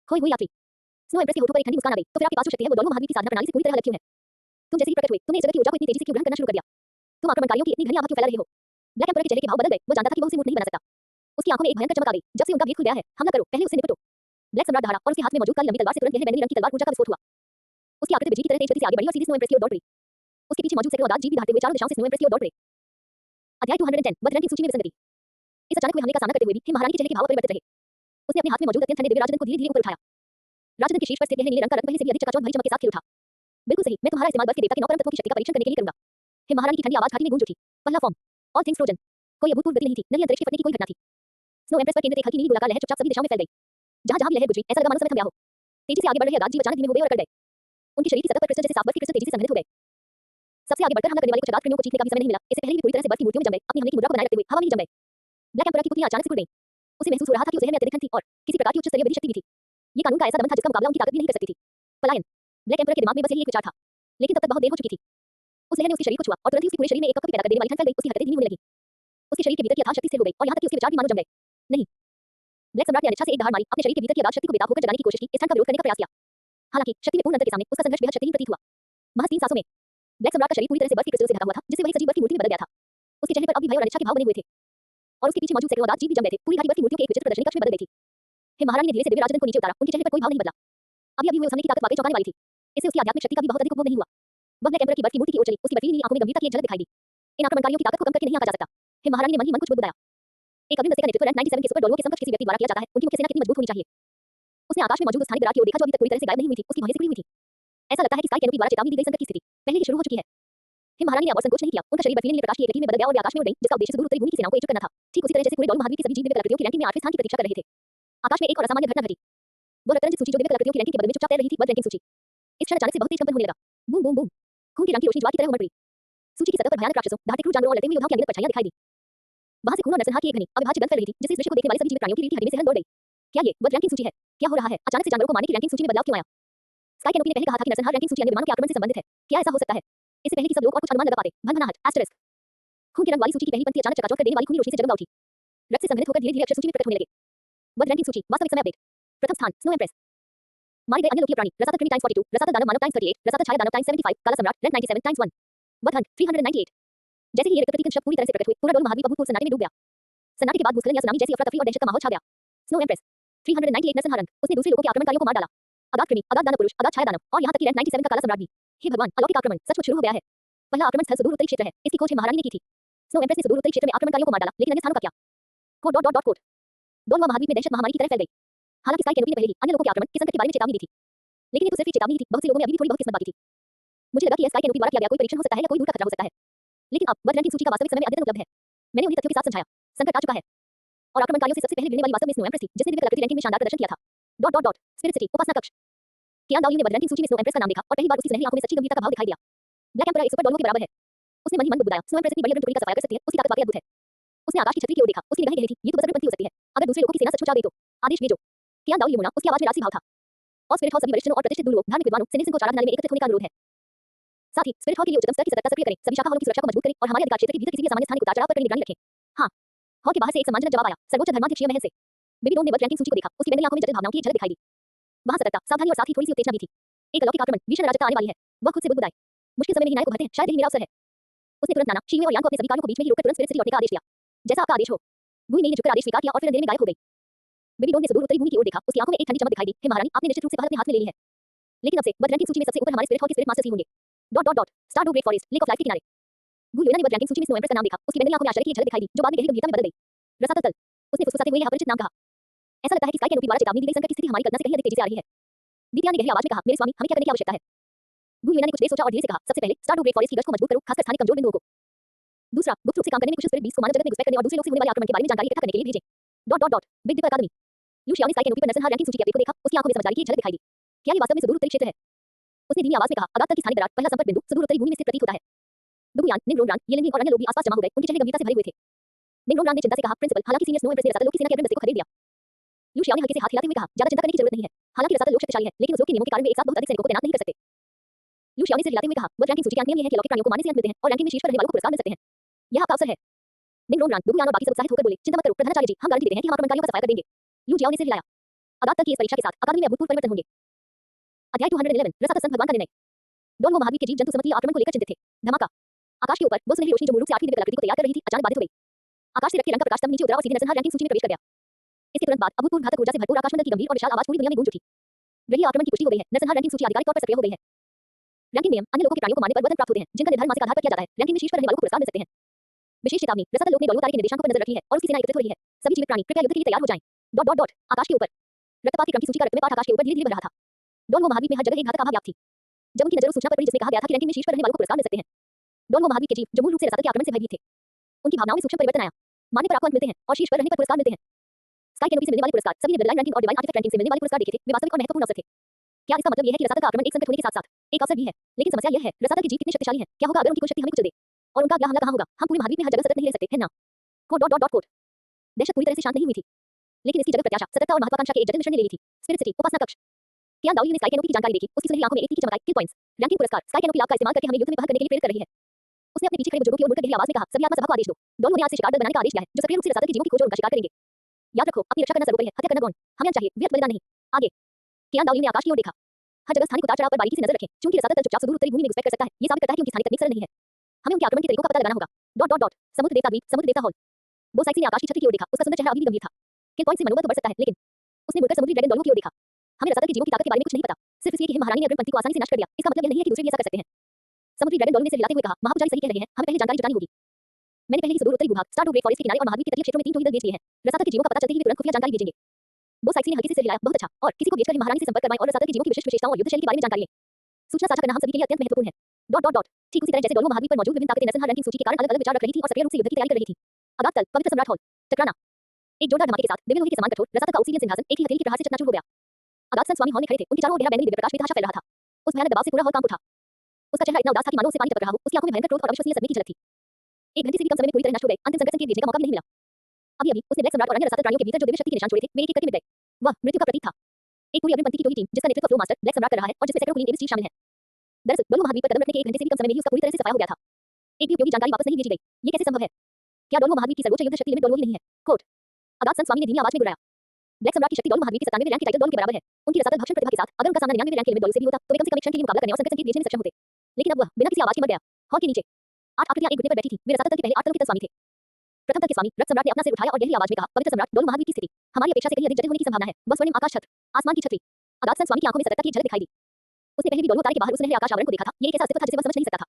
खोए हुए यात्री। स्नो एम्प्रेस के होठों पर एक ठंडी मुस्कान आ गई, तो फिर आपके पास जो शक्ति है वो डोलवो महाद्वीप की साधना प्रणाली से पूरी तरह अलग क्यों है? तुम जैसे ही प्रकट हुए, तुमने इस जगत की ऊर्जा को इतनी तेजी से क्यों ग्रहण करना शुरू कर दिया? तुम आक्रमणकारियों की इतनी घनी आभा क्यों फैला रहे हो? ब्लैक एम्पर के चेहरे के भाव बदल गए, वो जानता था कि वह उसे मूर्ख नहीं बना सकता। उसकी आंखों में एक भयंकर चमक आ गई, जब से उनका भेद खुल गया है, हमला करो, पहले उससे निपटो। ब्लैक सम्राट दहाड़ा और उसके हाथ में मौजूद काली लंबी तलवार से तुरंत गहरे बैंगनी रंग की तलवार ऊर्जा का विस्फोट हुआ। उसकी आकृति बिजली की तरह तेज गति से आगे बढ़ी और सीधी स्नो एम्प्रेस की ओर दौड़ पड़ी। उसके पीछे मौजूद सैकड़ों अदात जीव भी दहाड़ते हुए चारों दिशाओं से स्नो एम्प्रेस की ओर दौड़ पड़े। अध्याय 210 बदरंग की सूची में विसंगति। इस अचानक हुए हमले का सामना करते हुए भी हिम महारानी के चेहरे के भाव परिवर्तित रहे। उसने अपने हाथ में मौजूद अत्यंत ठंडे दिव्य राजदंड को धीरे-धीरे ऊपर उठाया। राजदंड के शीर्ष पर स्थित गहरे नीले रंग का रत्न पहले से भी अधिक चकाचौंध भरी चमक के साथ खिल उठा। बिल्कुल सही, मैं तुम्हारा इस्तेमाल बर्फ के देवता के 9 परम तत्वों की शक्ति का परीक्षण करने के लिए करूंगा। हिम महारानी की ठंडी आवाज घाटी में गूंज उठी। पहला फॉर्म, ऑल थिंग्स फ्रोजन। कोई अभूतपूर्व गति नहीं थी, नहीं अंतरिक्ष के फटने की कोई घटना थी। स्नो एम्प्रेस पर केंद्रित एक हल्की नीली गोलाकार लहर चुपचाप सभी दिशाओं में फैल गई। जहां-जहां भी लहर गुजरी, ऐसा लगा मानो समय थम गया हो। तेजी से आगे बढ़ रहे अगाध जीव अचानक धीमे हो गए और अकड़ गए। उनके शरीर की सतह पर क्रिस्टल जैसे साफ बर्फ के क्रिस्टल तेजी से संघनित हो गए। सबसे आगे बढ़कर हमला करने वाले कुछ अगाध कृमियों को जीतने का भी समय नहीं मिला, इससे पहले भी पूरी तरह से बर्फ की मूर्तियों में जम गए, अपनी हमले की मुद्रा को बनाए रखते हुए हवा में ही जम गए। ब्लैक एम्पर की पुतलियां अचानक सिकुड़ गईं। उसे महसूस हो रहा था कि उस जहर में अत्यधिक ठंड थी और किसी प्रकार की उच्च स्तरीय विधि शक्ति भी थी। ये कानून का ऐसा दमन था जिसका मुकाबला उनकी ताकत भी नहीं कर सकती थी। पलायन। ब्लैक एम्पर के दिमाग में बस यही एक विचार था, लेकिन तब तक बहुत देर हो चुकी थी। उस लहर ने उसके शरीर को छुआ और तुरंत ही उसके पूरे शरीर में एक कंपन पैदा कर देने वाली ठंड फैल गई, उसकी हरकतें धीमी होने लगी। उसके शरीर के भीतर की अथाह शक्ति स्थिर हो गई और यहाँ तक कि उसके विचार भी मानो जम गए। नहीं। ब्लैक सम्राट ने अनिच्छा से एक दहाड़ मारी, अपने शरीर के भीतर की अगाध शक्ति को बेताब होकर जगाने की कोशिश की, इस ठंड का विरोध करने का प्रयास किया। हालांकि शक्ति में पूर्ण अंतर के सामने उसका संघर्ष बेहद शक्तिहीन प्रतीत हुआ। महज 3 सांसों में ब्लैक सम्राट का शरीर पूरी तरह से बर्फ के क्रिस्टलों से ढका हुआ था, जिससे वह एक सजीव बर्फ की मूर्ति में बदल गया था। उसके चेहरे पर अब भी भय और अनिच्छा के भाव बने हुए थे और उसके पीछे मौजूद सैकड़ों अगाध जीव भी जम गए थे। पूरी घाटी बर्फ की मूर्तियों के एक विचित्र प्रदर्शनी कक्ष में बदल गई थी। हिम महारानी ने धीरे से दिव्य राजदंड को नीचे उतारा, उनके चेहरे पर कोई भाव नहीं बदला। अभी हुए उस हमले की ताकत वाकई चौंकाने वाली थी। इससे उसकी आध्यात्मिक शक्ति का भी बहुत अधिक उपभोग नहीं हुआ। वह ब्लैक एम्पर की बर्फ की मूर्ति की ओर चली, उसकी बर्फीली नीली आंखों में गंभीरता की एक झलक दिखाई दी। इन आक्रमणकारियों की ताकत को कम करके नहीं आंका जा सकता। हिम महारानी ने मन ही मन कुछ बुद्ध बताया। एक अग्रिम दस्ते का नेतृत्व रैंक 97 के सुपर डोलवो के समकक्ष किसी व्यक्ति द्वारा किया जाता है, उनकी मुख्य सेना कितनी मजबूत होनी चाहिए। उसने आकाश में मौजूद उस स्थानिक दरार की ओर देखा जो अभी तक पूरी तरह से गायब नहीं हुई थी, उसकी भौहें सिकुड़ी हुई थी। ऐसा लगता है कि स्काई कैनोपी द्वारा चेतावनी दी गई संकट की स्थिति पहले ही शुरू हो चुकी है। हिम महारानी ने और संकोच नहीं किया, उनका शरीर बर्फीले नीले प्रकाश की एक लकीर में बदल गया और वे आकाश में उड़ गई, जिसका उद्देश्य सुदूर उत्तरी भूमि की सेनाओं को एकजुट करना था। ठीक उसी तरह जैसे पूरे डोलवो महाद्वीप के सभी जीव दिव्य कलाकृतियों की रैंकिंग में 8वें स्थान की प्रतीक्षा कर रहे थे। आकाश में एक और असामान्य घटना घटी। वो रत्नरंजित सूची जो दिव्य कलाकृतियों की रैंकिंग के बदले में चुपचाप तैर रही थी, वर्ल्ड रैंकिंग सूची। इस क्षण अचानक से बहुत तेज कंपन होने लगा। Boom boom boom. खून की रंग की रोशनी ज्वाला की तरह उमड़ पड़ी। सूची की सतह पर भयानक राक्षसों, दहाड़ते क्रूर जानवरों और लड़ते हुए योद्धाओं की अनगिनत परछाइयां दिखाई दी। वहां से खून और नरसंहार की एक घनी अविभाज्य गंध फैल रही थी, जिससे इस दृश्य को देखने वाले सभी जीवित प्राणियों की रीढ़ की हड्डी में से हलन दौड़ गई। क्या ये वर्ल्ड रैंकिंग सूची है? क्या हो रहा है? अचानक से जानवरों को मारने की रैंकिंग सूची में बदलाव क्यों आया? स्काई कैनोपी ने पहले कहा था कि नरसंहार रैंकिंग सूची अन्य विमानों के आक्रमण से संबंधित है। क्या ऐसा हो सकता है? इससे पहले कि सब लोग और कुछ अनुमान लगा पाते, भनभनाहट, एस्टेरिस्क। खून की रंग वाली सूची की पहली पंक्ति अचानक चकाचौंध कर देने वाली खूनी रोशनी से जगमगा उठी। रक्त से संघनित होकर धीरे-धीरे अक्षर सूची में प्रकट होने लगे। वर्ल्ड रैंकिंग सूची, वास्तविक समय अपडेट। प्रथम स्थान, स्नो एम्प्रेस। मारे गए अन्य लोकीय प्राणी, रसातल कृमि टाइम्स 42, रसातल दानव मानव टाइम्स 38, रसातल छाया दानव टाइम्स 75, काला सम्राट रैंक 97 टाइम्स 1, वध हंट 398। जैसे ही ये रक्त प्रतीक शब्द पूरी तरह से प्रकट हुए, पूरा डोलवो महाद्वीप अभूतपूर्व सन्नाटे में डूब गया। सन्नाटे के बाद भूस्खलन या सुनामी जैसी अफरा-तफरी और दहशत का माहौल छा गया। स्नो एम्प्रेस 398 नरसंहार अंक, उसने दूसरे लोगों के आक्रमणकारियों को मार डाला। अगाध कृमि, अगाध दानव पुरुष, अगाध छाया दानव और यहाँ तक कि रैंक 97 का काला सम्राट भी। हे भगवान, अलौकिक आक्रमण सचमुच शुरू हो गया है। पहला आक्रमण स्थल सुदूर उत्तरी क्षेत्र है, इसकी खोज हिम महारानी ने की थी। स्नो एम्प्रेस ने सुदूर उत्तरी क्षेत्र में आक्रमणकारियों को मार डाला, लेकिन अन्य स्थानों का क्या? कोड डोलवो महाद्वीप में दहशत महामारी की तरह फैल गई। हालांकि स्काई कैनोपी ने पहले ही अन्य लोगों के आक्रमण के संकट के बारे में चेतावनी दी थी, लेकिन ये तो सिर्फ एक चेतावनी थी, बहुत से लोगों में अभी भी थोड़ी बहुत किस्मत बाकी थी। मुझे लगा कि यह स्काई कैनोपी द्वारा किया गया कोई परीक्षण हो सकता है या कोई दूर का खतरा हो सकता है। लेकिन अब वर्ल्ड रैंकिंग सूची का वास्तविक समय में अद्यतन उपलब्ध है। मैंने उन्हें तथ्यों के साथ समझाया, संकट आ चुका है और आक्रमणकारियों से सबसे पहले गिरने वाली वास्तव में स्नो एम्प्रेस थी, जिसने दिव्य कलाकृति रैंकिंग में शानदार प्रदर्शन किया था। स्पिरिट सिटी, उपासना कक्ष। कियान दाओ ने वर्ल्ड रैंकिंग सूची में स्नो एम्प्रेस का नाम देखा और पहली बार उसकी सुनहरी आंखों में सच्ची गंभीरता का भाव दिखाई दिया। ब्लैक एम्पर एक सुपर डोलवो के बराबर है। उसने मन ही मन बुदबुदाया, स्नो एम्प्रेस इतनी बड़ी अग्नि टुकड़ी का सफाया कर सकती है, उसकी ताकत वाकई अद्भुत है। उसने आकाश की छतरी की ओर देखा, उसकी निगाहें गहरी थी, ये तो बस अग्निपंखी हो सकती है। अगर दूसरे लोगों की सेना सचमुच आ गई तो आदेश भेजो। कियान दाओ यमुना, उसकी आवाज में राजसी भाव था। और स्पिरिट हाउस सभी वरिष्ठों और प्रतिष्ठित दूर धार्मिक विद्वानों से को आराधनालय में एकत्रित होने का अनुरोध है। साथ ही स्पिरिट हॉल के लिए उच्चतम स्तर की सतर्कता सक्रिय करें, सभी शाखाओं की सुरक्षा को मजबूत करें और हमारे अधिकार क्षेत्र के भीतर किसी भी सामान्य स्थान को उतार चढ़ाव पर कड़ी निगरानी रखें। हाँ, हॉल के बाहर से एक सम्मानजनक जवाब आया, सर्वोच्च धर्माध्यक्षीय महल से। बेबी डॉन ने वर्थ रैंकिंग सूची को देखा, उसकी बैंगनी आंखों में जटिल भावनाओं की एक झलक दिखाई दी। वहां सतर्कता, सावधानी और साथ ही थोड़ी सी उत्तेजना भी थी। एक अलौकिक आक्रमण, भीषण अराजकता आने वाली है। वह खुद से बुदबुदाई, मुश्किल समय में ही नायक को भरते हैं, शायद यही मेरा अवसर है। उसने तुरंत नाना, शीवे और यांग को अपने सभी कार्यों को बीच में ही रोककर तुरंत स्पिरिट सिटी लौटने का आदेश दिया। जैसा आपका आदेश हो। गुई ने झुककर आदेश स्वीकार किया और फिर अंधेरे में गायब हो गई। बेबी डॉन ने सुदूर उत्तरी भूमि की ओर देखा, उसकी आंखों में एक ठंडी चमक दिखाई दी। हे महारानी, आपने निश्चित रूप से बात अपने हाथ में ले ली है। लेकिन अब से वर्थ रैंकिंग सूची में सबसे ऊपर हमारे स्पिरिट हॉल के स्पिरिट मास्टर्स ही होंगे। स्टारडो great forest, lake of life के किनारे। गुई ने वर्थ रैंकिंग सूची में स्नो एम्प्रेस का नाम देखा, उसकी बैंगनी आंखों में आश्चर्य की एक झलक दिखाई दी, जो बाद में गहरी गंभीरता में बदल गई। रसातल तल, उसने फुसफुसाते हुए यह अपरिचित नाम कहा। ऐसा लगता है कि स्काई कैनोपी द्वारा चेतावनी दी गई संकट की स्थिति हमारी कल्पना से कहीं अधिक तेजी से आ रही है। दित्या ने गहरी आवाज में कहा, मेरे स्वामी, हमें क्या करने की आवश्यकता है? गुई ने कुछ देर सोचा और धीरे से कहा, सबसे पहले स्टारडो ग्रेट फॉरेस्ट की गश्त को मजबूत करो, खासकर स्थानीय कमजोर बिंदुओं को। दूसरा, गुप्त रूप से काम करने में कुशल स्पिरिट बीस्ट को मानव जगत में घुसपैठ करने और दूसरे लोग से होने वाले आक्रमण के बारे में जानकारी इकट्ठा करने के लिए भेजें। बिग डिपर अकादमी। लू शियाओ ने स्काई कैनोपी पर नरसंहार रैंकिंग सूची के अपडेट को देखा, उसकी आंखों में समझदारी की एक झलक दिखाई दी। क्या ये वास्तव में सुदूर उत्तरी क्षेत्र है? उसने धीमी आवाज में कहा, अगात तक की स्थानिक दरार, पहला संपर्क बिंदु सुदूर उत्तरी भूमि में स्थित प्रतीत होता है। डुगुयान, निंगरोनरान, येलेंगिंग और अन्य लोग भी आसपास जमा हो गए, उनके चेहरे गंभीरता से भरे हुए थे। निंगरोनरान ने चिंता से कहा, प्रिंसिपल, हालांकि सीनियर स्नो एम्प्रेस ने रसातल लोग की सेना के अग्रणी दस्ते को खदेड़ दिया। लू शियाओ ने हल्के से हाथ हिलाते हुए कहा, ज्यादा चिंता करने की जरूरत नहीं है। हालांकि रसातल लोग शक्तिशाली है, लेकिन उस लोग के नियमों के कारण वे एक साथ बहुत अधिक सैनिकों को तैनात नहीं कर सकते। लू शियाओ ने सिर हिलाते हुए कहा, वर्थ रैंकिंग सूची के अंत नियम ये है कि अलौकिक प्राणियों को मारने से अंत मिलते हैं और रैंकिंग में शीर्ष पर रहने वालों को पुरस्कार मिल सकते हैं। यह आपका अवसर है। निंगरोनरान, डुगुयान और बाकी सब उत्साहित होकर बोले, चिंता मत करो प्रधानाचार्य जी, हम गारंटी देते हैं कि हम आक्रमणकारियों का सफाया कर देंगे। लू जियाओ ने सिर हिलाया। अगात तक की इस परीक्षा के साथ अकादमी में अभूतपूर्व परिवर्तन होंगे। अध्याय 211, रसातल संत भगवान का निर्णय। डॉन वो महावीर के जीव जंतु समूह आक्रमण को लेकर चिंतित थे। धमाका। आकाश के ऊपर वो सुनहरी रोशनी जो मूल रूप से आठवीं दिव्य कलाकृति को तैयार कर रही थी, अचानक बाधित हो गई। आकाश से रक्त के रंग का प्रकाश तब नीचे उतरा और सीधे नरसंहार रैंकिंग सूची में प्रवेश कर गया। इसके तुरंत बाद अभूतपूर्व घातक ऊर्जा से भरपूर आकाशमंडल की गंभीर और विशाल आवाज पूरी दुनिया में गूंज उठी। रही आक्रमण की पुष्टि हो गई है, नरसंहार रैंकिंग सूची आधिकारिक तौर पर सक्रिय हो गई है। रैंकिंग नियम, अन्य लोगों के प्राणियों को मारने पर वरदान प्राप्त होते हैं, जिनका निर्धारण मासिक आधार पर किया जाता है। रैंकिंग में शीर्ष पर रहने वालों को पुरस्कार मिल सकते हैं। विशेष चेतावनी, रसातल लोक ने डोलो तारे के निर्देशांकों पर नजर रखी है और उसकी सेना एकत्रित हो रही है। सभी जीवित प्राणी कृपया युद्ध के लिए तैयार हो जाएं। आकाश के ऊपर रक्तपात के क्रम की सूची का रक्तमें पाठ आकाश के ऊपर धीरे-धीरे बढ़ रहा था। डॉन वो महावीर में हर जगह एक घातक आभा व्याप्त थी। जब उनकी नजर उस सूचना पर पड़ी जिसमें कहा गया था कि रैंकिंग में शीर्ष पर रहने वालों को पुरस्कार मिल सकते हैं। डॉन वो महावीर के जीव जो मूल रूप से रसातल के आक्रमण से भयभीत थे, उनकी भावनाओं में सूक्ष्म परिवर्तन आया। मारने पर आपको अंत मिलते हैं और शीर्ष पर रहने पर पुरस्कार मिलते हैं। स्काई कैनोपी से मिलने वाले पुरस्कार, सभी ने ब्लडलाइन रैंकिंग और डिवाइन आर्टिफैक्ट रैंकिंग से मिलने वाले पुरस्कार देखे थे, वे वास्तविक और महत्वपूर्ण अवसर थे। क्या इसका मतलब यह है कि रसातल का आक्रमण एक संकट होने के साथ-साथ एक अवसर भी है? लेकिन समस्या यह है, रसातल के जीव कितने शक्तिशाली हैं? क्या होगा अगर उनकी कोई शक्ति हमें कुचल दे? और उनका अगला हमला कहां होगा? हम पूरे महाद्वीप में हर जगह सतर्क नहीं रह सकते, है ना? कोट। दहशत पूरी तरह से शांत नहीं हुई थी, लेकिन इसकी जगह प्रत्याशा, सतर्कता और महत्वाकांक्षा के एक जटिल मिश्रण ने ले ली थी। स्पिरिट सिटी, उपासना कक्ष। कियान दाओली ने स्काई कैनोपी की जानकारी देखी, उसकी सुनहरी आंखों में एक तीखी चमक आई। किल पॉइंट्स, रैंकिंग पुरस्कार, स्काई कैनोपी लाभ का इस्तेमाल करके हमें युद्ध में बहस करने के लिए प्रेरित कर रही है। उसने अपने पीछे खड़े बुजुर्गों की ओर मुड़कर गहरी आवाज में कहा, सभी आत्मा सभा को आदेश दो। डॉन ने आज से शिकार दल बनाने का आदेश दिया है, जो सक्रिय रूप से रसातल के जीवों की खोज और उनका शिकार करेंगे। याद रखो, अपनी रक्षा करना सर्वोपरि है, हत्या करना गौण। हमें चाहिए व्यर्थ बलिदान नहीं। आगे। कियान दाओली ने आकाश की ओर देखा। हर जगह स्थानिक उतार चढ़ाव पर बारीकी से नजर रखें, क्योंकि रसातल तल चुपचाप सुदूर उत्तरी भूमि में घुसपैठ कर सकता है। ये साबित करता है कि उनकी स्थानिक तकनीक सरल नहीं है। हमें उनके आक्रमण के तरीकों का पता लगाना होगा। समुद्र देवता द्वीप, समुद्र देवता हॉल। बोसाइक्सी ने आकाश की छतरी की ओर देखा, उसका सुंदर चेहरा अभी भी गंभीर था। किल पॉइंट से मनोबल तो बढ़ सकता है, लेकिन उसने मुड़कर समुद्री ड्रैगन डॉलू की ओर देखा। हमें रसातल के जीवों की ताकत के बारे में कुछ नहीं पता, सिर्फ इसलिए कि हम महारानी ने अग्रणी पंक्ति को आसानी से नष्ट कर दिया। इसका मतलब यह नहीं है कि दूसरे भी ऐसा कर सकते हैं। समुद्री ड्रैगन डॉलू ने सिर हिलाते हुए कहा, महापुजारी सही कह रहे हैं, हमें पहले जानकारी जुटानी होगी। मैंने पहले ही सुदूर उत्तरी भूभाग, स्टारडो ग्रेट फॉरेस्ट के किनारे और महाद्वीप के तटीय क्षेत्रों में 3 टोही दल भेज दिए हैं। रसातल के जीवों का पता चलते ही वे तुरंत खुफिया जानकारी भेजेंगे। बोसाइक्सी ने हल्के से सिर हिलाया, बहुत अच्छा, और किसी को भेजकर ही महारानी से संपर्क करवाएं और रसातल के जीवों की विशिष्ट विशेषताओं और युद्ध शैली के बारे में जानकारी लें। सूचना साझा करना हम सभी के लिए अत्यंत महत्वपूर्ण है। ठीक उसी तरह जैसे डोलो महाद्वीप पर मौजूद विभिन्न ताकतें नरसंहार रैंकिंग सूची के कारण अलग-अलग विचार रख रही थी और सक्रिय रूप से युद्ध की तैयारी कर रही थी। अगात तल, पवित्र सम्राट हॉल, टकराना। एक जोरदार धमाके के साथ दिव्य लोहे के समान कठोर रसातल का ऑब्सीडियन सिंहासन एक ही हथेली के प्रहार से चकनाचूर हो गया। अगात संत स्वामी हॉल में खड़े थे, उनके चारों ओर गहरा बैंगनी दिव्य प्रकाश बेतहाशा फैल रहा था। उस भयानक दबाव से पूरा हॉल कांप उठा। उसका चेहरा इतना उदास था कि मानो उसे पानी टपक रहा हो, उसकी आंखों में भयंकर क्रोध और अविश्वसनीय सदमे की झलक थी। एक घंटे से भी कम समय में पूरी तरह नष्ट हो गए, अंतिम संकट संकेत भेजने का मौका भी नहीं मिला। अभी उसने ब्लैक सम्राट और अन्य रसातल प्राणियों के भीतर जो दिव्य शक्ति के निशान छोड़े थे, वे एक-एक करके मिट गए। वह मृत्यु का प्रतीक था। एक पूरी अग्रिम पंक्ति की टोही टीम, जिसका नेतृत्व फ्लो मास्टर ब्लैक सम्राट कर रहा है और जिसमें सैकड़ों कुलीन एवं चीफ शामिल हैं। दरअसल डोलो महाद्वीप पर कदम रखने के एक घंटे से भी कम समय में ही उसका पूरी तरह से सफाया हो गया था। एक भी उपयोगी जानकारी वापस नहीं भेजी गई। ये कैसे संभव है? क्या डोलो महाद्वीप की सर्वोच्च युद्ध शक्ति लिमिट डोलो ही नहीं है? कोट। अगात संत स्वामी ने धीमी आवाज में गुर्राया। ब्लैक सम्राट की शक्ति डोलो महाद्वीप के 97वें रैंक के टाइगर डोलो के बराबर है। उनकी रसातल भक्षण प्रतिभा के साथ अगर उनका सामना 99वें रैंक के लिमिट डोलो से भी होता, तो वे कम से कम एक क्षण के लिए मुकाबला करने और संकट संकेत भेजने में सक्षम होते। लेकिन अब वह बिना किसी आवाज के मर गया। हॉल के नीचे 8 आकृतियां एक घुटने पर बैठी थी। वे रसातल के पहले 8 तल के स्वामी थे। प्रथम तल के स्वामी रक्त सम्राट ने अपना सिर उठाया और गहरी आवाज में कहा, पवित्र सम्राट डोलो महाद्वीप की स्थिति हमारी अपेक्षा से कहीं अधिक जटिल होने की संभावना है। वह स्वर्णिम आकाश छत्र, आसमान की छतरी। अगात संत स्वामी की आंखों में सतर्कता की झलक दिखाई दी। उसने पहले भी डोलो तारे के बाहर उस सुनहरे आकाश आवरण को देखा था। ये एक ऐसा अस्तित्व था जिसे वह समझ नहीं सकता था।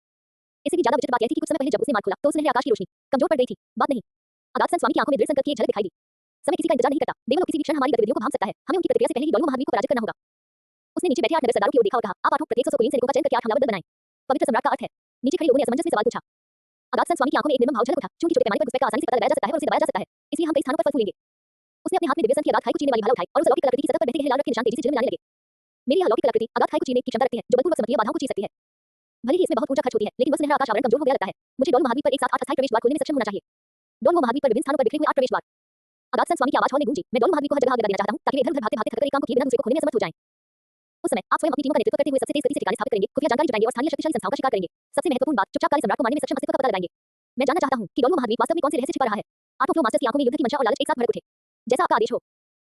इससे भी ज्यादा विचित्र बात यह थी कि कुछ समय पहले जब उसने मार्ग खोला तो सुनहरे आकाश की रोशनी कमजोर पड़ गई थी। बात नहीं। अगात संत स्वामी की आंखों में दृढ़ संकल्प की एक झलक दिखाई दी। समय किसी का इंतजार नहीं करता, देवलोक किसी भी क्षण हमारी गतिविधियों को भांप सकता है। हमें उनकी प्रतिक्रिया से पहले ही डोलो महाद्वीप को पराजित करना होगा। उसने नीचे बैठे 8 नगर सरदारों की ओर देखा और कहा, आप 8 प्रत्येक 100 कुलीन सैनिकों का चयन करके 8 हमलावर दल बनाएं। पवित्र सम्राट का अर्थ है। नीचे खड़े लोगों ने असमंजस में सवाल पूछा। अगात संत स्वामी की आंखों में एक निर्मम भाव झलक उठा, क्योंकि छोटे पैमाने पर घुसपैठ का आसानी से पता लगाया जा सकता है और उसे दबाया जा सकता है, इसलिए हम कई स्थानों पर फल फूलेंगे। उसने अपने हाथ में दिव्य संत की अगात खाई को चीरने वाली भाला उठाई और उस अलौकिक कलाकृति की सतह पर बहते हुए लाल रक्त के निशान तेजी से चिन्ह बनाने लगे। मेरी अलौकिक कलाकृति अगात खाई को चीरने की क्षमता रखती है, जो बलपूर्वक समर्थीय बाधाओं को चीर सकती है। भले ही इसमें बहुत ऊर्जा खर्च होती है, लेकिन वह सुनहरा आकाश आवरण कमजोर हो गया लगता है। मुझे डोलो महाद्वीप पर एक साथ 8 अस्थायी प्रवेश द्वार खोलने में सक्षम होना चाहिए। डोलो महाद्वीप पर विभिन्न स्थानों पर बिखरे हुए 8 प्रवेश द्वार। अगात संत स्वामी की आवाज हॉल में गूंजी, मैं डोलो महाद्वीप को हर जगह आग लगा देना चाहता हूं, ताकि वे इधर-उधर भागते-भागते थककर एक काम को किए बिना दूसरे को खोलने में असमर्थ हो जाएं। उस समय आप स्वयं अपनी टीमों का नेतृत्व करते हुए सबसे तेज गति से ठिकाने स्थापित करेंगे, खुफिया जानकारी जुटाएंगे और स्थानीय शक्तिशाली संस्थाओं का शिकार करेंगे। सबसे महत्वपूर्ण बात, चुपचाप सम्राट को मारने में सक्षम अस्तित्व का पता लगाएंगे। मैं जानना चाहता हूं कि डोलो महाद्वीप वास्तव में कौन से रहस्य छिपा रहा है। आठों फ्लो मास्टर्स की आंखों में युद्ध की मंशा और लालच एक साथ भड़क उठे। जैसा आपका आदेश हो।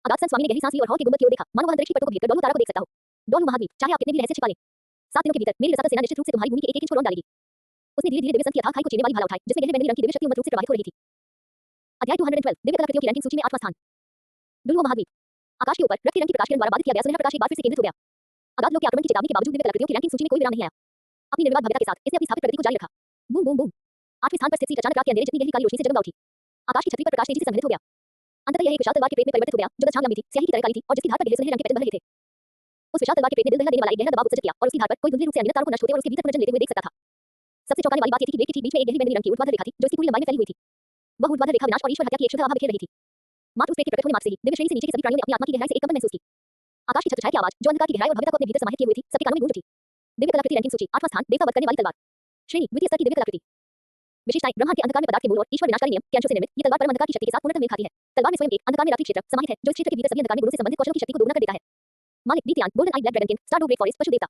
अगास्टन स्वामी ने गहरी सांस ली और हॉल की गुंबद की ओर देखा, मानो वह अंतरिक्ष की परतों को भेदकर डोलू तारा को देख सकता हो। डोलू महाद्वीप, चाहे आप कितने भी रहस्य छिपा लें, 7 दिनों के भीतर मेरी रसातल सेना निश्चित रूप से तुम्हारी भूमि के एक इंच को रौंद डालेगी। उसने धीरे-धीरे दिव्य संत की अथाह खाई को चीरने वाली भाला उठाई, जिसमें गहरे बैंगनी रंग की दिव्य शक्ति उन्मत्त रूप से प्रवाहित हो रही थी। अध्याय 212 दिव्य कलाकृतियों की रैंकिंग सूची में 8वां स्थान। डुलुआ महाद्वीप। आकाश के ऊपर रक्त के रंग की प्रकाश किरण द्वारा बाधित किया गया सुनहरा प्रकाश एक बार फिर से केंद्रित हो गया। अगाध लोक के आक्रमण की चेतावनी के बावजूद दिव्य कलाकृतियों की रैंकिंग सूची में कोई विराम नहीं आया। अपनी निर्विवाद भव्यता के साथ इसने अपनी स्थापित प्रगति को जारी रखा। Boom boom boom. 8वें स्थान पर स्थित अचानक रात के अंधेरे जितनी गहरी काली रोशनी से जगमगा उठी। आकाश की छतरी पर प्रकाश तेजी से संघनित हो गया। अंततः यह एक विशाल तलवार के पेट में परिवर्तित हो गया, जो 10 झांग लंबी थी, स्याही की तरह काली थी और जिसकी धार पर गहरे सुनहरे रंग के पैटर्न बन रहे थे। उस विशाल तलवार के पेट में दिल दहला देने वाला एक गहरा दबाव उत्सर्जित किया और उसकी धार पर कोई धुंधली रूप से अनियमित तारों को नष्ट होते और उसके भीतर पुनर्जन्म लेते हुए देख सकता था। सबसे चौंकाने वाली बात यह थी कि ब्लेड के ठीक बीच में एक गहरी बैंगनी रंग की ऊर्ध्वाधर रेखा थी, जो इसकी पूरी लंबाई में फैली हुई थी। वह ऊर्ध्वाधर रेखा विनाश और ईश्वर हत्या की एक शुद्ध आभा बिखेर रही थी। मात्र उस पेट के प्रकट होने मात्र से ही दिव्य श्रेणी से नीचे के सभी प्राणियों ने अपनी आत्मा की गहराई से एक कंपन महसूस की। आकाश की छत्रछाया की आवाज, जो अंधकार की गहराई और भव्यता को अपने भीतर समाहित किए हुए थी, सबके कानों में गूंज उठी। दिव्य कलाकृति रैंकिंग सूची 8वां स्थान, देवता वध करने वाली तलवार। श्रेणी द्वितीय स्तर की दिव्य कलाकृति। विशेषताएं ब्रह्मांड के अंधकार में पदार्थ के मूल और ईश्वर विनाशकारी नियम के अंशों से निर्मित, ये तलवार परम अंधकार की शक्ति के साथ पूर्णतः मेल खाती है। तलवार में स्वयं एक अंधकार में रात्रि क्षेत्र समाहित है, जो इस क्षेत्र के भीतर सभी अंधकार में गुणों से संबंधित कौशलों की शक्ति को दोगुना कर देता है। मालिक दीप्तियान, golden eye black dragon king, star great forest, पशु देवता।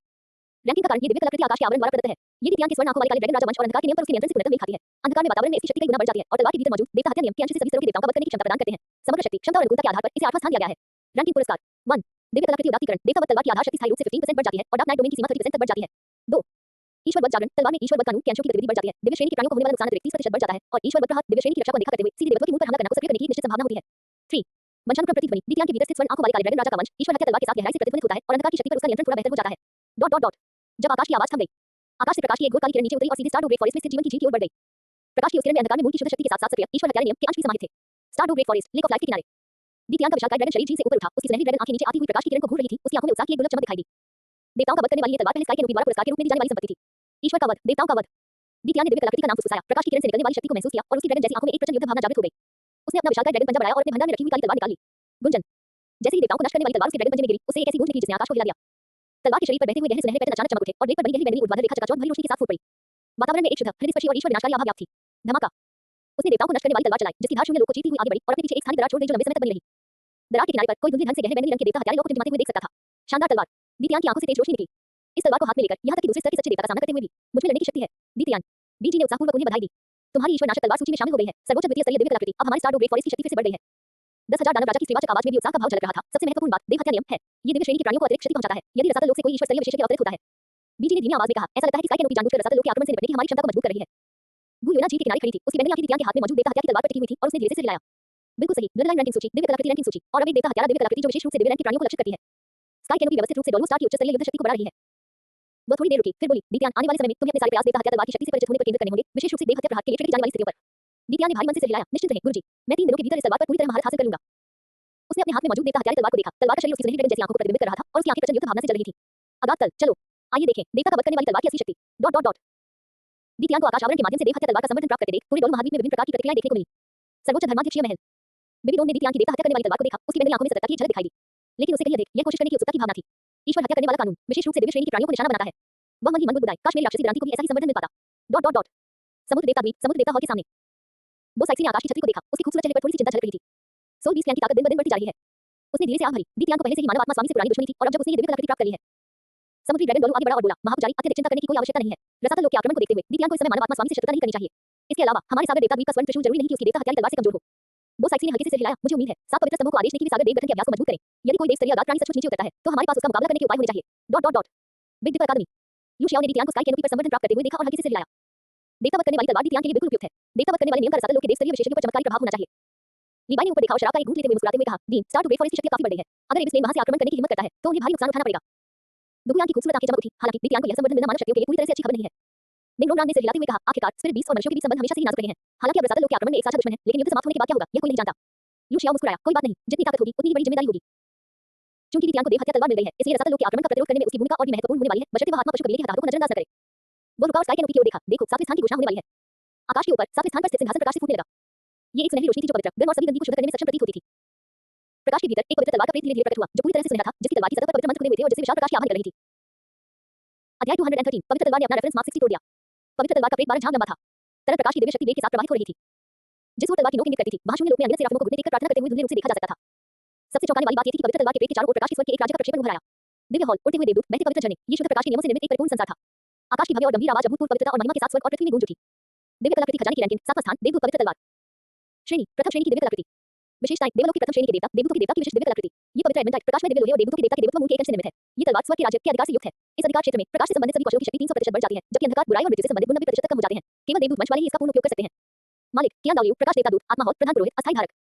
रैंकिंग का कारण ये दिव्य कलाकृति आकाश के आवरण द्वारा प्रदत्त है। ये दीप्तियान के स्वर्ण आंखों वाले काले ड्रैगन राजा वंश और अंधकार के नियम पर उसके नियंत्रण से पूर्णतः मेल खाती है। अंधकार में वातावरण में इसकी शक्ति कई गुना बढ़ जाती है और तलवार के भीतर मौजूद देवता हत्या नियम के अंश से सभी स्तरों के देवताओं का वध करने की क्षमता प्रदान करते हैं। समग्र शक्ति, क्षमता और अनुकूलता के आधार पर इसे 8वां स्थान दिया गया है। रैंकिंग पुरस्कार 1 दिव्य कलाकृति उदात्तीकरण, देवता वध तलवार की आधार शक्ति स्थायी रूप से 15% बढ़ जाती है और डार्क नाइट डोमेन की सीमा 30% तक बढ़ जाती है। 2 ईश्वर वध जागरण, तलवार में ईश्वर वध कानून के अंशों की गतिविधि बढ़ जाती है। दिव्य श्रेणी के प्राणियों को होने वाला नुकसान अतिरिक्त 30% बढ़ जाता है और ईश्वर वध प्रहार दिव्य श्रेणी की रक्षा को देखा करते हुए सीधे देवताओं के मुंह पर हमला करना को सक्रिय करने की निश्चित संभावना होती है। 3 वंशानुक्रम प्रतिध्वनि, दीप्तियान के भीतर स्थित स्वर्ण आंखों वाले काले ड्रैगन राजा का वंश ईश्वर हत्या तलवार के साथ गहराई से प्रतिध्वनित होता है और अंधकार की शक्ति पर उसका नियंत्रण थोड़ा बेहतर हो जाता है। जब आकाश की आवाज थम गई, आकाश से प्रकाश की एक गोल काली किरण नीचे उतरी और सीधे स्टार ग्रेट फॉरेस्ट में स्थित जीवन की झील की ओर बढ़ गई। प्रकाश की उस किरण में अंधकार में मूल की शुद्ध शक्ति के साथ-साथ सक्रिय ईश्वर हत्या नियम के अंश भी समाहित थे। Star great forest, lake of light के किनारे दीप्तियान का विशालकाय ड्रैगन शरीर झील से ऊपर उठा, उसकी सुनहरी ड्रैगन आंखें नीचे आती हुई प्रकाश की किरण को घूर रही थी, उसकी आंखों में उत्साह की एक दुर्लभ चमक दिखाई दी। देवताओं का वध करने वाली ये तलवार पहले स्काई कैनोपी द्वारा पुरस्कार के रूप में दी जाने वाली संपत्ति थी। ईश्वर का वध, देवताओं का वध। दीप्तियान ने दिव्य कलाकृति का नाम फुसफुसाया, प्रकाश की किरण से निकलने वाली शक्ति को महसूस किया और उसकी ड्रैगन जैसी आंखों में एक प्रचंड युद्ध भावना जागृत हो गई। उसने अपना विशालकाय ड्रैगन पंजा बढ़ाया और अपने भंडार में रखी हुई काली तलवार निकाल ली। गुंजन, जैसे ही देवताओं को नष्ट करने वाली तलवार उसके ड्रैगन पंजे में गिरी, उसे एक ऐसी गूंज निकली जिसने आकाश को हिला दिया। तलवार के शरीर पर बहते हुए गहरे सुनहरे पैटर्न अचानक चमक उठे और ब्लेड पर बनी गहरी बैंगनी ऊर्ध्वाधर रेखा चकाचौंध भरी रोशनी के साथ फूट पड़ी। वातावरण में एक शुद्ध, हृदयस्पर्शी और ईश्वर विनाशकारी आभा व्याप्त थी। धमाका। उसने देवताओं को नष्ट करने वाली तलवार चलाई, जिसकी धार शून्य लोक को चीरती हुई आगे बढ़ी और अपने पीछे एक स्थानिक दरार छोड़ गई जो लंबे समय तक बनी रही। दरार के किनारे पर कोई धुंधली ढंग से गहरे बैंगनी रंग के देवता हत्यारे लोग को टिमटिमाते हुए देख सकता था। शानदार तलवार। दीप्तियान की आंखों से तेज रोशनी निकली। इस तलवार को हाथ में लेकर यहाँ तक कि दूसरे स्तर के सच्चे देवता का सामना करते हुए भी मुझमें लड़ने की शक्ति है। दीप्तियान। बीजी ने उत्साहपूर्वक उन्हें बधाई दी। तुम्हारी ईश्वर नाशक तलवार सूची में शामिल हो गई है। सर्वोच्च द्वितीय स्तरीय दिव्य कलाकृति अब हमारे स्टार ग्रेट फॉरेस्ट की शक्ति फिर से बढ़ गई है। 10,000 दानव राजा की श्रीवाचक आवाज में भी उत्साह का भाव झलक रहा था। सबसे महत्वपूर्ण बात, देव हत्या नियम है। ये दिव्य श्रेणी के प्राणियों को अतिरिक्त क्षति पहुंचाता है। यदि रसातल लोक से कोई ईश्वर स्तरीय विशेषज्ञ अवतरित होता है। बीजी ने धीमी आवाज में कहा, ऐसा लगता है कि स्काई कैनोपी जानबूझकर रसातल लोक के आक्रमण से निपटने की हमारी क्षमता को मजबूत कर रही है। गुयोना झील के किनारे खड़ी थी, उसकी बैंगनी आंखें दीप्तियान के हाथ में मौजूद देवता हत्या की तलवार पर टिकी हुई थी और उसने धीरे से हिलाया। बिल्कुल सही, ब्लड लाइन रैंकिंग सूची, दिव्य कलाकृति रैंकिंग सूची और अब एक देवता हत्यारा दिव्य कलाकृति जो विशेष रूप से दिव्य रैंक के प्राणियों को लक्षित करती है। स्काई कैनोपी व्यवस्थित रूप से डोलू स्टार की उच्च स्तरीय युद्ध शक्ति को बढ़ा रही है। वह थोड़ी देर रुकी, फिर बोली, दीप्तियान, आने वाले समय में तुम्हें अपने सारे प्रयास देवता हत्या तलवार की शक्ति से परिचित होने पर केंद्रित करने होंगे, विशेष रूप से देव हत्या प्रहार के लिए जाने वाली स्थितियों पर। दीप्तियान ने भारी मन से सिर हिलाया, निश्चिंत रहे गुरुजी, मैं 3 दिनों के भीतर इस तलवार पर पूरी तरह महारत हासिल कर लूंगा। उसने अपने हाथ में मौजूद देवता हत्यारे तलवार को देखा, तलवार का शरीर उसकी सुनहरी ड्रैगन जैसी आंखों को प्रतिबिंबित कर रहा था और उसकी आंखें प्रचंड युद्ध भावना से जल रही थी। अगाध तल, चलो, आइए देखें, देवता का वध करने वाली तलवार की असली शक्ति। दीप्तियान को आकाश आवरण के माध्यम से देव हत्या तलवार का समर्थन प्राप्त करते देख पूरे डोलू महाद्वीप में विभिन्न प्रकार की प्रतिक्रियाएं देखने को मिली। सर्वोच्च धर्माध्यक्षीय महल। बेबीलोन ने दीप्तियान की देवता हत्या करने वाली तलवार को देखा, उसकी बैंगनी आंखों में सतर्कता की झलक दिखाई दी। लेकिन उसे कहीं अधिक यह कोशिश करने की उत्सुकता की भावना थी। ईश्वर हत्या करने वाला कानून विशेष रूप से दिव्य श्रेणी के प्राणियों को निशाना बनाता है। वह मन ही मन बुदबुदाई, काश मेरी राक्षसी क्रांति को भी ऐसा ही समर्थन मिल पाता। समुद्र देवता द्वीप, समुद्र देवता हॉल के सामने वो साइक्सी ने आकाश की छतरी को देखा, उसके खूबसूरत चेहरे पर थोड़ी सी चिंता झलक रही थी। सोल बीस की ताकत दिन ब दिन बढ़ती जा रही है। उसने धीरे से आग भरी। दीप्तियान को पहले से ही मानव आत्मा स्वामी से पुरानी दुश्मनी थी और अब जब उसने ये दिव्य कलाकृति प्राप्त कर ली है। समुद्री ड्रैगन डोलू आगे बढ़ा और बोला, महापुजारी, अत्यधिक चिंता करने की कोई आवश्यकता नहीं है। रसातल लोक के आक्रमण को देखते हुए दीप्तियान को इस समय मानव आत्मा स्वामी से शत्रुता नहीं करनी चाहिए। इसके अलावा हमारे सागर देवता द्वीप का स्वर्ण त्रिशूल जरूरी नहीं कि उसकी देवता हत्यारी तलवार से कमजोर हो। वो साइक्सी ने हल्के से सिर हिलाया, मुझे उम्मीद है 7 पवित्र स्तंभों को आदेश दें कि वे सागर देव गठन के अभ्यास को मजबूत करें। यदि कोई देव स्तरीय अगाध प्राणी सचमुच नीचे उतरता है तो हमारे पास उसका मुकाबला करने के उपाय होने चाहिए। Big deep academy. Yu Xiao ने दीप्तियान को स्काई कैनोपी पर संवर्धन प्राप्त करते हुए देखा और हल्के से सिर हिलाया। देवता वध करने वाली तलवार दीप्तियान के लिए बिल्कुल उपयुक्त है। देवता वध करने वाले नियम का रसातल लोक के देव स्तरीय विशेषज्ञों पर चमत्कारी प्रभाव होना चाहिए। लीबाई ने ऊपर देखा और शराब का एक घूंट लेते हुए मुस्कुराते हुए कहा, dean, star to great forest की शक्ति काफी बढ़ गई है। अगर एबिस लेन वहां से आक्रमण करने की हिम्मत करता है तो उन्हें भारी नुकसान उठाना पड़ेगा। दुबुयान की खूबसूरत आंखें चमक उठी। हालांकि दीप्तियान को यह संवर्धन मिलना मानव शक्तियों के लिए पूरी तरह से अच्छी खबर नहीं है। निंगरोंगरांग ने सिर हिलाते हुए कहा, आखिरकार स्पिरिट बीस्ट और मनुष्यों के बीच संबंध हमेशा से ही नाजुक रहे हैं। हालांकि अब रसातल लोक के आक्रमण में एक साझा दुश्मन है, लेकिन युद्ध समाप्त होने के बाद क्या होगा यह कोई नहीं जानता। लू शियाओ मुस्कुराया, कोई बात नहीं, जितनी ताकत होगी उतनी ही बड़ी जिम्मेदारी होगी। चूंकि दीप्तियान को देव हत्या तलवार मिल गई है, इसलिए रसातल लोक के आक्रमण का प्रतिरोध करने में उसकी भूमिका और भी महत्वपूर्ण होने वाली है, बशर्ते वह आत्मा पशु कबीले के हथातों को नजरअंदाज न करे। वो रुका और स्काई कैनोपी की ओर देखा, देखो 7वें स्थान की घोषणा होने वाली है। आकाश के ऊपर 7वें स्थान पर स्थित सिंहासन प्रकाश से फूटने लगा। ये एक सुनहरी रोशनी थी जो पवित्र, गर्म और सभी गंदगी को शुद्ध करने में सक्षम प्रतीत होती थी। प्रकाश के भीतर एक पवित्र तलवार का पेट धीरे-धीरे प्रकट हुआ, जो पूरी तरह से सुनहरा था, जिसकी तलवार की सतह पर पवित्र मंत्र खुले हुए थे और जिससे विशाल प्रकाश की आभा निकल रही थी। अध्याय 213 पवित्र तलवार ने अपना रेफरेंस मार्क 60 तोड़ दिया। पवित्र तलवार का पेट 12 झांग लंबा था। तरल प्रकाश की दिव्य शक्ति वेग के साथ प्रवाहित हो रही थी। जिस ओर तलवार की नोक इंगित करती थी, वहां शून्य लोक में अनगिनत सेराफिमों को घुटने टेककर प्रार्थना करते हुए धुंधले रूप से देखा जा सकता था। सबसे चौंकाने वाली बात यह थी कि पवित्र तलवार के पेट के चारों ओर प्रकाश के स्वर्ग के एक राजा का प्रक्षेपण उभराया। दिव्य हॉल, उड़ते हुए देवदूत, बहते पवित्र झरने, ये शुद्ध प्रकाश के नियमों से निर्मित एक परिपूर्ण संसार था। आकाश की भव्य और गंभीर आवाज अभूतपूर्व पवित्रता और महिमा के साथ स्वर्ग और पृथ्वी में गूंज उठी। दिव्य कलाकृति खजाने की रैंकिंग 7वां स्थान, देवदूत पवित्र तलवार। श्रेणी प्रथम श्रेणी की दिव्य कलाकृति। विशेषताएं देवलोक की प्रथम श्रेणी के देवता देवदूतों के देवता की विशिष्ट दिव्य कलाकृति। ये पवित्र एडमंड प्रकाश में दिव्य लोहे और देवदूतों के देवता के देवत्व मूल के एक अंश से निर्मित है। ये तलवार स्वर्ग के राज्य के अधिकार से युक्त है। इस अधिकार क्षेत्र में प्रकाश से संबंधित सभी कौशलों की शक्ति 300% बढ़ जाती है, जबकि अंधकार बुराई और मृत्यु से संबंधित गुण 90% कम हो जाते हैं। केवल देवदूत वंश वाले ही इसका पूर्ण उपयोग कर सकते हैं। मालिक कियान दाओलियो प्रकाश देवता दूत आत्मा हॉट प्रधान पुरोहित अस्थायी धारक।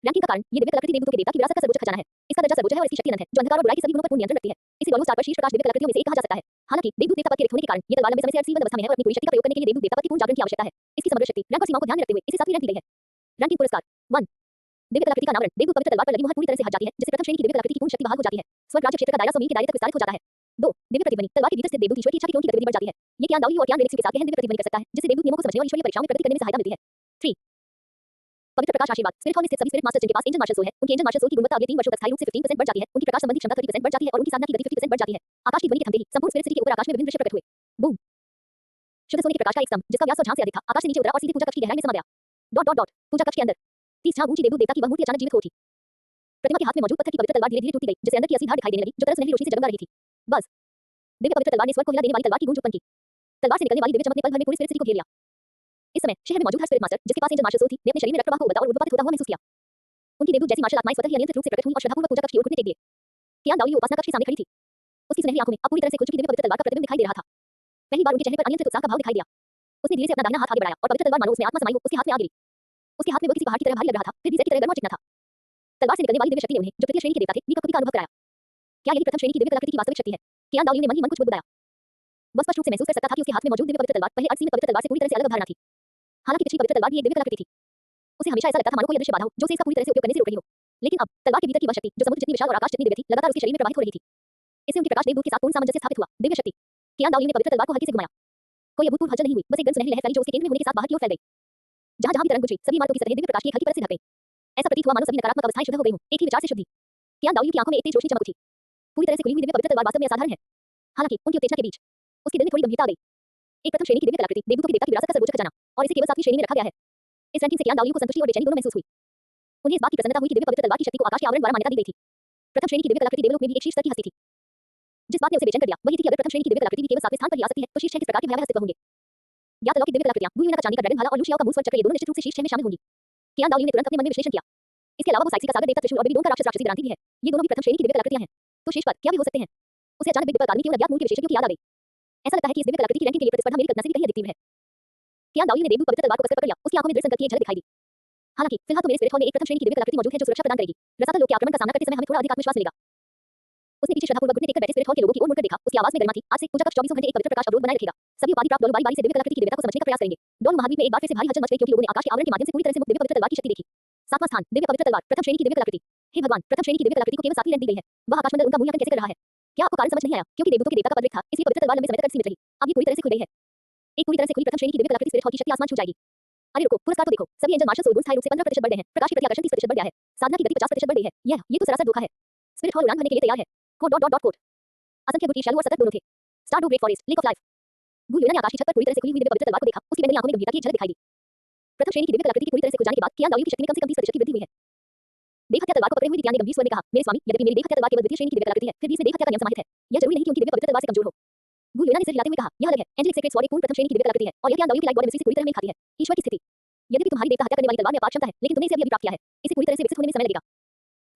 रैंकिंग का कारण ये दिव्य कलाकृति देवदूतों के देवता की विरासत का सर्वोच्च खजाना है। इसका दर्जा सर्वोच्च है और इसकी शक्ति अनंत है, जो अंधकार और बुराई के सभी गुणों पर पूर्ण नियंत्रण रखती है। इसे डॉलर स्टार पर शीर्ष प्रकाश दिव्य कलाकृतियों में से एक कहा जा सकता है। हालांकि देवदूत देवता पद के रिक्त होने के कारण ये तलवार लंबे समय से अर्धजीवन अवस्था में है और अपनी पूरी शक्ति का प्रयोग करने के लिए देवदूत देवता पद की पूर्ण जागरण की आवश्यकता है। इसकी समग्र शक्ति रैंक और सीमाओं को ध्यान में रखते हुए इसे 7वीं रैंक दी गई है। रैंकिंग पुरस्कार 1 दिव्य कलाकृति का अनावरण देवदूत पवित्र तलवार पर लगी मुहर पूरी तरह से हट जाती है, जिससे प्रथम श्रेणी की दिव्य कलाकृति की पूर्ण शक्ति बहाल हो जाती है। स्वर्ग राज्य क्षेत्र का दायरा 100 मील के दायरे तक विस्तारित हो जाता है। 2 दिव्य प्रतिध्वनि तलवार के भीतर स्थित देवदूत ईश्वर की इच्छा के क्रोध की गतिविधि बढ़ जाती है। ये कियान दाओलियो और कियान रेनेक्स के साथ गहन दिव्य प्रतिध्वनि कर सकता है, जिससे देवदूत नियमों को समझने और ईश्वरीय परीक्षाओं में प्रगति करने में सहायता मिलती है। 3 पवित्र प्रकाश आशीर्वाद स्पिरिट हॉल में स्थित सभी स्पिरिट मास्टर्स जिनके पास एंजल मार्शल सोल है, उनकी एंजल मार्शल सोल की गुणवत्ता अगले 3 वर्षों तक स्थायी रूप से 15% बढ़ जाती है। उनकी प्रकाश संबंधी क्षमता 30% बढ़ जाती है और उनकी साधना की गति 50% बढ़ जाती है। आकाश की ध्वनि के थमते ही संपूर्ण स्पिरिट सिटी के ऊपर आकाश में विभिन्न दृश्य प्रकट हुए। बूम शुद्ध सोने के प्रकाश का एक स्तंभ जिसका व्यास 100 झांग से अधिक था, आकाश से नीचे उतरा और सीधे पूजा कक्ष की गहराई में समा गया। डॉट डॉट डॉट पूजा कक्ष के अंदर 30 झांग ऊंची देवदूत देवता की वह मूर्ति अचानक जीवित हो उठी। प्रतिमा के हाथ में मौजूद पत्थर की पवित्र तलवार धीरे-धीरे टूटती गई, जिससे अंदर की असली धार दिखाई देने लगी, जो तरह सुनहरी रोशनी से जगमगा रही थी। बस दिव्य पवित्र तलवार ने स्वर्ग को हिला देने वाली तलवार की गूंज उत्पन्न की। तलवार से निकलने वाली दिव्य चमक ने पल भर में पूरी स्पिरिट सिटी को घेर लिया। इस समय शहर में मौजूद हर स्पिरिट मास्टर जिसके पास एंजल मार्शल सोल थी, ने अपने शरीर में रक्त प्रवाह को उबलता और ऊर्ध्वपातित होता हुआ महसूस किया। उनकी देवदूत जैसी मार्शल आत्माएं स्वतः ही अनियंत्रित रूप से प्रकट हुई और श्रद्धापूर्वक पूजा कक्ष की ओर घुटने टेक दिए। कियान दाओलियो उपासना कक्ष के सामने खड़ी थी। उसकी सुनहरी आंखों में अब पूरी तरह से खुल चुकी दिव्य पवित्र तलवार का प्रतिबिंब दिखाई दे रहा था। पहली बार उनके चेहरे पर अनियंत्रित उत्साह का भाव दिखाई दिया। उसने धीरे से अपना दाहिना हाथ आगे बढ़ाया और पवित्र तलवार मानो उसमें आत्मा समाई हो उसके हाथ में आ गिरी। उसके हाथ में वो किसी पहाड़ की तरह भारी लग रहा था, फिर भी जैसे की तरह गर्म और चिकना था। तलवार से निकलने वाली दिव्य शक्ति ने उन्हें, जो तृतीय श्रेणी के देवता थे, भी कभी का अनुभव कराया। क्या यही प्रथम श्रेणी की दिव्य कलाकृति की वास्तविक शक्ति है? कियान दाओलियो ने मन ही मन कुछ बुदबुदाया। वह स्पष्ट रूप से महसूस कर सकता था कि उसके हाथ में मौजूद दिव्य पवित्र तलवार पहले असीमित पवित्र तलवार से पूरी तरह से अलग अवधारणा थी। हालांकि पिछली पवित्र तलवार भी एक दिव्य कलाकृति थी। उसे हमेशा ऐसा लगता था मानो कोई अदृश्य बाधा हो जो उसे इसका पूरी तरह से उपयोग करने से रोक रही हो। लेकिन अब तलवार के भीतर की वह शक्ति जो समुद्र जितनी विशाल और आकाश जितनी दिव्य थी, लगातार उसके शरीर में प्रवाहित हो रही थी। इससे उनके प्रकाश देवदूत के साथ पूर्ण सामंजस्य स्थापित हुआ। दिव्य शक्ति कियान दाओलियो ने पवित्र तलवार को हल्के से घुमाया। कोई अभूतपूर्व हलचल नहीं हुई, बस एक गंध सुनहरी लहर फैली जो उसके केंद्र में होने के साथ बाहर की ओर फैल गई। जहां-जहां भी तरंग गुजरी, सभी इमारतों की सतहें दिव्य प्रकाश की एक हल्की परत से ढक गई। ऐसा प्रतीत हुआ मानो सभी नकारात्मक अवस्थाएं शुद्ध हो गई हों, एक ही विचार से शुद्धि। कियान दाओलियो की आंखों में एक तेज रोशनी चमक उठी। पूरी तरह से खुली हुई दिव्य पवित्र तलवार वास्तव में असाधारण है। हालांकि उनकी उत्तेजना के बीच उसके दिल में थोड़ी गंभीरता आ गई। एक प्रथम श्रेणी की दिव्य कलाकृति देवदूतों के देवता की विरासत का सर्वोच्च खजाना, और इसे केवल 7वीं श्रेणी में रखा गया है। इस रैंकिंग से कियान दाओलियो को संतुष्टि और बेचैनी दोनों महसूस हुई। उन्हें इस बात की प्रसन्नता हुई कि दिव्य पवित्र तलवार की शक्ति को आकाश के आवरण द्वारा मान्यता दी गई थी। प्रथम श्रेणी की दिव्य कलाकृति देवलोक में भी एक शीर्ष स्तर की हस्ती थी। जिस बात ने उसे बेचैन कर दिया वही थी कि अगर प्रथम श्रेणी की दिव्य कलाकृति भी केवल 7वें स्थान पर ही आ सकती है, तो शीर्ष 6 किस प्रकार के भयावह अस्तित्व होंगे। या अलौकिक दिव्य कलाकृतियां भूमि का चांदी का ड्रैगन भाला और लूशिया का मूल स्वर्ग चक्र ये दोनों निश्चित रूप से शीर्ष 6 में शामिल होंगी। कियान दाओलियो ने तुरंत अपने मन में विश्लेषण किया। इसके अलावा वो साइक्सी का सागर देवता त्रिशूल और बेबीलोन का राक्षस राक्षसी ग्रांथि भी है। ये दोनों भी प्रथम श्रेणी की दिव्य कलाकृतियां हैं। तो शेष पर क्या भी हो सकते हैं? उसे अचानक बिग अकादमी की उन अज्ञात मूल के विशेषज्ञों की याद आ गई। ऐसा लगता है कि इस दिव्य कलाकृति की रैंकिंग के लिए प्रतिस्पर्धा मेरी कल्पना से भी कहीं अधिक तीव्र है। कियान दाओलियो ने देवदूत पवित्र तलवार को कसकर पकड़ लिया। उसकी आंखों में दृढ़ संकल्प की एक झलक दिखाई दी। हालांकि फिलहाल तो मेरे स्पिरिट हॉल में एक प्रथम श्रेणी की दिव्य कलाकृति मौजूद है जो सुरक्षा प्रदान करेगी। रसातल लोक के आक्रमण का सामना करते समय हमें थोड़ा अधिक आत्मविश्वास मिलेगा। उसने पीछे श्रद्धापूर्वक घुटने टेककर बैठे स्पिरिट हॉल के लोगों की ओर मुड़कर देखा। उसकी आवाज में गरिमा थी। आज से पूजा कक्ष 24 घंटे एक पवित्र प्रकाश अवरोध बनाए रखेगा। सभी उपाधि प्राप्त डॉलर बारी-बारी से दिव्य कलाकृति की दिव्यता को समझने का प्रयास करेंगे। डॉन महाद्वीप में एक बार फिर से भारी हलचल मच गई क्योंकि लोगों ने आकाश के आवरण के माध्यम से पूरी तरह से मुक्त दिव्य पवित्र तलवार की शक्ति देखी। 7वां स्थान दिव्य पवित्र तलवार प्रथम श्रेणी की दिव्य कलाकृति। हे भगवान, प्रथम श्रेणी की दिव्य कलाकृति को केवल 7वीं रैंक दी गई है। वह आकाशमंडल उनका मूल्यांकन कैसे कर रहा है? क्या आपको कारण समझ नहीं आया? क्योंकि देवदूतों के देवता का पद रिक्त था, इसलिए पवित्र तलवार लंबे समय तक सीमित रही। अब ये पूरी तरह से खुल गई है। एक पूरी तरह से खुली प्रथम श्रेणी की दिव्य कलाकृति स्पिरिट हॉल की शक्ति आसमान छू जाएगी। अरे रुको, पुरस्कार तो देखो। सभी एंजल मार्शल सोल गुण स्थायी रूप से 15% बढ़ गए हैं। प्रकाश के प्रति आकर्षण 30% बढ़ गया है। साधना की गति 50% बढ़ गई है। ये तो सरासर धोखा है। स्पिरिट हॉल उड़ान भरने के लिए तैयार है। कोड। असंख्य गुट ईर्ष्यालु और सतत दोनों थे। स्टार डू great forest lake of life. गुयोना ने आकाश की छत पर पूरी तरह से खुली हुई दिव्य पवित्र तलवार को देखा। उसकी मेहंदी आंखों में गंभीरता की एक झलक दिखाई दी। प्रथम श्रेणी की दिव्य कलाकृति की पूरी तरह से खुल जाने के बाद कियान दाओलियो की शक्ति में कम से कम 30% की वृद्धि हुई है। देह हत्या तलवार को पकड़े हुए दिव्या ने गंभीर स्वर में कहा, मेरे स्वामी, यद्यपि मेरी देह हत्या तलवार केवल द्वितीय श्रेणी की दिव्य कलाकृति है, फिर भी इसमें देह हत्या का नियम समाहित है। यह जरूरी नहीं कि उनकी दिव्य पवित्र तलवार से कमजोर हो। गुयोना ने सिर हिलाते हुए कहा, यह अलग है। एंजेलिक सीक्रेट स्वॉर्ड एक पूर्ण प्रथम श्रेणी की दिव्य कलाकृति है और यह कियान दाओलियो की लाइफ गॉड एमसी से पूरी तरह मेल खाती है। ईश्वर की स्थिति यद्यपि तुम्हारी देवता हत्या करने वाली तलवार में अपार क्षमता है, लेकिन तुमने इसे अभी प्राप्त किया है। इसे पूरी तरह से विकसित होने में समय लगेगा।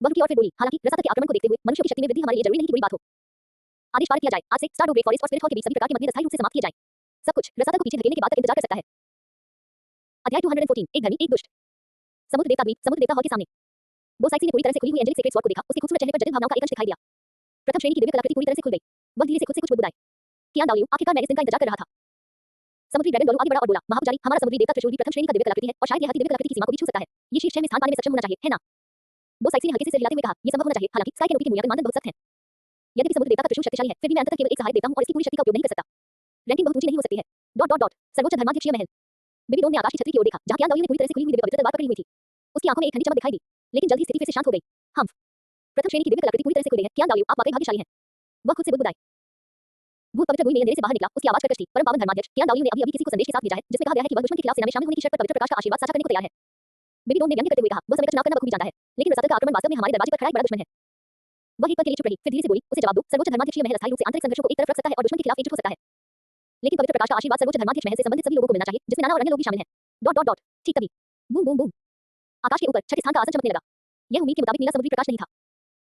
वह की और फिर बोली, हालांकि रसातल के आक्रमण को देखते हुए मनुष्यों की शक्ति में वृद्धि हमारे लिए जरूरी नहीं कि बुरी बात हो। आदेश पारित किया जाए, आज से स्टार डू ग्रेट फॉरेस्ट और स्पिरिट हॉल के बीच सभी प्रकार के मतभेद अस्थायी रूप से समाप्त किए जाएं। सब कुछ रसातल को पीछे धकेलने के बाद तक इंतजार कर सकता है। अध्याय 214 एक धर्मी एक दुष्ट। समुद्र देवता द्वीप समुद्र देवता हॉल के सामने वो साइक्सी ने पूरी तरह से खुली हुई एंजेलिक सीक्रेट स्वॉर्ड को देखा। उसके खूबसूरत चेहरे पर जटिल भावनाओं का एक अंश दिखाई दिया। प्रथम श्रेणी की दिव्य कलाकृति पूरी तरह से खुल गई। वह धीरे से खुद से कुछ बुदबुदाए। कियान दाओलियो, आखिरकार मैं इस दिन का इंतजार कर रहा था। समुद्री ड्रैगन डोलू आगे बढ़ा और बोला, महापुजारी, हमारा समुद्री देवता त्रिशूल भी प्रथम श्रेणी का दिव्य कलाकृति है और शायद यह दिव्य कलाकृति की सीमा को भी छू सकता है। ये शीर्ष 6 में स्थान पाने में सक्षम होना चाहिए, है ना? वो साइक्सी ने हल्के से सिर हिलाते हुए कहा, यह संभव होना चाहिए। हालांकि स्काई के नोकी के मूल्यांकन मानदंड बहुत सख्त हैं। यद्यपि समुद्र देवता का त्रिशूल शक्तिशाली है, फिर भी मैं अंततः केवल एक सहायक देवता हूं और इसकी पूरी शक्ति का उपयोग नहीं कर सकता। रैंकिंग बहुत ऊंची नहीं हो सकती है। सर्वोच्च धर्माध्यक्षीय महल। बेबीलोन ने आकाश की छतरी की ओर देखा, जहां कियान दाओलियो ने पूरी तरह से खुली हुई दिव्य पवित्र तलवार पकड़ी हुई थी। उसकी आंखों में एक ठंडी चमक दिखाई दी, लेकिन जल्द ही स्थिति फिर से शांत हो गई। हम प्रथम श्रेणी की दिव्य कलाकृति पूरी तरह से खुल गई है। कियान दाओलियो, आप वाकई भाग्यशाली हैं। वह खुद से बुदबुदाए। भूत पवित्र गुई में अंधेरे से बाहर निकला। उसकी आवाज कर्कश थी। परम पावन धर्माध्यक्ष, कियान दाओलियो ने अभी किसी को संदेश के साथ भेजा है जिसमें कहा गया है कि वह दुश्मन के खिलाफ सेना में शामिल होने की शर्त पर पवित्र प्रकाश का आशीर्वाद साझा करने को तैयार है। बेबीलोन ने व्यंग्य करते हुए कहा, वह समय का चुनाव करना बखूबी जानता है, लेकिन रसातल का आक्रमण वास्तव में हमारे दरवाजे पर खड़ा एक बड़ा दुश्मन है। वह एक पल के लिए चुप रही, फिर धीरे से बोली, उसे जवाब दो। सर्वोच्च धर्माध्यक्षीय महल अस्थायी रूप से आंतरिक संघर्षों को एक तरफ रख सकता है और दुश्मन के खिलाफ एकजुट हो सकता है, लेकिन पवित्र प्रकाश का आशीर्वाद सर्वोच्च धर्माध्यक्ष महल से संबंधित सभी लोगों को मिलना चाहिए, जिसमें नाना और अन्य लोग भी शामिल हैं। ठीक तभी बूम बूम बूम आकाश के ऊपर छठे स्थान का आसन चमकने लगा। यह उम्मीद के मुताबिक नीला समुद्री प्रकाश नहीं था।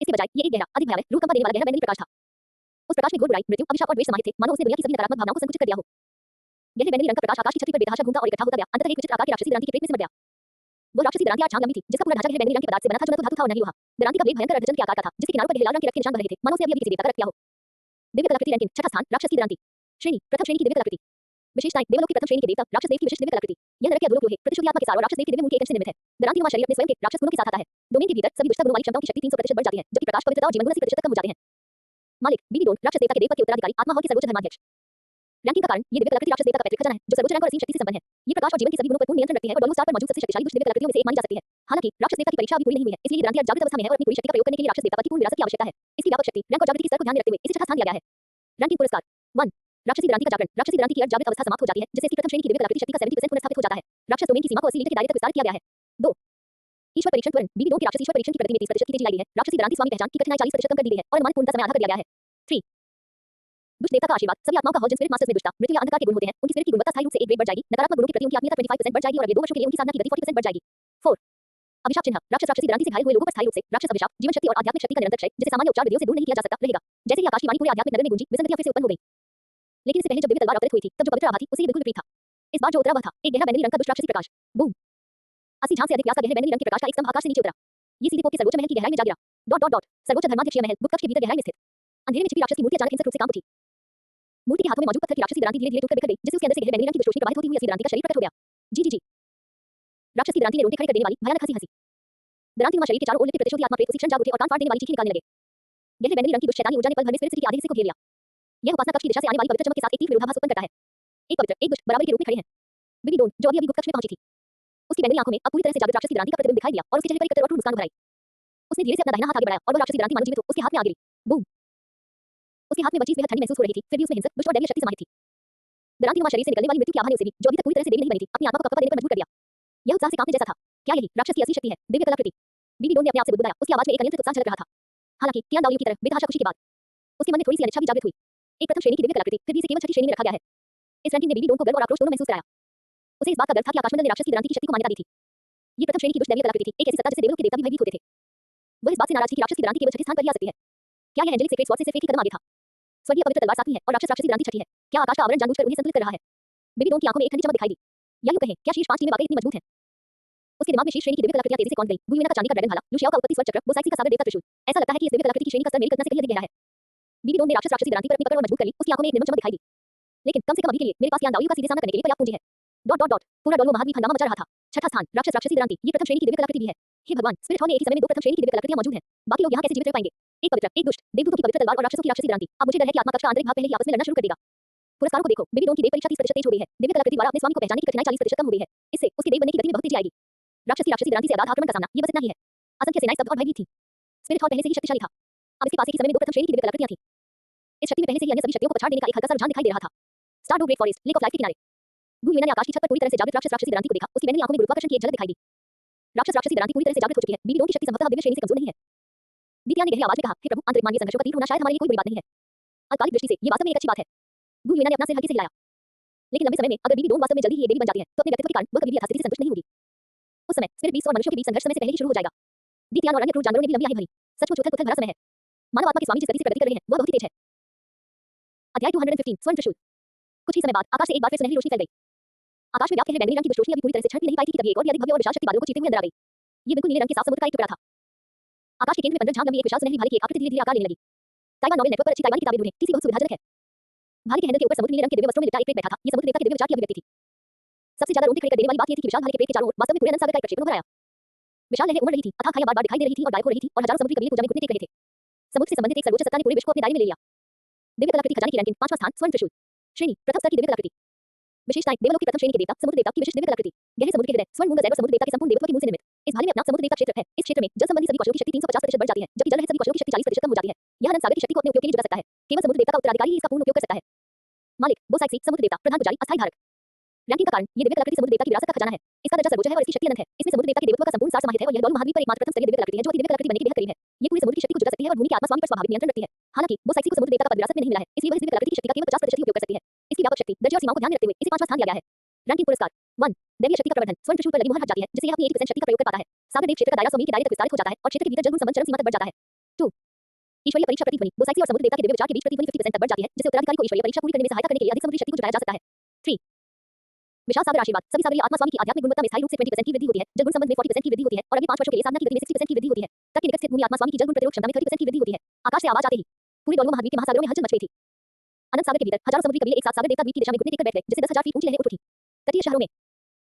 इसके बजाय ये एक गहरा, अधिक भयावह, रूह कंपा देने वाला गहरा बैंगनी प्रकाश था। उस प्रकाश में घोर बुराई, मृत्यु, अभिशाप और द्वेष समाहित थे, मानो उसने दुनिया की सभी नकारात्मक भावनाओं को संकुचित कर दिया हो। गहरे बैंगनी रंग का प्रकाश आकाश की छवि पर बेतहाशा घूमता और इकट्ठा होता गया, अंततः एक विचित्र आकार की राक्षसी दरांती के पेट में सिमट गया। वो राक्षसी दरांती 8 छांग लंबी थी, जिसका पूरा ढांचा गहरे बैंगनी रंग के पदार्थ से बना था, जो न तो धातु था और न ही लोहा। दरांती का ब्लेड भयंकर अर्धचंद्र के आकार का था, जिसके किनारों पर गहरे लाल रंग के रक्त के निशान बन रहे थे, मानो उसे अभी किसी देवता का रक्त किया हो। दिव्य कलाकृति रैंकिंग, छठा स्थान, राक्षस की दरांती। श्रेणी, प्रथम श्रेणी की दिव्य कलाकृति। विशेषताएं, देवलोक की प्रथम श्रेणी के देवता, राक्षस देव की विशिष्ट दिव्य कलाकृति। यह नरक या अधोलोक लोहे, प्रतिशुद्धि आत्मा के सार और राक्षस देव के दिव्य मुंह के एक अंश से निर्मित है। दरांती नुमा शरीर अपने स्वयं के राक्षस गुणों के साथ आता है। डोमेन के भीतर सभी दुष्ट गुणों वाली क्षमताओं की शक्ति 300% बढ़ जाती है, जबकि प्रकाश, पवित्रता और जीवन गुण 80% कम हो जाते हैं। मालिक, बीबीडोन, राक्षस देवता के देवपद के उत्तराधिकारी, आत्मा हॉल के सर्वोच्च धर्माध्यक्ष। रैंकिंग का कारण, ये दिव्य कलाकृति राक्षस देवता का पैतृक खजाना है, जो सर्वोच्च रंग और असीम शक्ति से संपन्न है। ये प्रकाश और जीवन के सभी गुणों पर पूर्ण नियंत्रण रखती है और डोलू स्टार पर मौजूद सबसे शक्तिशाली दुष्ट दिव्य कलाकृतियों में से एक मानी जा सकती है। हालांकि राक्षस देवता की परीक्षा अभी पूरी नहीं हुई है, इसलिए दरांती आज जागृत अवस्था में है और अपनी पूरी शक्ति का प्रयोग करने के लिए राक्षस देवता की पूर्ण विरासत की आवश्यकता है। इसकी व्यापक शक्ति, रंग और जागृति के स्तर को ध्यान में रखते हुए इसे छठा स्थान दिया गया है। रैंकिंग पुरस्कार 1 राक्षसी दरांती का जागरण, राक्षसी दरांती की अर्ध जागृत अवस्था समाप्त हो जाती है, जिससे इसकी प्रथम श्रेणी की दिव्य कलाकृति शक्ति का 70% पुनर्स्थापित हो जाता है। राक्षस डोमेन की सीमा को 80 लीटर के दायरे तक विस्तार किया गया है। 2 ईश्वर परीक्षण त्वरण, बीबीडोन के राक्षस ईश्वर परीक्षण की प्रगति में 30% की तेजी लाई गई है। राक्षसी दरांती स्वामी पहचान की कठिनाई 40% कम कर दी गई है और अनुमानित पूर्णता समय आधा कर दिया गया है। 3 दुष्ट देवता का आशीर्वाद, सभी आत्माओं का हॉल जिन स्पिरिट मास्टर्स में दुष्टता, मृत्यु या अंधकार के गुण होते हैं, उनकी स्पिरिट की गुणवत्ता स्थायी रूप से एक ग्रेड बढ़ जाएगी। नकारात्मक गुणों के प्रति उनकी आत्मीयता 25% बढ़ जाएगी और अगले 2 वर्षों के लिए उनकी साधना की गति 40% बढ़ जाएगी। 4 अभिशाप चिन्ह, राक्षस राक्षसी दरांती से घायल हुए लोगों पर स्थायी रूप से राक्षस अभिशाप, जीवन शक्ति और आध्यात्मिक शक्ति का निरंतर क्षय, जिसे सामान्य उपचार विधियों से दूर नहीं किया जा सकता, रहेगा। जैसे ही आकाश की वाणी पूरे आध्यात्मिक नगर में गूंजी, विसंगतियां फिर से उत्पन्न हो गई। लेकिन इससे पहले जब दिव्य तलवार अवतरित हुई थी, तब जो पवित्र आभा थी, उससे ये बिल्कुल विपरीत था। इस बार जो उतरा वह था एक गहरा बैंगनी रंग का दुष्ट राक्षसी प्रकाश। बूम! 80 झांग से अधिक व्यास का गहरे बैंगनी रंग के प्रकाश का एक स्तंभ आकाश से नीचे उतरा। ये सीधी पोप के सर्वोच्च महल की गहराई में जा गिरा। सर्वोच्च धर्माध्यक्ष महल, गुप्त कक्ष के भीतर गहराई में स्थित। अंधेरे में छिपी राक्षस की मूर्ति अचानक हिंसक रूप से कांप उठी। मूर्ति के हाथों में मौजूद पत्थर की राक्षसी दरांती धीरे-धीरे टूटकर बिखर गई, जिससे उसके अंदर से गहरे बैंगनी रंग की रोशनी प्रवाहित होती हुई असली दरांती का शरीर प्रकट हो गया। जी। राक्षसी दरांती ने रोंगटे खड़े कर देने वाली भयानक हंसी। दरांती नुमा शरीर के चारों ओर लिपटे प्रतिशोधी आत्मा प्रेत उसी क्षण जाग उठे और कान फाड़ देने वाली चीखें निकालने लगे। गहरे बैंगनी रंग की दुष्ट शैतानी ऊर्जा ने पल भर में स्पिरिट सिटी के आधे हिस्से को घेर लिया। यह उपासना कक्ष की दिशा से आने वाली पवित्र चमक के साथ एक तीव्र विरोधाभास उत्पन्न करता है। एक पवित्र, एक दुष्ट बराबर के रूप में खड़े हैं। बीबीडोन, जो अभी गुप्त कक्ष में पहुंची थी, उसकी बैंगनी आंखों में अब पूरी तरह से जागृत राक्षसी दरांती का प्रतिबिंब दिखाई दिया और उसके चेहरे पर एक कतर और क्रूर मुस्कान उभर आई। उसने धीरे से अपना दाहिना हाथ आगे बढ़ाया और वह राक्षसी दरांती मानो जीवित हो उसके हाथ में आ गिरी। बूम! उसके हाथ में वह चीज बेहद ठंडी महसूस हो रही थी, फिर भी उसमें हिंसक, दुष्ट और दैवीय शक्ति समाहित थी। दरांती नुमा शरीर से निकलने वाली मृत्यु की आभा ने उसे भी, जो अभी तक पूरी तरह से देवी नहीं बनी थी, अपनी आत्मा को कपकपा देने पर मजबूर कर दिया। यह उत्साह से कांपने जैसा था। क्या यही राक्षस की असली शक्ति है? दिव्य कलाकृति। बीबीडोन ने अपने आप से बुदबुदाया, उसकी आवाज में एक अनियंत्रित उत्साह झलक रहा था। हालांकि कियान दावलियों की तरह बेतहाशा खुशी के बाद उसके मन में थोड़ी सी अनिच्छा भी जागृत हुई। एक प्रथम श्रेणी की दिव्य कलाकृति, फिर भी इसे केवल छठी श्रेणी में रखा गया है। इस रैंकिंग ने बीबीडोन को गर्व और आक्रोश दोनों महसूस कराया। उसे इस बात का गर्व था कि आकाशमंडल ने राक्षस की दरांती की शक्ति को मान्यता दी थी। ये प्रथम श्रेणी की दुष्ट दैवीय कलाकृति थी, एक ऐसी सत्ता जिससे देवलोक के देवता भी भयभीत होते थे। वह इस बात से नाराज थी कि राक्षस की दरांती केवल छठे स्थान पर ही आ सकती है। क्या यह एंजेलिक सीक्रेट स्वॉर्ड से सिर्फ एक ही कदम आगे था? स्वर्गीय पवित्र तलवार सातवीं है और राक्षस राक्षसी दरांती छठी है। क्या आकाश का आवरण जानबूझकर उन्हें संतुलित कर रहा है? बीबीडोन की आंखों में एक ठंडी चमक दिखाई दी। या यूं कहें, क्या शीर्ष 5 टीमें वाकई इतनी मजबूत हैं? उसके दिमाग में शीर्ष श्रेणी की दिव्य कलाकृतियां तेजी से कौंध गई। गुइवेना का चांदी का ड्रैगन भाला, लुशियाओ का उत्पत्ति स्वर चक्र, बोसाइसी का सागर देवता त्रिशूल। ऐसा लगता है कि इस दिव्य कलाकृति की श्रेणी का स्तर मेरी कल्पना से कहीं अधिक गहरा है। बीबीडोन ने राक्षस राक्षसी दरांती पर अपनी पकड़ और मजबूत कर ली, उसकी आंखों में एक निर्मल चमक दिखाई दी। लेकिन कम से कम अभी के लिए मेरे पास कियान दावलियों का सीधे सामना करने के लिए पर्याप्त पूंजी है। पूरा डोलो महाद्वीप हंगामा मचा रहा था। छठा स्थान, राक्षस राक्षसी दरांती, ये प्रथम श्रेणी की दिव्य कलाकृति भी है। हे भगवान, स्पिरिट हॉल में एक ही समय में 2 प्रथम श्रेणी की दिव्य कलाकृतियां मौजूद हैं। बाकी लोग यहां कैसे जीवित रह पाएंगे? एक पवित्र, एक दुष्ट, देवदूतों की पवित्र तलवार और राक्षसों की राक्षसी दरांती। अब मुझे डर है कि आत्मा कक्ष का आंतरिक भाग पहले ही आपस में लड़ना शुरू कर देगा। पुरस्कारों को देखो, बीबीडोन की देव परीक्षा 30% तेज हो गई है। दिव्य कलाकृति द्वारा अपने स्वामी को पहचानने की कठिनाई 40% कम हो गई है। इससे उसके देव बनने की गति में बहुत तेजी आएगी। राक्षसी दरांती से अगाध आक्रमण का सामना, ये बस इतना ही है। असंख्य सेनाएं स्तब्ध और भयभीत थी। स्पिरिट हॉल पहले से ही शक्तिशाली था। अब इसके पास एक ही समय में 2 प्रथम श्रेणी की दिव्य कलाकृतियां थी। इस शक्ति में पहले से ही अन्य सभी शक्तियों को पछाड़ देने का एक हल्का सा रुझान दिखाई दे रहा था। Star great forest, lake of life के किनारे गुइवेना ने आकाश की छत पर पूरी तरह से जागृत राक्षस राक्षसी दरांती को देखा। उसकी बैंगनी आंखों में गुरुत्वाकर्षण की एक झलक दिखाई दी। राक्षस राक्षसी दरांती पूरी तरह से जागृत हो चुकी है। बीबीडोन की शक्ति संभवतः दिव्य श्रेणी से कमजोर नहीं है। दित्या ने गहरी आवाज में कहा, हे प्रभु, आंतरिक मानवीय संघर्षों का तीव्र होना शायद हमारे लिए कोई बुरी बात नहीं है। अल्पकालिक दृष्टि से ये वास्तव में एक अच्छी बात है। गुइवेना ने अपना सिर हल्के से हिलाया। लेकिन लंबे समय में अगर बीबीडोन वास्तव में जल्दी ही एक देवी बन जाती है, तो अपने व्यक्तित्व के कारण वह कभी भी यथास्थिति से संतुष्ट नहीं होगी। उस समय स्पिरिट बीस्ट और मनुष्यों के बीच संघर्ष समय से पहले ही शुरू हो जाएगा। दित्यान और अन्य क्रूर जानवरों ने भी लंबी आहें भरी। सचमुच उथल-पुथल भरा समय है। मानव आत्मा के स्वामी जिस गति से प्रगति कर रहे हैं, वह बहुत ही तेज है। अध्याय 215 स्वर्ण त्रिशूल। कुछ ही समय बाद आकाश से एक बार फिर सुनहरी रोशनी फैल गई। आकाश में व्याप्त गहरे बैंगनी रंग की दुष्ट रोशनी अभी पूरी तरह से छलक नहीं पाई थी कि तभी एक और भी अधिक भव्य और विशाल शक्ति बादलों को चीरते हुए अंदर आ गई। ये बिल्कुल नीले रंग के साफ समुद्र का एक टुकड़ा था। आकाश के केंद्र में 15 झांग लंबी एक विशाल सुनहरी भाले की एक आकृति धीरे-धीरे आकार लेने लगी। ताइवान नॉवेल नेटवर्क पर अच्छी ताइवानी किताबें ढूंढें, तीसरी बहुत सुविधाजनक है। भाले के हैंडल के ऊपर समुद्र नीले रंग के दिव्य वस्त्रों में लिपटा एक प्रेत बैठा था। ये समुद्र देवता के दिव्य विचार की अभिव्यक्ति थी। सबसे ज्यादा रोंगटे खड़े कर देने वाली बात ये थी कि विशाल भाले के पेट के चारों ओर वास्तव में पूरे अनंत सागर का एक प्रक्षेपण उभर आया। विशाल लहरें उमड़ रही थी, अथाह खाइयां बार-बार दिखाई दे रही थी और गायब हो रही थी और हजारों समुद्री कबीले पूजा में घुटने टेक रहे थे। समुद्र से संबंधित एक सर्वोच्च सत्ता ने पूरे विश्व को अपने दायरे में ले लिया। दिव्य कलाकृति खजाने की रैंकिंग 5वां स्थान, स्वर्ण त्रिशूल। श्रेणी, प्रथम स्तर की दिव्य कलाकृति। विशेषताएं, देवलोक की प्रथम श्रेणी के देवता, समुद्र देवता की विशिष्ट दिव्य कलाकृति। गहरे समुद्र के हृदय, स्वर्ण मूंगा जैगर समुद्र देवता के संपूर्ण देवत्व के मुंह से निर्मित। इस भाले में अपना समुद्र देवता क्षेत्र है। इस क्षेत्र में जल संबंधी सभी कौशलों की शक्ति 350% बढ़ जाती है, जबकि जल रहित सभी कौशलों की शक्ति 40% कम हो जाती है। यह अनंत सागर की शक्ति को अपने उपयोग के लिए जुटा सकता है। केवल समुद्र देवता का उत्तराधिकारी ही इसका पूर्ण उपयोग कर सकता है। मालिक, बोसाइसी, समुद्र देवता, प्रधान पुजारी, अस्थायी धारक। रैंकिंग का कारण, ये दिव्य कलाकृति समुद्र देवता की विरासत का खजाना है। इसका दर्जा सर्वोच्च है और इसकी शक्ति अनंत है। इसमें समुद्र देवता के देवत्व का संपूर्ण सार समाहित है और यह डोल महाद्वीप पर एकमात्र प्रथम स्तरीय दिव्य कलाकृति है जो दिव्य कलाकृति बनने के बेहद करीब है। ये पूरी समुद्र की शक्ति को जुटा सकती है और भूमि के आत्मा स्वामी पर स्वाभाविक नियंत्रण रखती है। हालांकि बोसाइसी को समुद्र देवता का पद विरासत में नहीं मिला है, इसलिए वह इस दिव्य कलाकृति की शक्ति का केवल 50% ही उपयोग कर सकती है। इसकी व्यापक शक्ति, दर्जे और सीमाओं को ध्यान में रखते हुए इसे 5वां स्थान दिया गया है। रैंकिंग पुरस्कार 1 दैवीय शक्ति का प्रवर्धन स्वर्ण त्रिशूल पर लगी मुहर हट जाती है, जिससे यह अपनी 80% शक्ति का प्रयोग कर पाता है। सागर देव क्षेत्र का दायरा 100 मील के दायरे तक विस्तारित हो जाता है और क्षेत्र के भीतर जल गुण संबंध चरम सीमा तक बढ़ जाता है। 2 ईश्वरीय परीक्षा प्रतिध्वनि बोसाइसी और समुद्र देवता के दिव्य विचार के बीच प्रतिध्वनि 50% तक बढ़ जाती है, जिससे उत्तराधिकारी को ईश्वरीय परीक्षा पूरी करने में सहायता करने के लिए अधिक समुद्री शक्ति को जुटाया जा सकता है। 3 विशाल सागर आशीर्वाद सभी सागरीय आत्मा स्वामी की आध्यात्मिक गुणवत्ता में स्थायी रूप से 20% की वृद्धि होती है, जल गुण संबंध में 40% की वृद्धि होती है और अगले 5 वर्षों के लिए साधना की गति में 60% की वृद्धि होती है। तट के निकट स्थित भूमि आत्मा स्वामी की जल गुण प्रतिरोध क्षमता में 30% की वृद्धि होती है। आकाश से आवाज आते ही पूरे डोलवो महाद्वीप के महासागरों में हलचल मच गई थी। अनंत सागर के भीतर हजारों समुद्री कबीले एक साथ सागर देवता द्वीप की दिशा में घुटने टेककर बैठ गए, जिससे 10,000 फीट ऊंची लहरें उठ उठी। तटीय शहरों में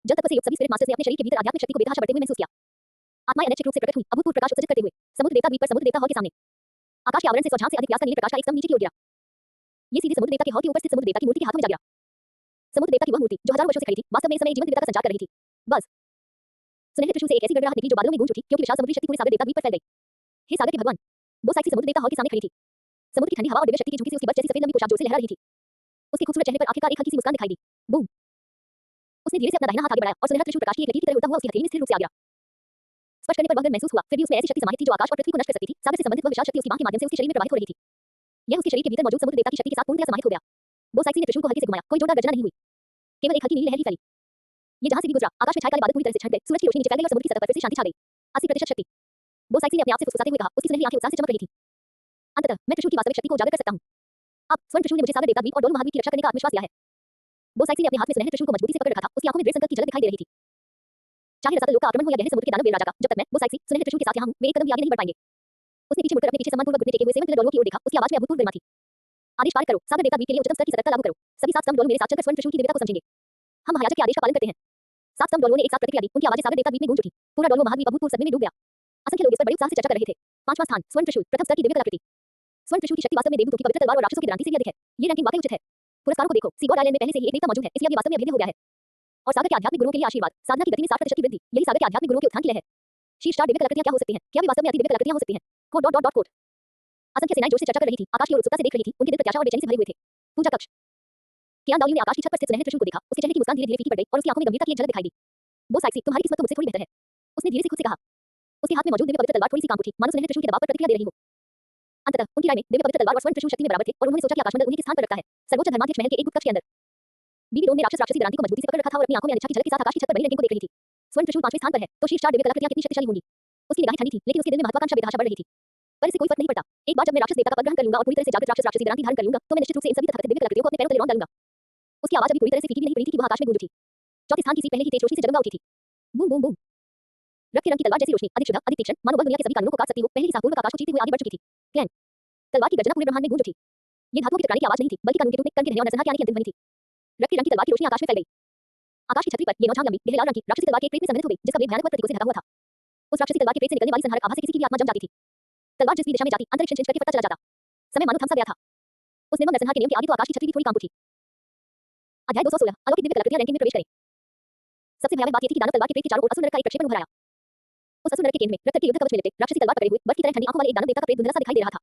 जल तत्व से युक्त सभी स्पिरिट मास्टर्स ने अपने शरीर के भीतर आध्यात्मिक शक्ति को बेतहाशा बढ़ते हुए महसूस किया। आत्माएं अनिश्चित रूप से प्रकट हुई, अभूतपूर्व प्रकाश उत्सर्जित करते हुए समुद्र देवता द्वीप पर समुद्र देवता हॉल के सामने आकाश के आवरण से 100 झांग से अधिक व्यास का नीले प्रकाश का एक स्तंभ नीचे की ओर गिरा। ये सीधे समुद्र देवता के हॉल के ऊपर स्थित समुद्र देवता की मूर्ति के हाथ में जा गिरा। समुद्र देवता की वह मूर्ति जो हजारों वर्षों से खड़ी थी, वास्तव में इस समय एक जीवंत देवता का संचार कर रही थी। बस सुनहरे त्रिशूल से एक ऐसी गड़गड़ाहट निकली जो बादलों में गूंज उठी, क्योंकि विशाल समुद्री शक्ति पूरे सागर देवता द्वीप पर फैल गई। हे सागर के भगवान, वो साइक्सी समुद्र देवता हॉल के सामने खड़ी थी। समुद्र की ठंडी हवा और दिव्य शक्ति की झुकी से उसकी बर्फ जैसी सफेद लंबी पोशाक जोर से लहरा रही थी। उसके खूबसूरत चेहरे पर आखिरकार एक हल्की सी मुस्कान दिखाई दी। बूम! उसने धीरे से अपना दाहिना हाथ आगे बढ़ाया और सुनहरा त्रिशूल प्रकाश की एक लकीर की तरह उड़ता हुआ उसकी हथेली में स्थिर रूप से आ गिरा। स्पर्श करने पर वह गर्म महसूस हुआ, फिर भी उसमें ऐसी शक्ति समाहित थी जो आकाश और पृथ्वी को नष्ट कर सकती थी। सागर से संबंधित वह विशाल शक्ति उसकी बांह के माध्यम से उसके शरीर में प्रवाहित हो रही थी। यह उसके शरीर के भीतर मौजूद समुद्र देवता की शक्ति के साथ पूर्णतः समाहित हो गया। वो साइक्सी ने त्रिशूल को हल्के से घुमाया, कोई जोरदार गर्जना नहीं हुई, केवल एक हल्की नीली लहर ही फैली। ये जहां से भी गुजरा, आकाश में छाए काले बादल पूरी तरह से छंट गए, सूरज की रोशनी नीचे फैल गई और समुद्र की सतह पर फिर से शांति छा गई। 80% शक्ति। वो साइक्सी ने अपने आप से फुसफुसाते हुए कहा, उसकी सुनहरी आंखें उत्साह से चमक रही थी। अंततः मैं त्रिशूल की वास्तविक शक्ति को उजागर कर सकता हूं। अब स्वर्ण त्रिशूल ने मुझे सागर देवता द्वीप और डोल महाद्वीप की रक्षा करने का आत्मविश्वास दिया है। वो साइक्सी ने अपने हाथ में सुनहरे त्रिशूल को मजबूती से पकड़ रखा था, उसकी आंखों में दृढ़ संकल्प की झलक दिखाई दे रही थी। चाहे रसातल लोक का आक्रमण हो या गहरे समुद्र के दानव वीर राजा का, जब तक मैं वो साइक्सी सुनहरे त्रिशूल के साथ यहां हूं, वे एक कदम भी आगे नहीं बढ़ पाएंगे। उसने पीछे मुड़कर अपने पीछे सम्मानपूर्वक घुटने टेके हुए सेवन कलर डोलवों की ओर देखा, उसकी आवाज में अभूतपूर्व गरिमा थी। आदेश पारित करो, सागर देवता द्वीप के लिए उच्चतम स्तर की सतर्कता लागू करो। सभी 7 स्तंभ डोल मेरे साथ चलकर स्वर्ण त्रिशूल की दिव्यता को समझेंगे। हम महायाजक के आदेश का पालन करते हैं। 7 स्तंभ डोलवों ने एक साथ प्रतिक्रिया दी, उनकी आवाजें सागर देवता द्वीप में गूंज उठी। पूरा डोलवो महाद्वीप अभूतपूर्व सदमे में डूब गया। असंख्य लोग इस पर बड़े उत्साह से चर्चा कर रहे थे। 5वां स्थान स्वर्ण त्रिशूल, प्रथम स्तर की दिव्य कलाकृति। स्वर्ण त्रिशूल की शक्ति वास्तव में देवदूतों की पवित्र तलवार और राक्षसों की क्रांति से भी अधिक है। ये रैंकिंग वाकई उचित है। पुरस्कारों को देखो, सीगोड आइलैंड में पहले से ही एक देवता मौजूद है, इसलिए अब ये वास्तव में अभिन्न हो गया है। और सागर के आध्यात्मिक गुरुओं के लिए आशीर्वाद, साधना की गति में 60% की वृद्धि, यही सागर के आध्यात्मिक गुरुओं के उत्थान के लिए है। शीर्ष 4 दिव्य कलाकृतियां क्या हो सकती हैं? क्या वे वास्तव में अति दिव्य कलाकृतियां हो सकती हैं? कोट। असंख्य सेनाएं जोर से चर्चा कर रही थी, आकाश की ओर उत्सुकता से देख रही थी, उनके दिल प्रत्याशा और बेचैनी से भरे हुए थे। पूजा कक्ष। कियान दाओली ने आकाश की छत पर स्थित सुनहरे त्रिशूल को देखा, उसके चेहरे की मुस्कान धीरे-धीरे फीकी पड़ गई और उसकी आंखों में गंभीरता की एक झलक दिखाई दी। वो साइक्सी, तुम्हारी किस्मत तो मुझसे थोड़ी बेहतर है। उसने धीरे से खुद से कहा। उसके हाथ में मौजूद दिव्य पवित्र तलवार थोड़ी सी कांप उठी, मानो सुनहरे त्रिशूल के दबाव पर प्रतिक्रिया दे रही हो। अंततः उनकी राय में दिव्य पवित्र तलवार और स्वर्ण त्रिशूल शक्ति में बराबर थे और उन्होंने सोचा कि आकाशमंडल उन्हीं के स्थान पर रखता है। सर्वोच्च धर्माध्यक्ष महल के एक गुप्त कक्ष के अंदर बीबी डोन ने राक्षस राक्षसी दरांती को मजबूती से पकड़ रखा था और अपनी आंखों में अनिच्छा की झलक के साथ आकाश की छत पर बनी रैंकिंग को देख रही थी। स्वर्ण त्रिशूल 5वें स्थान पर है, तो शीर्ष 4 दिव्य कलाकृतियां कितनी शक्तिशाली होंगी? उसकी निगाहें ठंडी थी, लेकिन उसके दिल में महत्वाकांक्षा बेतहाशा बढ़ रही थी। पर इससे कोई फर्क नहीं पड़ता। एक बार जब मैं राक्षस देवता का पद ग्रहण कर लूंगा और पूरी तरह से जागृत राक्षस राक्षसी दरांती धारण कर लूंगा, तो मैं निश्चित रूप से इन सभी तथाकथित दिव्य कलाकृतियों को अपने पैरों तले रौंद डालूंगा। उसकी आवाज अभी पूरी तरह से फीकी भी नहीं पड़ी थी कि वह आकाश में गूंज उठी। चौथे स्थान की सीट पहले ही तेज रोशनी से जगमगा उठी थी। Boom boom boom. रक्त के रंग की तलवार जैसी रोशनी, अधिक शुद्ध, अधिक तीक्ष्ण, मानो वह दुनिया के सभी कानूनों को काट सकती हो, पहले ही साहपूर्वक आकाश को चीरते हुए आगे बढ़ चुकी थी। क्लैंक। तलवार की गर्जना पूरे ब्रह्मांड में गूंज उठी। ये धातुओं के टकराने की आवाज नहीं थी, बल्कि कानून के टूटने, कण के हिलने और नरसंहार के आने की अंतिम ध्वनि थी। रक्त के रंग की तलवार की रोशनी आकाश में फैल गई। आकाश की छतरी पर ये 9 झांग लंबी, गहरे लाल रंग की राक्षसी तलवार के एक पेट में संग्रहित हो गई, जिसका वेग भयानक प्रतीकों से ढका हुआ था। उस राक्षसी तलवार के पेट से निकलने वाली संहारक आभा से किसी की भी आत्मा जम जाती थी। तलवार जिस भी दिशा में जाती, अंतरिक्ष छिंच करके फटता चला जाता। समय मानो थम सा गया था। उस निर्मम नरसंहार के नियम के आगे तो आकाश की छतरी भी थोड़ी कांप उठी। अध्याय 216 अलौकिक दिव्य कलाकृतियां रैंकिंग में प्रवेश करें। सबसे भयावह बात ये थी कि दानव तलवार के पेट के चारों ओर असुर नरक का एक प्रक्षेपण उभर आया। उस असुर नरक के केंद्र में रक्त के युद्ध कवच में लिपटे राक्षसी तलवार पकड़े हुए बर्फ की तरह ठंडी आंखों वाले एक दानव देवता का पेट धुंधला सा दिखाई दे रहा था।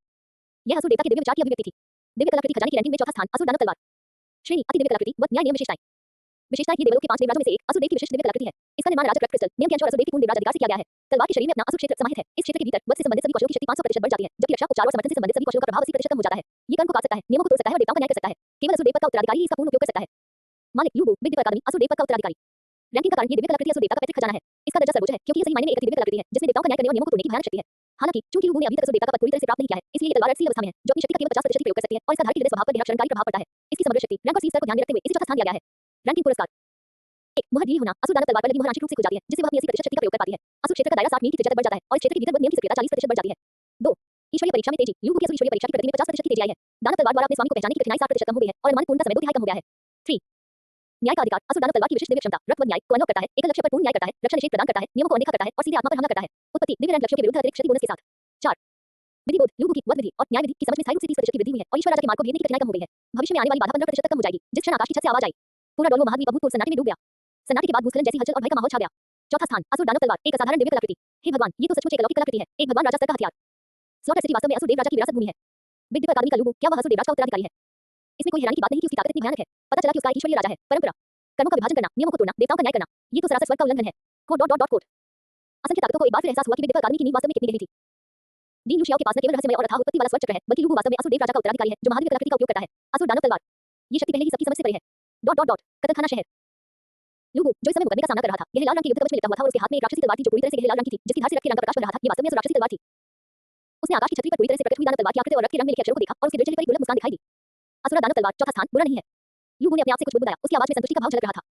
यह असुर देवता के दिव्य विचार की अभिव्यक्ति थी। दिव्य कलाकृति खजाने की रैंकिंग में चौथा स्थान असुर दानव तलवार। श्रेणी अति दिव्य कलाकृति व न्याय नियम विशेषताएं। विशेषताएं ये देवलोक के 5 देवराजों में से एक असुर देव की विशिष्ट दिव्य कलाकृति है। इसका निर्माण राजा क्रिस्टल नियम के अंश और असुर देव की पूर्ण देवराज अधिकार से किया गया है। तलवार के शरीर में अपना असुर क्षेत्र समाहित है। इस क्षेत्र के भीतर वध से संबंधित सभी कौशलों की शक्ति 500% बढ़ जाती है, जबकि रक्षा उपचार और समर्थन से संबंधित सभी कौशलों का प्रभाव 80% कम हो जाता है। ये कर्म को काट सकता है, नियमों को तोड़ सकता है और देवताओं का न्याय कर सकता है। केवल असुर देव पद का उत्तराधिकारी ही इसका पूर्ण उपयोग कर सकता है। मालिक यूबू बिग दिव्य अकादमी असुर देव पद का उत्तराधिकारी। रैंकिंग का कारण ये दिव्य कलाकृति असुर देवता का पैतृक खजाना है। इसका दर्जा सर्वोच्च है क्योंकि ये सही मायने में एक दिव्य कलाकृति है जिसमें देवताओं का न्याय करने और नियमों को तोड़ने की भयानक शक्ति है। हालांकि चूंकि यूबू ने अभी तक असुर देवता का पद पूरी तरह से प्राप्त नहीं किया है, इसलिए ये तलवार ऐसी अवस्था में है जो अपनी शक्ति का केवल 50% ही प्रयोग कर सकती है और इसका धारक के हृदय स्वभाव पर गहरा क्षणकारी प्रभाव पड़ता है। इसकी समग्र शक्ति रैंक और सील स्तर को ध्यान में रखते हुए इसे चौथा स्थान दिया गया है। रैंकिंग पुरस्कार 1 मुहर ढीली होना असुर दानव तलवार पर लगी मुहर आंशिक रूप से खुल जाती है, जिससे वह अपनी 80% शक्ति का प्रयोग कर पाती है। असुर क्षेत्र का दायरा 60 मील की त्रिज्या तक बढ़ जाता है और इस क्षेत्र के भीतर वह नियम की सक्रियता 40% बढ़ जाती है। 2 ईश्वरीय परीक्षा में तेजी यूबू की असुर ईश्वरीय परीक्षा की प्रगति में 50% की तेजी आई है। दानव तलवार द्वारा अपने स्वामी को पहचानने की कठिनाई 60% कम हो गई है और अनुमान पूर्णता समय 2 तिहाई कम हो गया है। 3 न्याय का अधिकार असुर दानव तलवार की विशिष्ट दिव्य क्षमता रक्त व न्याय को अनलॉक करता है, एक लक्ष्य पर पूर्ण न्याय करता है, रक्षा निषेध प्रदान करता है, नियमों को अनदेखा करता है और सीधे आत्मा पर हमला करता है। उत्पत्ति दिव्य रैंक लक्ष्यों के विरुद्ध अतिरिक्त क्षति बोनस के साथ। 4 विधि बोध यूबू की वध विधि और न्याय विधि की समझ में स्थायी रूप से 30% की वृद्धि हुई है और ईश्वर राजा के मार्ग को घेरने की कठिनाई कम हो गई है। भविष्य में आने वाली बाधा 15% तक कम हो जाएगी। जिस क्षण आकाश की छत से आवाज आई, पूरा डोलवो महाद्वीप अभूतपूर्व सन्नाटे में डूब गया। सन्नाटे के बाद भूस्खलन जैसी हलचल और भय का माहौल छा गया। चौथा स्थान असुर दानव तलवार एक असाधारण दिव्य कलाकृति। हे भगवान, ये तो सचमुच एक अलौकिक कलाकृति है, एक भगवान राजा स्तर का हथियार। स्लॉटर सिटी वास्तव में असुर देव राजा की विरासत भूमि है। बिग दिव्य अकादमी का यूबू क्या वह असुर देवराज का उत्तराधिकारी है? इसमें कोई हैरानी की बात नहीं कि उसकी ताकत इतनी भयानक है। पता चला कि उसका ईश्वरीय राजा है। परंपरा कर्मों का विभाजन करना, नियमों को तोड़ना, देवताओं का न्याय करना, ये तो सरासर स्वर्ग का उल्लंघन है। कोट। असंख्य ताकतों को एक बार फिर एहसास हुआ कि बिग दिव्य अकादमी की नींव वास्तव में कितनी गहरी थी। डीन लुशियाओ के पास न केवल रहस्यमय और अथाह उत्पत्ति वाला स्वर्ण चक्र है, बल्कि यूबू वास्तव में असुर देव राजा का उत्तराधिकारी है जो महादिव्य कलाकृति का उपयोग करता है। असुर दानव तलवार ये शक्ति पहले ही सबकी समझ से परे है। कतलखाना शहर लूबू जो इस समय मुकदमे का सामना कर रहा था, यह लाल रंग के युद्ध कवच में लिपटा हुआ था और उसके हाथ में एक राक्षसी तलवार थी जो पूरी तरह से गहरे लाल रंग की थी, जिसकी धार से रक्त के रंग का प्रकाश बन रहा था। ये वास्तव में उस राक्षसी तलवार थी। उसने आकाश की छतरी पर पूरी तरह से प्रकट हुई दानव तलवार की आकृति और रक्त के रंग में लिखे अक्षरों को देखा और उसके दृढ़ चेहरे पर एक दुर्लभ मुस्कान दिखाई दी। असुरा दानव तलवार चौथा स्थान बुरा नहीं है। लूबू ने अपने आप से कुछ बुदबुदाया, उसकी आवाज में संतुष्टि का भाव झलक रहा था।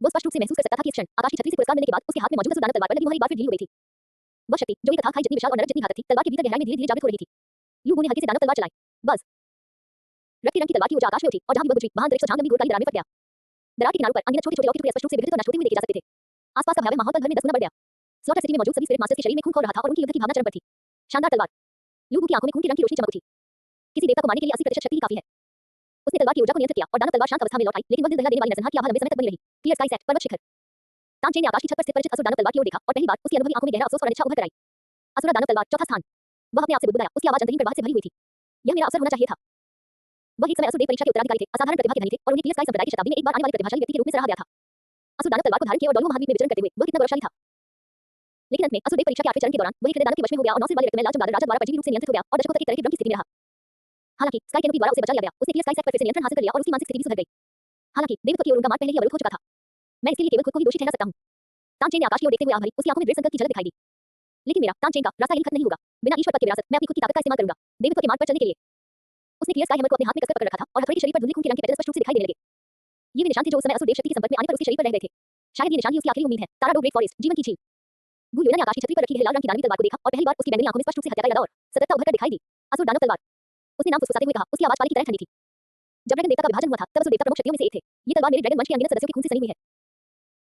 वो स्पष्ट रूप से महसूस कर सकता था कि इस क्षण आकाश की छतरी से पुरस्कार मिलने के बाद उसके हाथ में मौजूद असुर दानव तलवार पर लगी मुहर एक बार फिर ढीली हो गई थी। वह शक्ति जो एक तथा खाई जितनी विशाल और नरक जितनी घातक थी, तलवार के भीतर गहराई में धीरे-धीरे जागृत हो रही थी। लूबू ने हल्के से दानव तलवार चलाई। बस रक्त के रंग की तलवार की ऊर्जा आकाश में उठी और जहां भी वो गुजरी वहां अंतरिक्ष और झांग में घोर काली दरार में फट गया। दरार के किनारों पर अनगिनत छोटे-छोटे लौकिक टुकड़े स्पष्ट रूप से विघटित और नष्ट होते हुए देखे जा सकते थे। आसपास का भयावह माहौल पल भर में 10 गुना बढ़ गया। स्लॉटर सिटी में मौजूद सभी स्पिरिट मास्टर्स के शरीर में खून खौल रहा था और उनकी युद्ध की भावना चरम पर थी। शानदार तलवार। लूबू की आंखों में खून के रंग की रोशनी चमक उठी। किसी देवता को मारने के लिए 80% शक्ति ही काफी है। उसने तलवार की ऊर्जा को नियंत्रित किया और दानव तलवार शांत अवस्था में लौट आई, लेकिन वह दिल दहला देने वाली नरसंहार की आभा लंबे समय तक बनी रही। क्लियर स्काई सेट पर्वत शिखर। तानचेन ने आकाश की छत पर स्थित परिचित असुर दानव तलवार की ओर देखा और पहली बार उसकी अनुभवी आंखों में गहरा अफसोस और अनिच्छा उभर कर आई। असुर दानव तलवार चौथा स्थान। वह अपने आप से बुदबुदाया, उसकी आवाज अंतहीन प्रवाह से भरी हुई थी। यह मेरा अवसर होना चाहिए था। वह एक समय असुर देव परीक्षा के उत्तराधिकारी थे, असाधारण प्रतिभा के धनी थे और उन्हें क्लियर स्काई संप्रदाय की शताब्दी में एक बार आने वाले प्रतिभाशाली व्यक्ति के रूप में सराहा गया था। असुर दानव तलवार को धारण किए और डोलुओ महाद्वीप में विचरण करते हुए वह कितना गौरवशाली था। लेकिन अंत में असुर देव परीक्षा के 8वें चरण के दौरान वह एक हृदय दानव के वश में हो गया और 9 सिर वाले रक्त में लाल चमगादड़ राजा द्वारा परजीवी रूप से नियंत्रित हो गया और दशकों तक एक तरह की भ्रम की स्थिति में रहा। हालांकि स्काई कैनोपी द्वारा उसे बचा लिया गया, उसने क्लियर स्काई सेट पर फिर से नियंत्रण हासिल कर लिया और उसकी मानसिक स्थिति भी सुधर गई। हालांकि देवत्व की ओर उनका मार्ग पहले ही अवरुद्ध हो चुका था। मैं इसके लिए केवल खुद को ही दोषी ठहरा सकता हूं। तानचेन ने आकाश की ओर देखते हुए आभारी, उसकी आंखों में दृढ़ संकल्प की झलक दिखाई दी। लेकिन मेरा तानचेन का रास्ता यही खत्म नहीं होगा। बिना ईश्वर पद की विरासत मैं अपनी खुद की ताकत का इस्तेमाल करूंगा देवत्व के मार्ग पर चलने के लिए। उसने क्लियर स्काई हैमर को अपने हाथ में कसकर पकड़ रखा था और हथौड़ी के शरीर पर धुंधली खून के रंग के पेटर्न स्पष्ट रूप से दिखाई देने लगे। ये वे निशान थे जो उस समय असुर देव शक्ति के संपर्क में आने पर उसके शरीर पर रह गए थे। शायद ये निशान ही उसकी आखिरी उम्मीद है। ताराडो ग्रेट फॉरेस्ट, जीवन की झील। गुलयोना ने आकाश की छतरी पर रखी लाल रंग की दानवी तलवार को देखा और पहली बार उसकी बैंगनी आंखों में स्पष्ट रूप से हत्या का इरादा और सतर्कता उभर कर दिखाई दी। असुर दानव तलवार। उसने नाम फुसफुसाते हुए कहा, उसकी आवाज पानी की तरह ठंडी थी। जब ड्रैगन देवता का विभाजन हुआ था तब असुर देवता प्रमुख शक्तियों में से एक थे। ये तलवार मेरे ड्रैगन वंश के अनगिनत सदस्यों के खून से सनी हुई है।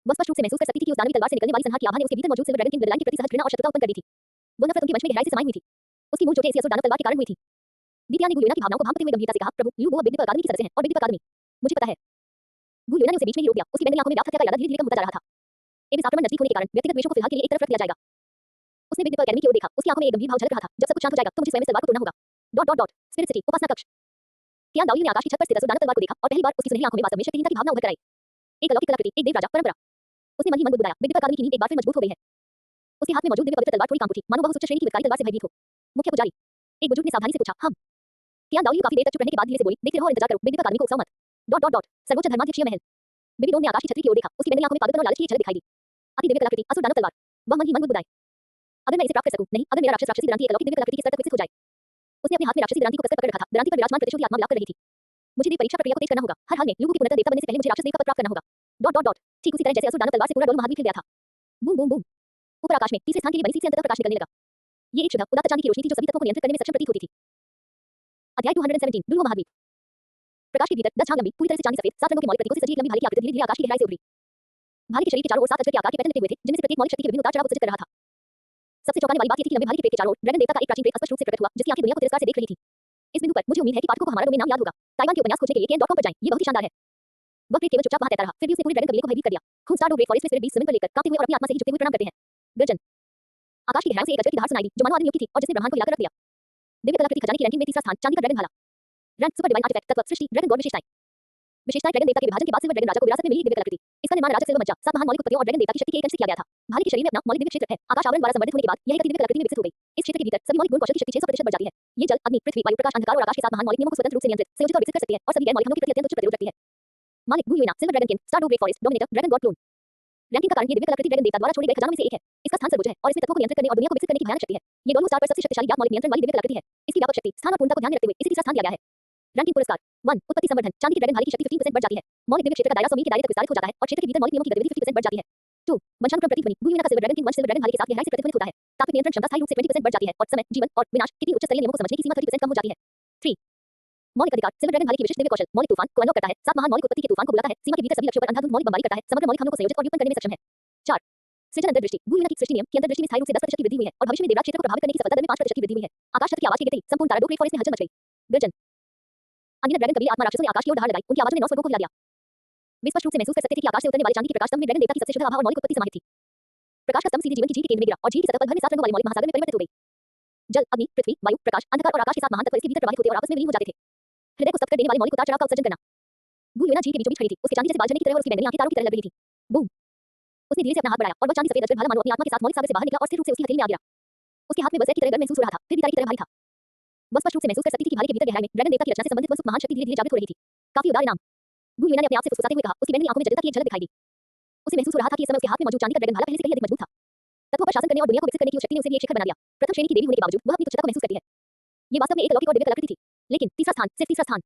वह स्पष्ट रूप से महसूस कर सकती थी कि उस दानवी तलवार से निकलने वाली संहार की आभा ने उसके भीतर मौजूद सिल्वर ड्रैगन किंग ब्लडलाइन के प्रति सहज घृणा और शत्रुता उत्पन्न कर दी थी। वो नफरत उनके वंश में गहराई से समाई हुई थी। उसकी मूल चोटें इसी असुर दानव तलवार के कारण हुई थी। दित्या ने गुलयोना की भावनाओं को भांपते हुए गंभीरता से कहा, प्रभु लूबू अब बिग अकादमी की सदस्य हैं और बिग अकादमी मुझे पता है। गुलयोना ने उसे बीच में ही रोक दिया। उसकी बैंगनी आंखों में व्याप्त हत्या का इरादा धीरे-धीरे कम होता जा रहा था। एबिस आफ्टरमन नजदीक होने के कारण व्यक्तिगत द्वेषों को फिलहाल के लिए एक तरफ रख दिया जाएगा। उसने बिग अकादमी की ओर देखा, उसकी आंखों में एक गंभीर भाव झलक रहा था। जब सब कुछ शांत हो जाएगा तो मुझे स्वयं इस तलवार को तोड़ना होगा। स्पिरिट सिटी उपासना कक्ष। कियान दाओली ने आकाश की छत पर स्थित असुर दानव तलवार को देखा और पहली बार उसकी सुनहरी आंखों में वास्तव में शक्तिहीनता की भावना उभर कर आई। एक अलौकिक कलाकृति, एक देव राजा परंपरा। उसने मन ही मन बुदबुदाया, बिग अकादमी की नींव एक बार फिर मजबूत हो गई है। उसके हाथ में मौजूद दिव्य पवित्र तलवार थोड़ी कांप उठी, मानो वह उस उच्च श्रेणी की विकारी तलवार से भयभीत हो। मुख्य पुजारी, एक बुजुर्ग ने सावधानी से पूछा, हम। कियान दाओली काफी देर तक चुप रहने के बाद धीरे से बोली, देखते रहो और इंतजार करो, बिग अकादमी को उकसाओ मत। सर्वोच्च धर्माध्यक्षीय महल। बेबी डोम ने आकाश की छतरी की ओर देखा, उसकी बैंगनी आंखों में पागलपन और लालच की एक झलक दिखाई दी। अति दिव्य कलाकृति, असुर दानव तलवार। वह मन ही मन बुदबुदाए, अगर मैं इसे प्राप्त कर सकूं, नहीं, अगर मेरा राक्षस राक्षसी दरांती एक अलौकिक दिव्य कलाकृति के स्तर तक विकसित हो जाए। उसने अपने हाथ में राक्षसी दरांती को कसकर पकड़ रखा था। दरांती पर विराजमान प्रतिशोधी आत्मा विलाप कर रही थी। मुझे देव परीक्षा प्रक्रिया को तेज करना होगा। हर हाल में लूबू की पुनर्जन्म देवता बनने से पहले मुझे राक्षस देव का पद प्राप्त करना होगा। ठीक उसी तरह जैसे असुर दानव तलवार से पूरा डोल महाद्वीप हिल गया था। Boom boom boom. ऊपर आकाश में तीसरे स्थान के लिए बनी सीट से अंततः प्रकाश निकलने लगा। ये एक शुद्ध उदात्त चांदी की रोशनी थी जो सभी तत्वों को नियंत्रित करने में सक्षम प्रतीत होती थी। अध्याय 217 डुलुओ महाद्वीप। प्रकाश के भीतर 10 झांग लंबी, पूरी तरह से चांदी सफेद, 7 रंगों के मौलिक प्रतीकों से सजी एक लंबी भाले की आकृति धीरे-धीरे आकाश की गहराई से उभरी। भाले के शरीर के चारों ओर 7 अजगर के आकार के पैटर्न लिपटे हुए थे, जिनमें से प्रत्येक मौलिक शक्ति के विभिन्न उतार-चढ़ाव को सचित कर रहा था। सबसे चौंकाने वाली बात ये थी कि लंबे भाले के पेट के चारों ओर ड्रैगन देवता का एक प्राचीन प्रेत स्पष्ट रूप से प्रकट हुआ, जिसकी आंखें दुनिया को तिरस्कार से देख रही थी। इस बिंदु पर मुझे उम्मीद है कि पाठकों को हमारा डोमेन नाम याद होगा। ताइवान के उपन्यास खोजने के लिए kn.com पर जाएं, ये बहुत ही शानदार है। वह प्रेत केवल चुपचाप वहां तैरता रहा, फिर भी उसने पूरे ड्रैगन कबीले को भयभीत कर दिया। खून स्टार ग्रेट फॉरेस्ट में स्पिरिट बीस्ट जमीन पर लेकर कांपते हुए और अपनी आत्मा से ही झुकते हुए प्रणाम करते हैं। गर्जन। आकाश की गहराई से एक अजगर की दहाड़ सुनाई दी, जो मानो आदि नियुक्त थी और जिसने ब्रह्मांड को हिलाकर रख दिया। दिव्य कलाकृति खजाने की रैंकिंग में तीसरा स्थान, चांदी का ड्रैगन भाला। रंग सुपर डिवाइन आर्टिफैक्ट, तत्व, सृष्टि, ड्रैगन गॉड विशेषताएं। विशेषताएं ड्रैगन देवता के विभाजन के बाद सिल्वर ड्रैगन राजा को विरासत में मिली दिव्य कलाकृति। इसका निर्माण राजा सिल्वर मज्जा, 7 महान मौलिक उत्पत्तियों और ड्रैगन देवता की शक्ति के एक अंश से किया गया था। भाले के शरीर में अपना मौलिक दिव्य क्षेत्र है। आकाश आवरण द्वारा संवर्धित होने के बाद यह एक दिव्य कलाकृति में विकसित हो गई। इस क्षेत्र के भीतर सभी मौलिक गुण कौशल की शक्ति 600% बढ़ जाती है। ये जल, अग्नि, पृथ्वी, वायु, प्रकाश, अंधकार और आकाश के 7 महान मौलिक नियमों को स्वतंत्र रूप से नियंत्रित, संयोजित और विकसित कर सकती है और सभी गैर मौलिक हमलों के प्रति अत्यंत उच्च प्रतिरोध रखती है। मालिक गुलयोना, silver dragon king, star great forest, dominator, dragon god clone. Ranking का कारण ये दिव्य कलाकृति ड्रैगन देवता द्वारा छोड़े गए खजानों में से एक है। इसका स्थान सर्वोच्च है और इसमें तत्वों को नियंत्रित करने और दुनिया को विकसित करने की भयानक शक्ति है। ये दोनों स्टार पर सबसे शक्तिशाली ज्ञात मौलिक नियंत्रण वाली दिव्य कलाकृति है। इसकी व्यापक शक्ति, स्थान और पूर्णता को ध्यान में रखते हुए इसे तीसरा स्थान दिया गया है। रैंकिंग पुरस्कार 1 उत्पत्ति संवर्धन, चांदी की ड्रैगन भाले की शक्ति 15% बढ़ जाती है। मौलिक दिव्य क्षेत्र का दायरा 100 मील के दायरे तक विस्तारित हो जाता है और क्षेत्र के भीतर मौलिक नियमों की गतिविधि 50% बढ़ जाती है। 2 वंशानुक्रम प्रतीध्वनि, गुलयोना का सिल्वर ड्रैगन किंग वंश सिल्वर ड्रैगन भाले के साथ गहराई से प्रतिध्वनित होता है। तात्विक नियंत्रण क्षमता स्थायी रूप से 20% बढ़ जाती है और समय, जीवन और विनाश के 3 उच्च स्तरीय नियमों को समझने की सीमा 30% कम हो जाती है। 3 मौलिक अधिकार, सिल्वर ड्रैगन भाले की विशिष्ट दिव्य कौशल, मौलिक तूफान को अनलॉक करता है। 7 महान मौलिक उत्पत्ति के तूफान को बुलाता है, सीमा के भीतर सभी लक्ष्यों पर अंधाधुंध मौलिक बमबारी करता है, समग्र मौलिक हमलों को संयोजित और व्युत्पन्न करने में सक्षम है। 4 सृजन अंतर्दृष्टि, गुलयोना की सृष्टि नियम की अंतर्दृष्टि में स्थायी रूप से 10% की वृद्धि हुई है और भविष्य में देवराज क्षेत्र को प्रभावित करने की सफलता दर में 5% की वृद्धि हुई है। आकाश छत की आवाज के गिरते ही संपूर्ण ताराडोर ग्रेट फॉरेस्ट में हलचल मच गई। गर्जन। अनगिनत ड्रैगन कबीले आत्मा राक्षसों ने आकाश की ओर दहाड़ लगाई, उनकी आवाजों ने 9 स्वर्गों को हिला दिया। वे स्पष्ट रूप से महसूस कर सकते थे कि आकाश से उतरने वाले चांदी के प्रकाश स्तंभ में ड्रैगन देवता की सबसे शुद्ध आभा और मौलिक उत्पत्ति समाहित थी। प्रकाश का स्तंभ सीधे जीवन की झील के केंद्र में गिरा और झील की सतह पर भर में 7 रंगों वाले मौलिक महासागर में परिवर्तित हो गई। जल, अग्नि, पृथ्वी, वायु, प्रकाश, अंधकार और आकाश के 7 महान तत्व इसके भीतर प्रवाहित होते और आपस में विलीन हो जाते थे। हृदय को स्तब्ध कर देने वाले मौलिक उतार चढ़ाव का उत्सर्जन करना। गुलयोना झील के बीचों बीच खड़ी थी, उसके चांदी जैसे बाल झरने की तरह और उसकी बैंगनी आंखें तारों की तरह लग रही थी। बूम। उसने धीरे से अपना हाथ बढ़ाया और वह चांदी सफेद अजगर भाला मानो अपनी आत्मा के साथ मौलिक सागर से बाहर निकला और स्थिर रूप से उसकी हथेली में आ गिरा। उसके हाथ में बस की तरह गर्म महसूस हो रहा था, फिर भी तारे की तरह भारी था। वह स्पष्ट रूप से महसूस कर सकती थी कि भाले के भीतर गहराई में ड्रैगन देवता की रचना से संबंधित वह महान शक्ति धीरे-धीरे जागृत हो रही थी। काफी उदार इनाम। गुलयोना ने अपने आप से फुसफुसाते हुए कहा, उसकी बैंगनी आंखों में जटिलता की एक झलक दिखाई दी। उसे महसूस हो रहा था कि इस समय उसके हाथ में मौजूद चांदी का ड्रैगन भाला पहले से कहीं अधिक मजबूत था। तत्वों पर शासन करने और दुनिया को विकसित करने की उस शक्ति ने उसे दी एक शिखर बना दिया। प्रथम श्रेणी की देवी होने के बावजूद वह अपनी तुच्छता को महसूस करती है। ये वास्तव में एक अलौकिक और दिव्य कलाकृति थी। लेकिन तीसरा स्थान, सिर्फ तीसरा स्थान।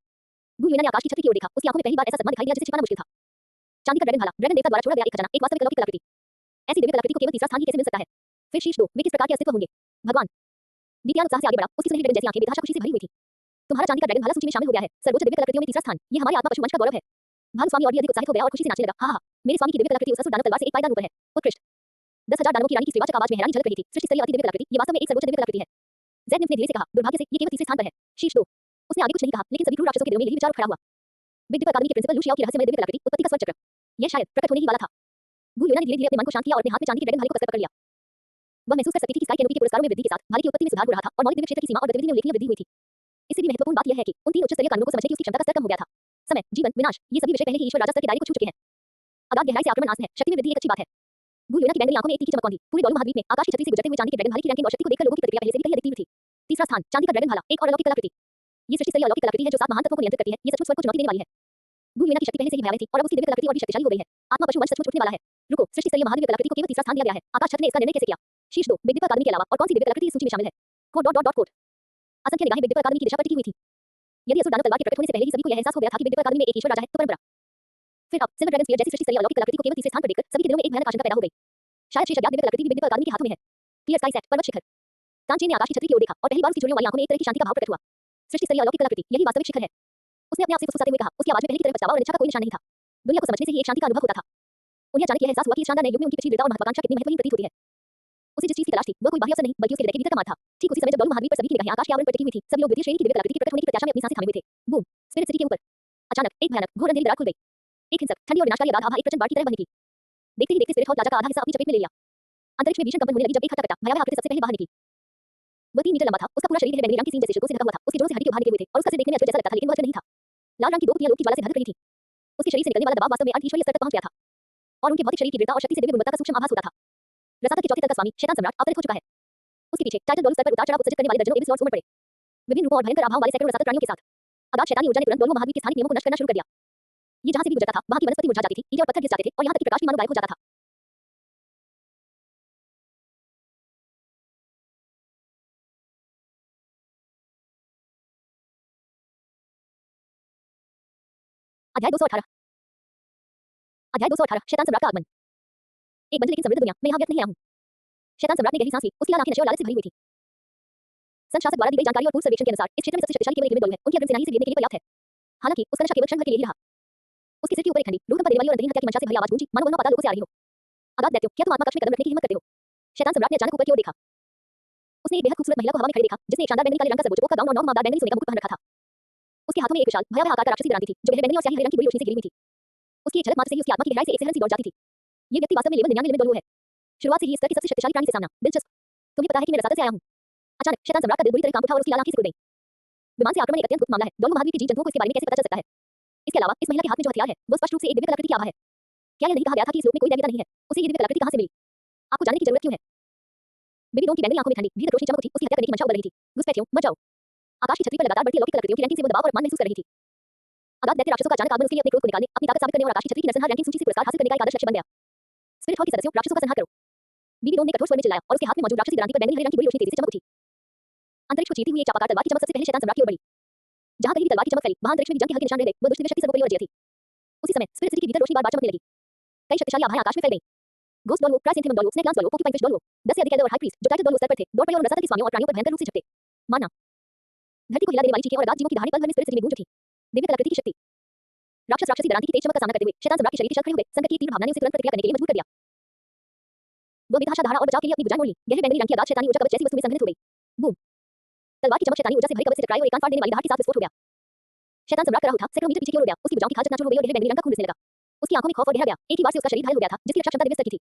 गु यूना ने आकाश की छतरी की ओर देखा। उसकी आंखों में पहली बार ऐसा सदमा दिखाई दिया जिसे छिपाना मुश्किल था। चांदी का ड्रैगन भाला, ड्रैगन देवता द्वारा छोड़ा गया एक खजाना, एक वास्तविक अलौकिक कलाकृति। ऐसी दिव्य कलाकृति को केवल तीसरा स्थान ही कैसे मिल सकता है? फिर शीर्ष दो, वे किस प्रकार के अस्तित्व होंगे? भगवान। दिव्यान उत्साह से आगे बढ़ा। उसकी सुनहरी ड्रैगन जैसी आंखें बेतहाशा खुशी से भरी हुई थी। तुम्हारा चांदी का ड्रैगन भाला सूची में शामिल हो गया है। सर्वोच्च दिव्य कलाकृतियों में तीसरा स्थान। ये हमारे आत्मा पशु वंश का गौरव है। भालू स्वामी और भी अधिक उत्साहित हो गया और खुशी से नाचने लगा। हा हा, मेरे स्वामी की दिव्य कलाकृति उस असुर दानव तलवार से एक पायदान ऊपर है। उत्कृष्ट। 10,000 दानवों की रानी की सेवाचक आवाज में हैरानी झलक रही थी। सृष्टि स्तरीय अति दिव्य कलाकृति, ये वास्तव में एक सर्वोच्च दिव्य कलाकृति है। ज़ैड निम्फ ने धीरे से कहा, दुर्भाग्य से ये केवल तीसरे स्थान पर है। शीर्ष दो। उसने आगे कुछ नहीं कहा, लेकिन सभी क्रूर राक्षसों के दिलों में यही विचार खड़ा हुआ। बिग डिपर अकादमी के प्रिंसिपल लू शियाओ की रहस्यमय दिव्य कलाकृति, उत्पत्ति का स्वर्ग चक्र। यह शायद प्रकट होने ही वाला था। गु यूना ने धीरे-धीरे अपने मन को शांत किया और अपने हाथ में चांदी के ड्रैगन भाले को कसकर पकड़ लिया। वह महसूस कर सकती थी कि स्काई कैनोपी के पुरस्कारों में वृद्धि के साथ भाले की उत्पत्ति में सुधार हो रहा था और मौलिक दिव्य क्षेत्र की सीमा और गतिविधि में उल्लेखनीय वृद्धि हुई थी। इससे भी महत्वपूर्ण बात यह है कि उन तीन उच्च स्तरीय कानूनों को समझने की उसकी क्षमता का स्तर कम हो गया था। समय, जीवन, विनाश, ये सभी विषय पहले ही ईश्वर राजा स्तर के दायरे को छू चुके हैं। अगाध गहराई से आक्रमण आसन है, शक्ति में वृद्धि एक अच्छी बात है। गु यूना की बैंगनी आंखों में एक तीखी चमक कौंधी। पूरे डोलू महाद्वीप में आकाश की छतरी से गुजरते हुए चांदी के ड्रैगन भाले की रैंकिंग और शक्ति को देखकर लोगों की प्रतिक्रिया पहले से भी कहीं अधिक तीव्र थी। तीसरा स्थान, चांदी का ड्रैगन भाला, एक और अलौकिक कलाकृति। ये सृष्टि स्तरीय अलौकिक कलाकृति है जो सात महान तत्वों को नियंत्रित करती है। ये सचमुच स्वर्ग को चुनौती देने वाली है। गु यूना की शक्ति पहले से ही भयावह थी और अब उसकी दिव्य कलाकृति और भी शक्तिशाली हो गई है। आत्मा पशु वंश सचमुच उठने वाला है। रुको, सृष्टि स्तरीय महादिव्य कलाकृति को केवल तीसरा स्थान दिया गया है। आकाश छत ने इसका निर्णय कैसे किया? शीर्ष दो, बिग डिपर अकादमी के अलावा और कौन सी दिव्य कलाकृति इस सूची में शामिल है? कोड। असंख्य निगाहें बिग डिपर अकादमी की दिशा पर टिकी हुई थी। यदि असुर दानव तलवार के प्रकट होने से पहले ही सभी को यह एहसास हो गया था कि बिग डिपर अकादमी में एक ईश्वर राजा है, तो परंपरा। फिर अब सिल्वर ड्रैगन स्पीयर जैसी सृष्टि स्तरीय अलौकिक कलाकृति को केवल तीसरे स्थान पर देखकर सभी के दिलों में एक भयानक आशंका पैदा हो गई। शायद शेष अज्ञात दिव्य कलाकृति भी बिग डिपर अकादमी के हाथों में है। क्लियर स्काई सेट, पर्वत शिखर। तानचेन ने आकाश की छतरी की ओर देखा और पहली बार उसकी चूड़ियों वाली आंखों में एक तरह की शांति का भाव प्रकट हुआ। सृष्टि स्तरीय अलौकिक कलाकृति, यही वास्तविक शिखर है। उसने अपने आप से फुसफुसाते हुए कहा। उसकी आवाज में पहले की तरह पछतावा और अनिच्छा का कोई निशान नहीं था। दुनिया को समझने से ही एक शांति का अनुभव होता था। उन्हें अचानक यह एहसास हुआ कि इस शानदार नए युग में उनकी पिछली दृढ़ता और महत्वाकांक्षा कितनी महत्वहीन प्रतीत होती है। उसे जिस चीज की तलाश थी वह कोई बाह्य अवसर नहीं बल्कि उसके हृदय के भीतर का मान था। ठीक उसी समय जब डोलू महाद्वीप पर सभी की निगाहें आकाश के आवरण पर टिकी हुई थी, सभी लोग द्वितीय श्रेणी की दिव्य कलाकृति के प्रकट होने की प्रत्याशा में अपनी सांसें थामे हुए थे। बूम, स्पिरिट सिटी के ऊपर अचानक एक भयानक घोर अंधेरी दरार खुल गई। एक हिंसक, ठंडी और विनाशकारी अगाध आभा एक प्रचंड बाढ़ की तरह बह निकली। देखते ही देखते स्पिरिट हॉल प्लाजा का आधा हिस्सा अपनी चपेट में ले लिया। अंतरिक्ष में भीषण कंपन होने लगी जब एक हत्या भयावह आकृति सबसे पहले बाहर निकली। वह 3 मीटर लंबा था। उसका पूरा शरीर बैंगनी रंग की सींग जैसे शिल्पों से ढका हुआ था। उसके जोड़ों से हड्डी के बाहर निकले हुए थे और उसका सिर देखने में अजगर जैसा लगता था, लेकिन वह अजगर नहीं था। लाल रंग की दो कुतियां लोक की ज्वाला से धधक रही थी। उसके शरीर से निकलने वाला दबाव वास्तव में ईश्वरीय स्तर तक पहुंच गया था और उनके भौतिक शरीर की दृढ़ता और शक्ति से दिव्य गुणवत्ता का सूक्ष्म आभास होता था। रसातल के चौथे तल का स्वामी शैतान सम्राट अवतरित हो चुका है। उसके पीछे टाइटल डोलू स्तर पर उतार चढ़ाव उत्सर्जित करने वाले दर्जनों एबिस लॉर्ड्स उमड़ पड़े, विभिन्न रूपों और भयंकर आभाओं वाले सैकड़ों रसातल प्राणियों के साथ। अगाध शैतानी ऊर्जा ने तुरंत डोलू महाद्वीप के स्थानिक नियमों को नष्ट करना शुरू कर दिया। ये जहां से भी गुजरता था वहां की वनस्पति मुरझा जाती थी, ईंटें और पत्थर गिर जाते थे और यहां तक कि प्रकाश भी मानो गायब हो जाता था। अध्याय 218 शैतान सम्राट का आगमन। एक बंद लेकिन समृद्ध दुनिया में यहाँ व्यक्त नहीं आया हूँ। शैतान सम्राट ने गहरी सांस ली। उसकी लाल आंखें नशे और लालच से भरी हुई थी। संत शासक द्वारा दी गई जानकारी और पूर्व सर्वेक्षण के अनुसार इस क्षेत्र में सबसे शक्तिशाली केवल एक डोलू है। उनकी अग्रम सेना ही से गिरने के लिए पर्याप्त है। हालांकि उसका नशा केवल क्षण भर के लिए ही रहा। उसके सिर के ऊपर एक ठंडी रूह कंपन देने वाली और अंतहीन हत्या की मंशा से भरी आवाज गूंजी, मानो वह पाताल लोक से आ रही हो। अगाध दैत्यों, क्या तुम आत्मा कक्ष में कदम रखने की हिम्मत करते हो? शैतान सम्राट ने अचानक ऊपर की ओर देखा। उसने एक बेहद खूबसूरत महिला को हवा में खड़े देखा, जिसने एक शानदार बैंगनी काले रंग का सर्वोच्च का गाउन और नौकदार बैंगनी सोने का मुकुट पहन रखा था। उसके हाथों में एक विशाल भयावह आकार का राक्षसी दरांती थी, जो गहरे बैंगनी और स्याही हरे रंग की बुरी रोशनी से घिरी हुई थी। उसकी एक झलक मात्र से ही उसकी आत्मा की गहराई से एक सहन सी दौड़ जाती थी। ये व्यक्ति वास्तव में लेवल 99 डोलू है। शुरुआत से ही इस स्तर की सबसे शक्तिशाली प्राणी से सामना दिलचस्प। तुम्हें पता है कि मैं रसातल से आया हूँ। अचानक शैतान सम्राट का दिल बुरी तरह कांप उठा और उसकी लाल आंखें सिकुड़ गईं। विमान से आक्रमण एक अत्यंत गुप्त मामला है। डोलू महाद्वीप के जीव जंतुओं को इसके बारे में कैसे पता चल सकता है? इसके अलावा इस महिला के हाथ में जो हथियार है वो स्पष्ट रूप से एक दिव्य कलाकृति की आभा है। क्या यह नहीं कहा गया था कि इस लोक में कोई दैवता नहीं है? उसे ये दिव्य कलाकृति कहां से मिली? आपको जानने की जरूरत क्यों है? बेबी डोम की बैंगनी आंखों में ठंडी भीतर रोशनी चमक थी। उसकी हत्या करने की मंशा उबल रही थी। घुसपैठियों, मर जाओ। आकाश की छतरी पर लगातार बढ़ती अलौकिक कलाकृतियों की रैंकिंग से वो दबाव और अपमान महसूस कर रही थी। अगाध दैत्य राक्षसों का अचानक आगमन उसके लिए अपने क्रोध को निकालने, अपनी ताकत साबित करने और आकाश की छतरी की नरसंहार रैंकिंग सूची से पुरस्कार हासिल करने का एक आदर्श लक्ष्य बन गया। स्पिरिट हॉल के सदस्यों, राक्षसों का संहार करो। बीबी डोम ने कठोर स्वर में चिल्लाया और उसके हाथ में मौजूद राक्षसी दरांती पर बैंगनी हरे रंग की बुरी रोशनी तेजी से चमक उठी। अंतरिक्ष को चीरती हुई एक चापाकार तलवार की चमक सबसे पहले शैतान सम्राट की ओर बढ़ी। जहां कहीं भी तलवार की चमक फैली, वहां अंतरिक्ष में भी जंग के हल्के निशान रह गए। वो दुष्ट दिव्य शक्ति सर्वोपरि और अजय थी। उसी समय स्पिरिट सिटी के भीतर रोशनी बार-बार चमकने लगी। कई शक्तिशाली आभाएं आकाश में फैल गईं। गोस्ट डोलवो, क्राइसेंथेमम डोलवो, स्नेक ग्लास डोलवो, पोर्क्यूपाइन फिश डोलवो, 10 से अधिक एल्डर और हाई प्रीस्ट जो टाइटल डोलवो स्तर पर थे, दौड़ पड़े और रसातल के स्वामियों और प्राणियों पर भयंकर रूप से झपटे। माना धरती को हिला देने वाली चीखें और अगाध जीवों की दहाड़े पल भर में स्पिरिट सिटी में गूंज उठी। दिव्य कलाकृति की शक्ति। राक्षसी दरांती की तेज चमक का सामना करते हुए शैतान सम्राट के शरीर के शल खड़े हो गए। संकट की तीव्र भावना ने उसे तुरंत प्रतिक्रिया करने के लिए मजबूर कर दिया। वो बेतहाशा दहाड़ा और बचाव के लिए अपनी भुजाएं मोड़ ली। गहरे बैंगनी रंग की अगाध शैतानी ऊर्जा कवच जैसी वस्तु में संघनित हो गई। बूम, तलवार की चमक शैतानी ऊर्जा से भरी कवच से टकराई और एक कान फाड़ देने वाली दहाड़ के साथ विस्फोट हो गया। शैतान सम्राट कर रहा उठा, सैकड़ों मीटर पीछे की ओर उड़ गया। उसकी भुजाओं की खाल चकनाचूर हो गई और गहरे बैंगनी रंग का खून रिसने लगा। उसकी आंखों में खौफ और गहरा गया। एक ही बार से उसका शरीर घायल हो गया था, जिसकी रक्षा क्षमता दिव्य स्तर की थी।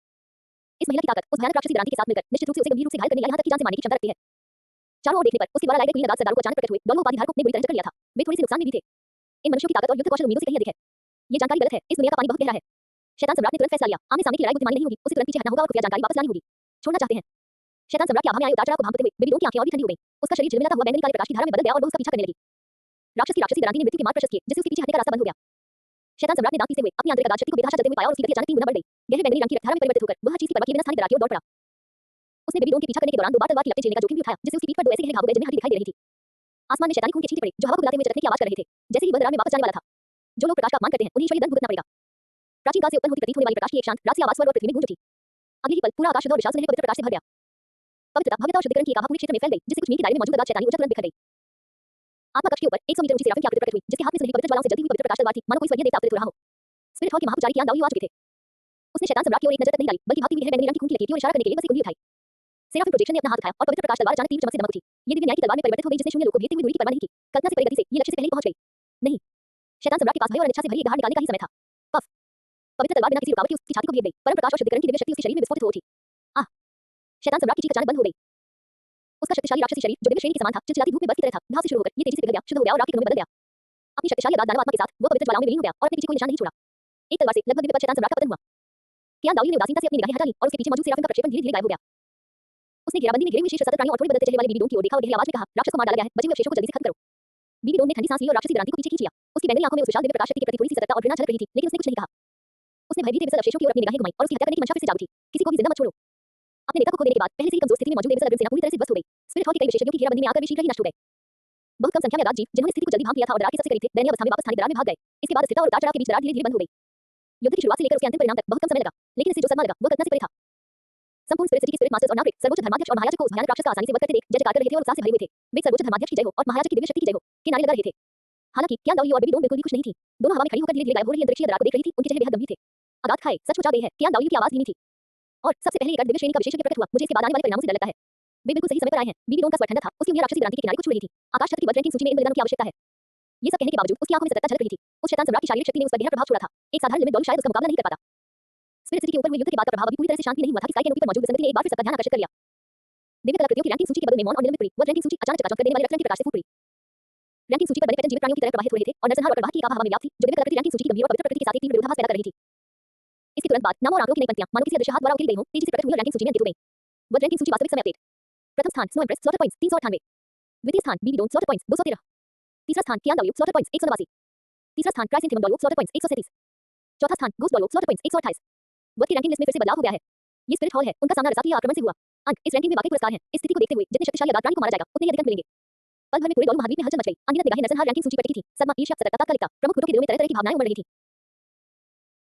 इस महिला की ताकत उस भयानक राक्षसी दरांती के साथ मिलकर निश्चित रूप से उसे गंभीर रूप से घायल करने या यहां तक कि जान से मारने की क्षमता रखती है। चारों ओर देखने पर उसके द्वारा लाए गए कुलीन अगाध सरदारों को अचानक प्रकट हुए। डोलवो उपाधिधारकों ने बुरी तरह जकड़ लिया था। वे थोड़ी सी नुकसान में भी थे। इन मनुष्यों की ताकत और युद्ध कौशल उम्मीदों से कहीं अधिक है। ये जानकारी गलत है। इस दुनिया का पानी बहुत गहरा है। शैतान सम्राट ने तुरंत फैसला लिया। आमने सामने की लड़ाई बुद्धिमानी नहीं होगी। उसे तुरंत पीछे हटना होगा और खुफिया जानकारी वापस लानी होगी। छोड़ना चाहते हैं। शैतान सम्राट के आभा में आए उतार चढ़ाव को भांपते हुए बेबी डोम की आंखें और भी ठंडी हो गईं। उसका शरीर झिलमिलाता हुआ बैंगनी काले प्रकाश की धारा में बदल गया और वो उसका पीछा करने लगी। राक्षसी दरांती ने मृत्यु के मार्ग प्रशस्त किए, जिससे उसके पीछे हटने का रास्ता बंद हो गया। शैतान सम्राट ने दांत पीसते हुए अपनी आंतरिक शक्ति को बेतहाशा चलते हुए पाया और उसकी गति अचानक 3 गुना बढ़ गई। गहरे बैंगनी रंग की रक्तधारा में परिवर्तित होकर वह हर चीज की परवाह किए बिना स्थान की ओर दौड़ पड़ा। उसने बेबी डोन के पीछा करने के दौरान 2 बार तलवार की लपटें झेलने का जोखिम भी उठाया, जिससे उसकी पीठ पर 2 ऐसे गहरे घाव हो गए जिनमें हड्डी दिखाई दे रही थी। आसमान में शैतानी खून के छींटे पड़े जो हवा को बुलाते हुए चटकने की आवाज कर रहे थे। जैसे ही वह दरार में वापस जाने वाला था, जो लोग प्रकाश का अपमान करते हैं उन्हें ईश्वरीय दंड भुगतना पड़ेगा। प्राचीन काल से उत्पन्न होती प्रतीत होने वाली प्रकाश की एक शांत रात्रि आवाज स्वर्ग और पृथ्वी में गूंज उठी। अगले ही पल पूरा आकाश शुद्ध और विशाल सुनहरे पवित्र प्रकाश से भर गया। पवित्रता, भव्यता और शुद्धिकरण की एक आभा पूरे क्षेत्र में फैल गई, जिससे कुछ मील के दायरे में मौजूद अगाध शैतानी ऊर्जा तुरंत बिखर गई। आत्मा कक्ष के ऊपर 100 मीटर ऊंची सेराफिम की आकृति प्रकट हुई, जिसके हाथ में सुनहरी पवित्र ज्वालाओं से जलती हुई पवित्र प्रकाश तलवार थी, मानो कोई स्वर्गीय देवता अवतरित हो रहा हो। स्पिरिट हॉल के महापुजारी कियान दाओ यू आ चुके थे। उसने शैतान सम्राट की ओर एक नजर तक नहीं डाली, बल्कि भागती हुई गहरे बैंगनी रंग की खून की लकीर की ओर इशारा करने के लिए बस एक उंगली उठाई। सेराफिम प्रोजेक्शन ने अपना हाथ उठाया और पवित्र प्रकाश तलवार अचानक तीव्र चमक से दमक उठी। ये दिव्य न्याय की तलवार में परिवर्तित हो गई, जिसने शून्य लोक को भेदते हुए दूरी की परवाह नहीं की। कल्पना से परे गति से ये लक्ष्य से पहले ही पहुंच गई। नहीं, शैतान सम्राट के पास भय और अनिच्छा से भरी एक दहाड़ निकालने का ही समय था। पफ, पवित्र तलवार बिना किसी रुकावट के उसकी छाती को भेद गई। परम प्रकाश और शुद्धिकरण की दिव्य शक्ति उसके शरीर में विस्फोटित हो उठी। आह! शैतान सम्राट की चीख अचानक बंद हो गई। उसका शक्तिशाली राक्षसी शरीर, जो दिव्य श्रेणी के समान था, चिलचिलाती धूप में बर्फ की तरह था, घाव से शुरू होकर ये तेजी से पिघल गया, शुद्ध हो गया और राख के कणों में बदल गया। अपनी शक्तिशाली अगाध दानव आत्मा के साथ वो पवित्र ज्वालाओं में विलीन हो गया और अपने पीछे कोई निशान नहीं छोड़ा। एक तलवार से लगभग दिव्य शैतान सम्राट का पतन हुआ। कियान दाओ ने उदासीनता से अपनी निगाहें हटा ली और उसके पीछे मौजूद सेराफिम का प्रक्षेपण धीरे-धीरे गायब हो गया। उसने घेराबंदी में घिरे हुए शेष सतत प्राणियों और थोड़े बदलते चेहरे वाली बीबी डोन की ओर देखा और गहरी आवाज में कहा, राक्षस को मार डाला गया है, बचे हुए अवशेषों को जल्दी से खत्म करो। बीबी डोन ने ठंडी सांस ली और राक्षसी क्रांति को पीछे खींच लिया। उसकी बैंगनी आंखों में उस विशाल दिव्य प्रकाश शक्ति के प्रति थोड़ी सी सतर्कता और घृणा झलक रही थी, लेकिन उसने कुछ नहीं कहा। उसने भयभीत विसर्जित अवशेषों की ओर अपनी निगाहें घुमाई और उसकी हत्या करने की मंशा फिर से जाग उठी। किसी को भी जिंदा मत छोड़ो। अपने नेता को खो देने के बाद पहले से ही कमजोर स्थिति में मौजूद देवसल अग्रसेना पूरी तरह से ध्वस्त हो गई। स्पिरिट हॉल के कई विशेषज्ञों की घेराबंदी में आकर वे शीघ्र ही नष्ट हो गए। बहुत कम संख्या में अगाध जीव, जिन्होंने स्थिति को जल्दी भांप लिया था और दरार के सबसे करीब थे, दयनीय अवस्था में वापस स्थानिक दरार में भाग गए। इसके बाद स्थिरता और उतार चढ़ाव के बीच दरार धीरे-धीरे बंद हो गई। युद्ध की शुरुआत से लेकर उसके अंतिम परिणाम तक बहुत कम समय लगा, लेकिन इससे जो सदमा लगा वो कल्पना से परे था। संपूर्ण स्पिरिट सिटी के स्पिरिट मास्टर्स और नागरिक सर्वोच्च धर्माध्यक्ष और महायाजक को उस भयानक राक्षस का आसानी से वध करते देख जय जयकार कर रहे थे और उत्साह से भरे हुए थे। वे सर्वोच्च धर्माध्यक्ष की जय हो और महायाजक की दिव्य शक्ति की जय हो के नारे लगा रहे थे। हालांकि कियान दाओ यू और बेबी डोन बिल्कुल भी खुश नहीं थी। दोनों हवा में खड़ी होकर धीरे-धीरे गायब हो रही अंतरिक्षीय दरार को देख रही थी। उनके चेहरे बेहद गंभीर थे। अगाध खाए, सचमुच आ गई है। कियान दाओ यू की आवाज धीमी थी और सबसे पहले एक दिव्य श्रेणी का विशेषज्ञ प्रकट हुआ। मुझे इसके बाद आने वाले परिणामों से डर लगता है। वे बिल्कुल सही समय पर आए हैं। बीबी डोन का स्वर ठंडा था, उसकी उंगलियां राक्षसी क्रांति के किनारे को छू रही थी। आकाश छत की वर्ल्ड रैंकिंग सूची में इन बलिदानों की आवश्यकता है। ये सब कहने के बावजूद उसकी आंखों में सतर्कता झलक रही थी। उस शैतान सम्राट की शारीरिक शक्ति ने उस पर गहरा प्रभाव छोड़ा था। एक साधारण लिमिट डॉल शायद उसका मुकाबला नहीं कर पाता। स्पिरिट सिटी के ऊपर हुए युद्ध के बाद का प्रभाव अभी पूरी तरह से शांत नहीं हुआ था कि स्काई कैनोपी पर मौजूद विसंगति ने एक बार फिर सबका ध्यान आकर्षित कर लिया। दिव्य कलाकृतियों की रैंकिंग सूची के बदल में मौन और निलंबित पड़ी। वर्ल्ड रैंकिंग सूची अचानक चकाचौंध कर देने वाले रक्त रंग के प्रकाश से फूट पड़ी। रैंकिंग सूची पर बने पैटर्न जीवित प्राणियों की तरह प्रवाहित हो रहे थे और नरसंहार और प्रवाह की एक आभा हवा में व्याप्त थी, जो दिव्य कलाकृति रैंकिंग सूची की गंभीर और पवित्र प्रकृति के साथ एक तीव्र विरोधाभास पैदा कर रही थी। इसके तुरंत बाद नामों और आंकड़ों की नई पंक्तियां मानो किसी अदृश्य हाथ द्वारा उकेरी गई हों, तेजी से प्रकट हुई और रैंकिंग सूची में अंकित हो गई। वर्ल्ड रैंकिंग सूची वास्तविक समय अपडेट। प्रथम स्थान स्नो एम्प्रेस स्लॉटर पॉइंट्स 398। द्वितीय स्थान बीबी डोन स्लॉटर पॉइंट्स 213। तीसरा स्थान कियान दाओ यू स्लॉटर पॉइंट्स 189। तीसरा स्थान क्राइसिन थिमन डॉलवोक स्लॉटर पॉइंट्स 137। चौथा स्थान गोस्ट डॉलवोक स्लॉटर पॉइंट्स 128। वर्ल्ड की रैंकिंग लिस्ट में फिर से बदलाव हो गया है। ये स्पिरिट हॉल है, उनका सामना रसाती आक्रमण से हुआ। अंक इस रैंकिंग में वाकई पुरस्कार है। इस स्थिति को देखते हुए जितने शक्तिशाली अगाध प्राणी को मारा जाएगा उतने ही अधिक अंक मिलेंगे। पल भर में पूरे डॉलू महाद्वीप में हलचल मच गई। अनगिनत निगाहें नरसंहार रैंकिंग सूची पर टिकी थी। सदमा, ईर्ष्या, सतर्कता, तात्कालिकता, प्रमुख गुटों के दिलों में तरह-तरह की भावनाएं उमड़ रही थी।